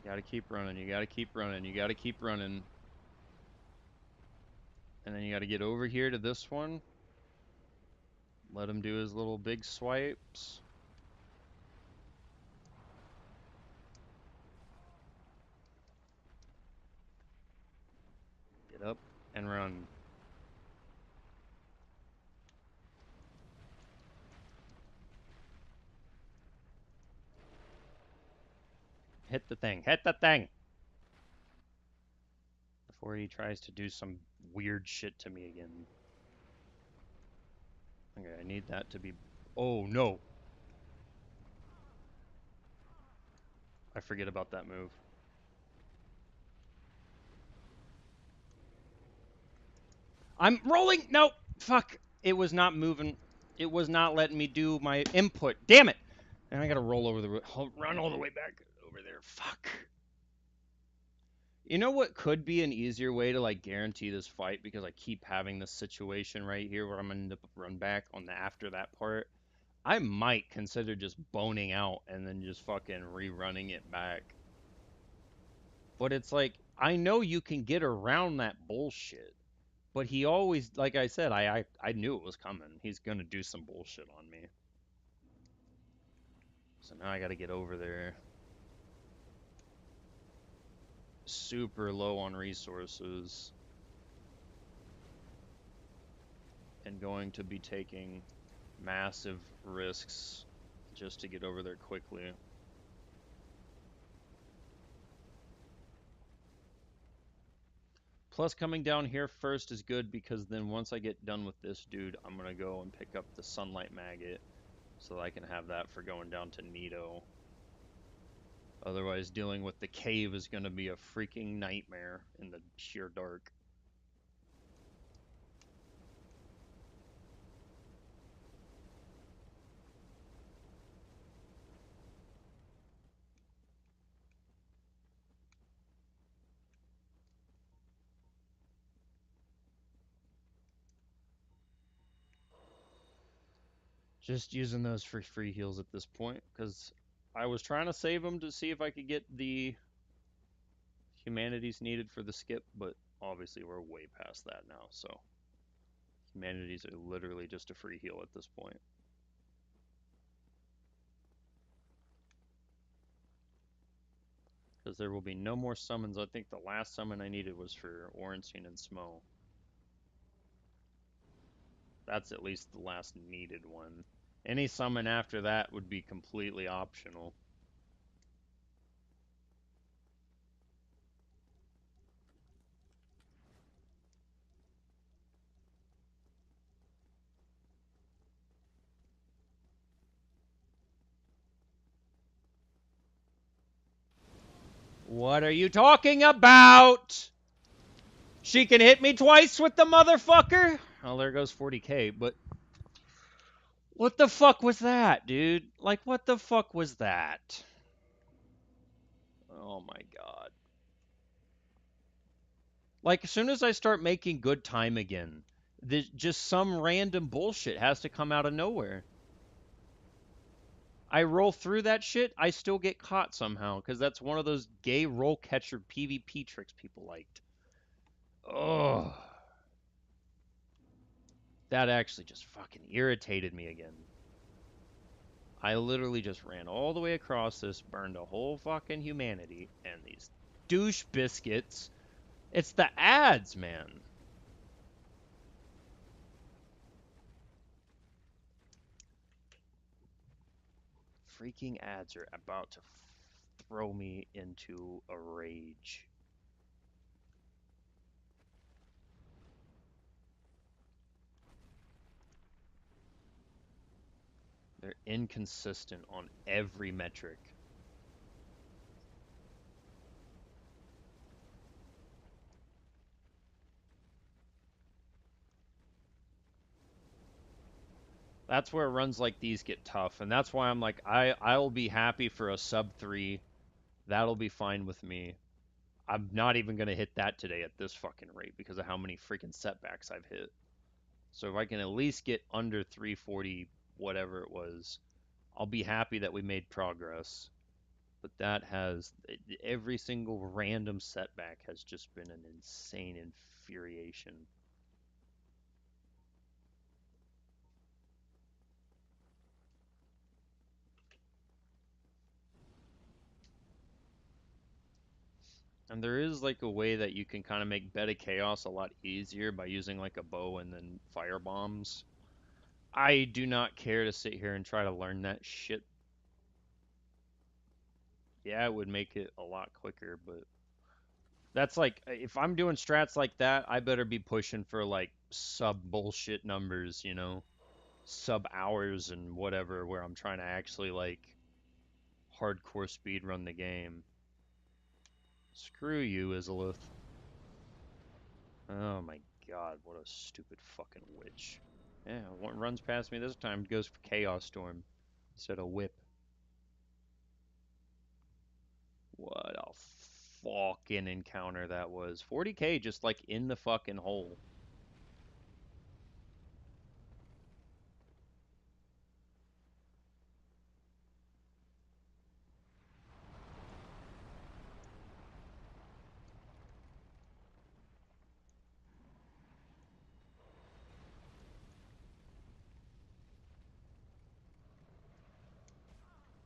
You gotta keep running, you gotta keep running, you gotta keep running. And then you gotta get over here to this one. Let him do his little big swipes. Get up and run. Hit the thing. Hit the thing! Before he tries to do some weird shit to me again. Okay, I need that to be... Oh, no! I forget about that move. I'm rolling! No! Fuck! It was not moving. It was not letting me do my input. Damn it! And I gotta roll over the... Run all the way back over there. Fuck. You know what could be an easier way to like guarantee this fight because I keep having this situation right here where I'm gonna end up run back on the after that part. I might consider just boning out and then just fucking rerunning it back. But it's like I know you can get around that bullshit. But he always, like I said, I knew it was coming. He's gonna do some bullshit on me. So now I gotta get over there. Super low on resources. And going to be taking massive risks just to get over there quickly. Plus, coming down here first is good because then once I get done with this dude, I'm gonna go and pick up the sunlight maggot so that I can have that for going down to Nito. Otherwise, dealing with the cave is gonna be a freaking nightmare in the sheer dark. Just using those for free heals at this point, because I was trying to save them to see if I could get the humanities needed for the skip, but obviously we're way past that now, so humanities are literally just a free heal at this point. Because there will be no more summons. I think the last summon I needed was for Ornstein and Smo. That's at least the last needed one. Any summon after that would be completely optional. What are you talking about? She can hit me twice with the motherfucker? Oh, there goes 40k, but what the fuck was that, dude? Like, what the fuck was that? Oh my god. Like, as soon as I start making good time again, just some random bullshit has to come out of nowhere. I roll through that shit, I still get caught somehow, because that's one of those gay roll catcher PvP tricks people liked. Oh, that actually just fucking irritated me again. I literally just ran all the way across this, burned a whole fucking humanity, and these douche biscuits. It's the ads, man. Freaking ads are about to throw me into a rage. They're inconsistent on every metric. That's where runs like these get tough, and that's why I'm like, I'll be happy for a sub 3. That'll be fine with me. I'm not even gonna hit that today at this fucking rate because of how many freaking setbacks I've hit. So if I can at least get under 340, whatever it was, I'll be happy that we made progress. But that has, every single random setback has just been an insane infuriation. And there is like a way that you can kind of make Bed of Chaos a lot easier by using like a bow and then fire bombs. I do not care to sit here and try to learn that shit. Yeah, it would make it a lot quicker, but that's like if I'm doing strats like that, I better be pushing for like sub bullshit numbers, sub hours and whatever, where I'm trying to actually like hardcore speed run the game. Screw you, Izalith. Oh my god, what a stupid fucking witch. Yeah, one runs past me this time, goes for Chaos Storm instead of Whip. What a fucking encounter that was. 40k just like in the fucking hole.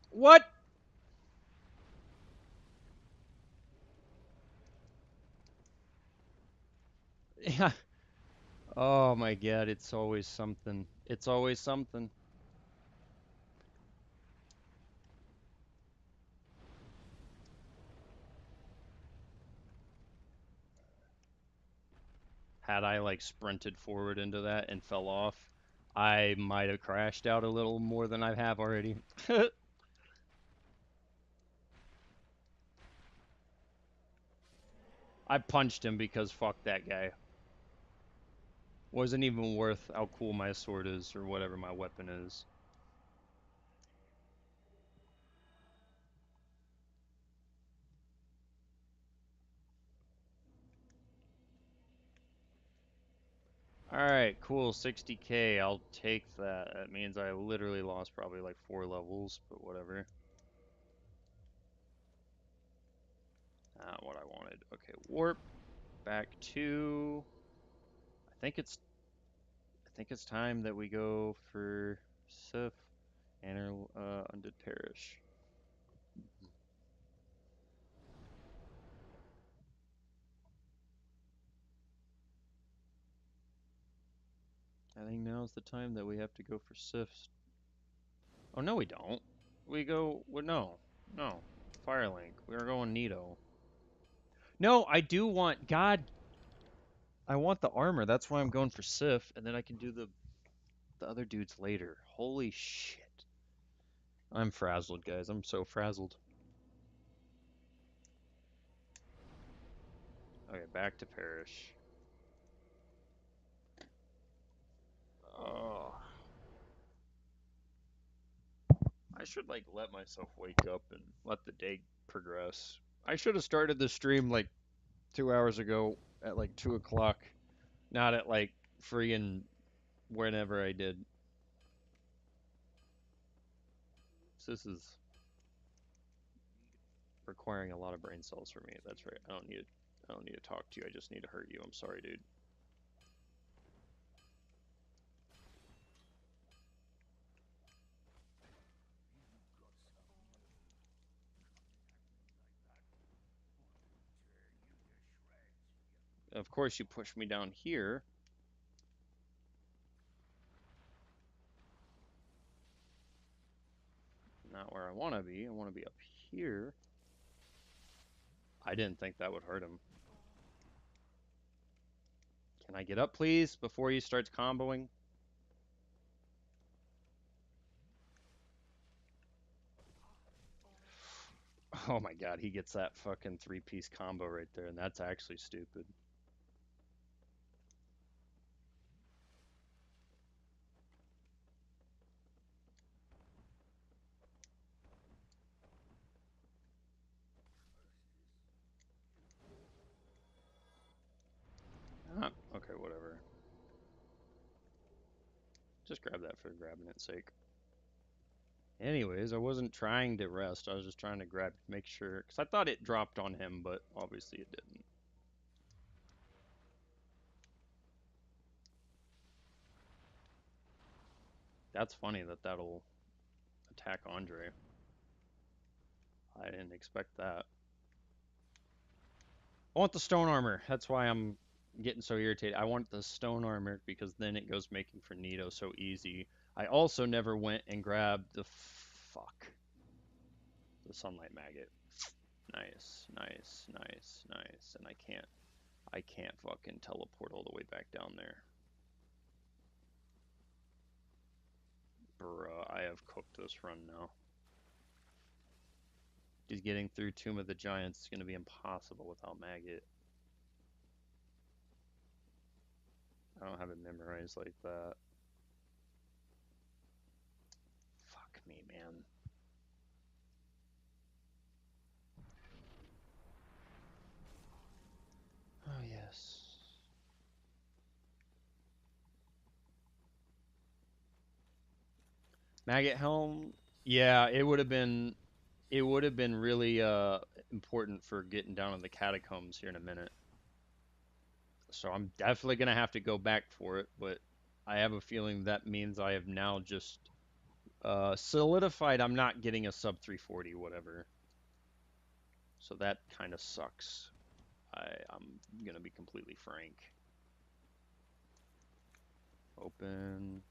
What? Yeah. Oh my god, it's always something. It's always something. Had I like sprinted forward into that and fell off, I might have crashed out a little more than I have already. I punched him because fuck that guy. Wasn't even worth how cool my sword is or whatever my weapon is. Alright, cool, 60k, I'll take that. That means I literally lost probably like 4 levels, but whatever. Not what I wanted. Okay, warp back to I think it's I think it's time that we go for Sif and her Undead Parish. I think now's the time that we have to go for Sif's. Oh no, we don't. We go. Well, no, no. Firelink. We're going Nito. No, I do want. God, I want the armor. That's why I'm going for Sif, and then I can do the other dudes later. Holy shit. I'm frazzled, guys. I'm so frazzled. Okay, back to Parish. Oh, I should like let myself wake up and let the day progress. I should have started the stream like 2 hours ago at like 2 o'clock, not at like freaking whenever I did. So this is requiring a lot of brain cells for me. That's right. I don't need to talk to you. I just need to hurt you. I'm sorry, dude. Of course, you push me down here. Not where I want to be. I want to be up here. I didn't think that would hurt him. Can I get up, please, before he starts comboing? Oh my god, he gets that fucking three-piece combo right there, and that's actually stupid. Ah, okay, whatever. Just grab that for grabbing its sake. Anyways, I wasn't trying to rest. I was just trying to grab, make sure, because I thought it dropped on him, but obviously it didn't. That's funny that that'll attack Andre. I didn't expect that. I want the stone armor. That's why I'm getting so irritated. I want the stone armor because then it goes making for Nito so easy. I also never went and grabbed the sunlight maggot. Nice, nice, nice, nice. And I can't fucking teleport all the way back down there. Bruh, I have cooked this run now. Just getting through Tomb of the Giants is gonna be impossible without maggot. I don't have it memorized like that. Fuck me, man. Oh, yes. Maggot Helm? Yeah, it would have been really important for getting down in the catacombs here in a minute. So I'm definitely gonna have to go back for it, but I have a feeling that means I have now just solidified I'm not getting a sub 340 whatever. So that kind of sucks. I'm gonna be completely frank. Open.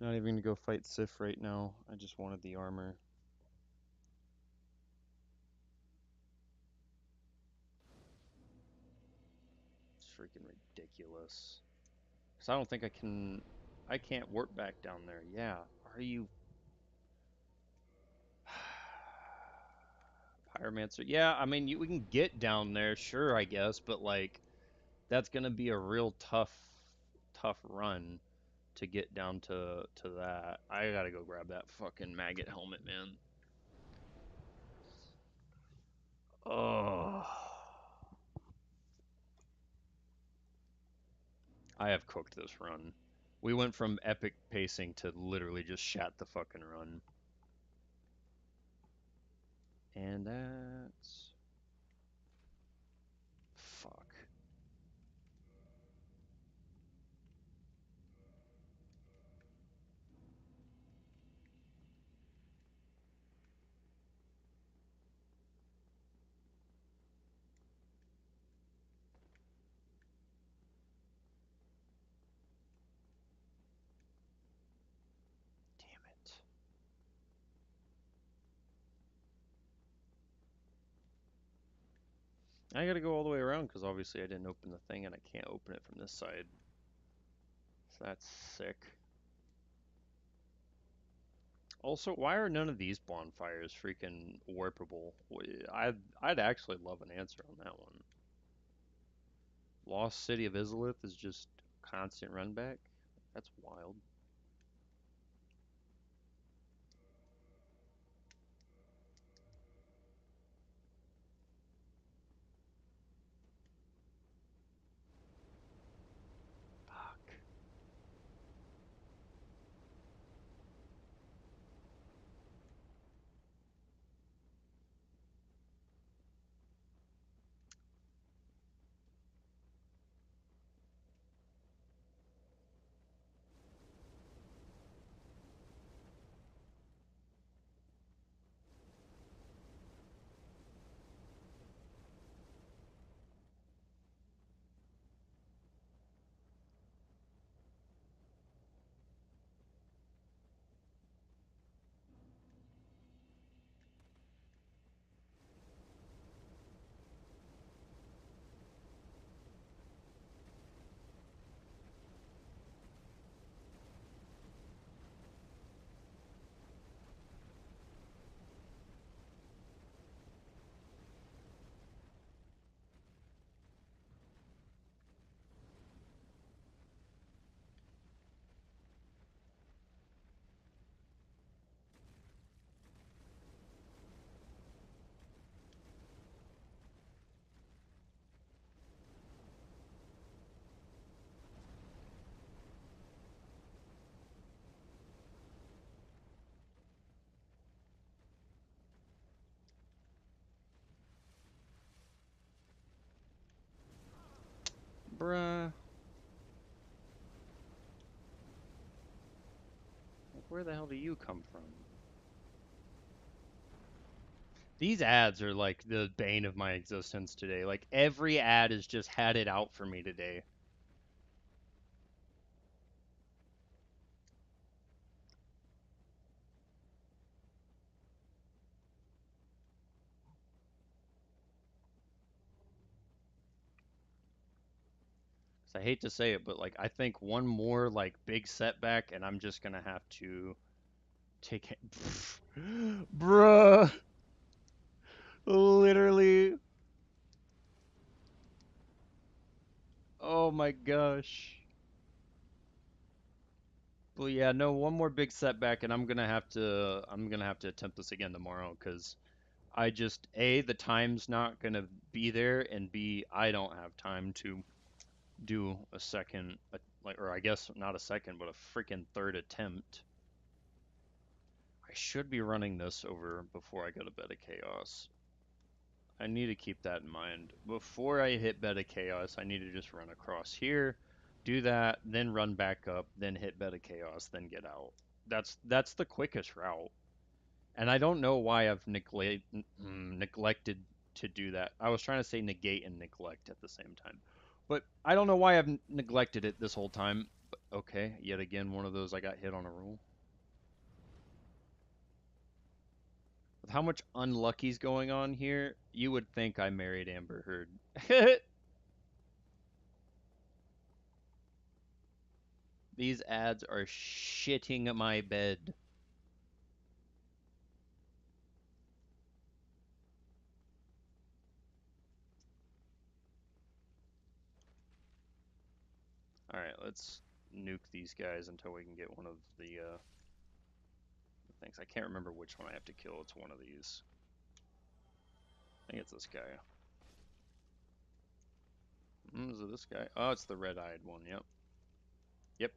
Not even gonna go fight Sif right now. I just wanted the armor. It's freaking ridiculous. Cause I don't think I can. I can't warp back down there. Yeah. Are you Pyromancer? Yeah. I mean, we can get down there, sure, I guess, but like that's gonna be a real tough run to get down to that. I gotta go grab that fucking maggot helmet, man. Oh. I have cooked this run. We went from epic pacing to literally just shat the fucking run. And that's fuck. Damn it. I gotta go all the way around because obviously I didn't open the thing and I can't open it from this side. So that's sick. Also, why are none of these bonfires freaking warpable? I'd actually love an answer on that one. Lost City of Izalith is just constant run back? That's wild. Fuck. Bruh. Like, where the hell do you come from? These ads are like the bane of my existence today. Like every ad has just had it out for me today. 'Cause I hate to say it, but like I think one more like big setback and I'm just gonna have to take it. Bruh, literally. Oh my gosh. Well, yeah, no, one more big setback and I'm gonna have to attempt this again tomorrow because I just A, the time's not gonna be there, and B, I don't have time to do a second, like, or I guess not a second, but a freaking third attempt. I should be running this over before I go to Bed of Chaos. I need to keep that in mind. Before I hit Bed of Chaos, I need to just run across here, do that, then run back up, then hit Bed of Chaos, then get out. That's the quickest route. And I don't know why I've neglected to do that. I was trying to say negate and neglect at the same time. But I don't know why I've neglected it this whole time. But okay, yet again, one of those I got hit on a roll. With how much unlucky's going on here, you would think I married Amber Heard. These ads are shitting my bed. Alright, let's nuke these guys until we can get one of the things. I can't remember which one I have to kill. It's one of these. I think it's this guy. Is it this guy? Oh, it's the red-eyed one. Yep. Yep.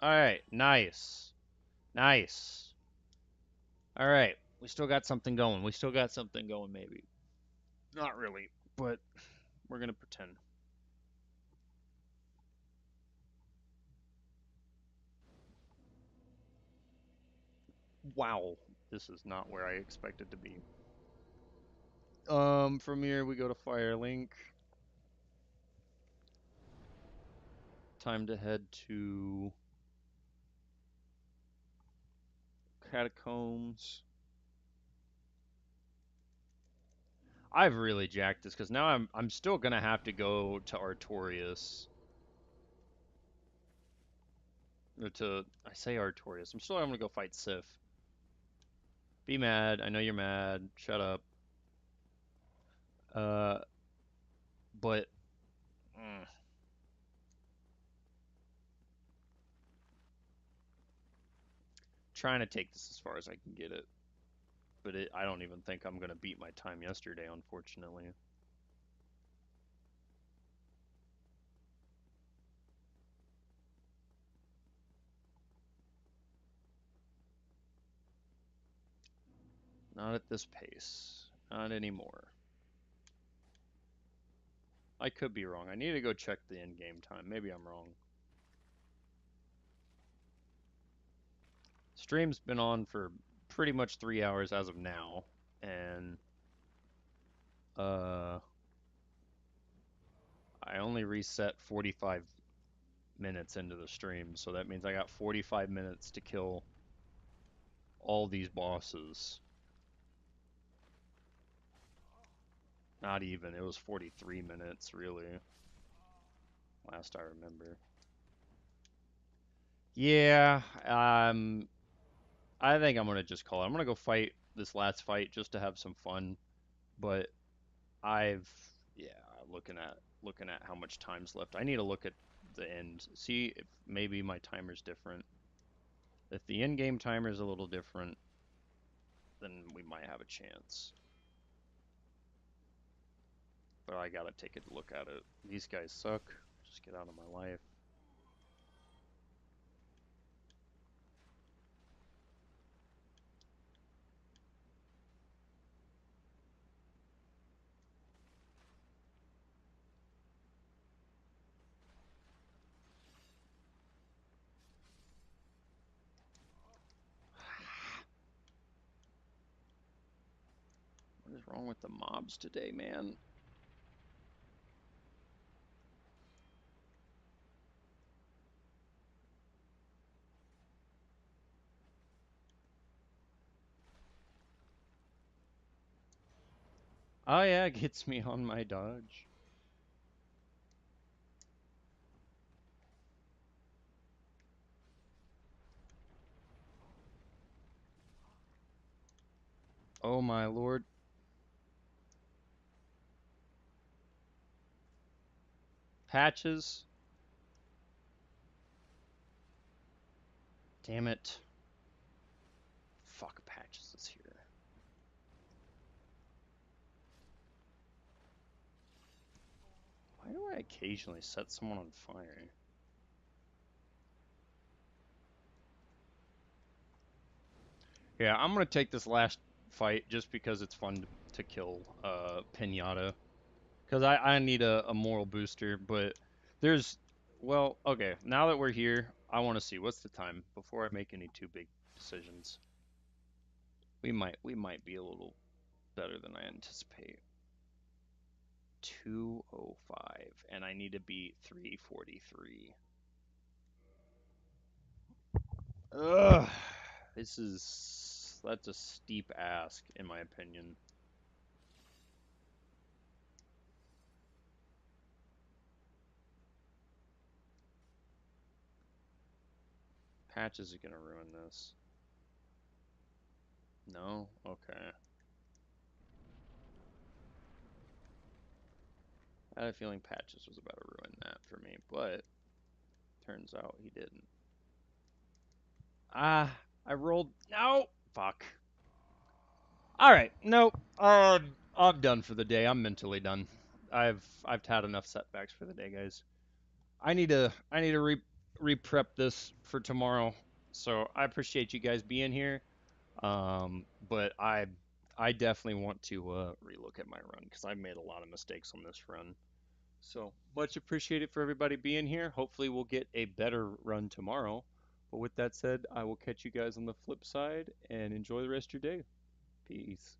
Alright, nice. Nice. Alright, we still got something going. We still got something going, maybe. Not really, but we're gonna pretend. Wow, this is not where I expected to be. From here we go to Firelink. Time to head to Catacombs. I've really jacked this because now I'm still gonna have to go to Artorias. Or to I say Artorias. I'm still gonna go fight Sif. Be mad. I know you're mad. Shut up. Uh, but trying to take this as far as I can get it. But I don't even think I'm gonna beat my time yesterday, unfortunately. Not at this pace. Not anymore. I could be wrong. I need to go check the in-game time. Maybe I'm wrong. Stream's been on for pretty much 3 hours as of now, and uh, I only reset 45 minutes into the stream, so that means I got 45 minutes to kill all these bosses. Not even. It was 43 minutes, really, last I remember. Yeah, I think I'm gonna just call it. I'm gonna go fight this last fight just to have some fun, but I've yeah, looking at how much time's left. I need to look at the end, see if maybe my timer's different. If the in-game timer is a little different, then we might have a chance. But I gotta take a look at it. These guys suck. Just get out of my life. wrong with the mobs today, man? Oh yeah, it gets me on my dodge. Oh my lord. Patches. Damn it. Fuck, Patches is here. Why do I occasionally set someone on fire? Yeah, I'm gonna take this last fight just because it's fun to kill Pinata. Because I need a moral booster, but there's well, okay, now that we're here, I wanna see what's the time before I make any too big decisions. We might be a little better than I anticipate. 2:05 and I need to beat 3:43. Ugh. That's a steep ask in my opinion. Patches are gonna ruin this. No? Okay. I had a feeling Patches was about to ruin that for me, but turns out he didn't. Ah, I rolled. No! Fuck. Alright, nope. I'm done for the day. I'm mentally done. I've had enough setbacks for the day, guys. I need to re-prep this for tomorrow. So I appreciate you guys being here. But I definitely want to relook at my run because I've made a lot of mistakes on this run. So much appreciated for everybody being here. Hopefully we'll get a better run tomorrow. But with that said, I will catch you guys on the flip side and enjoy the rest of your day. Peace.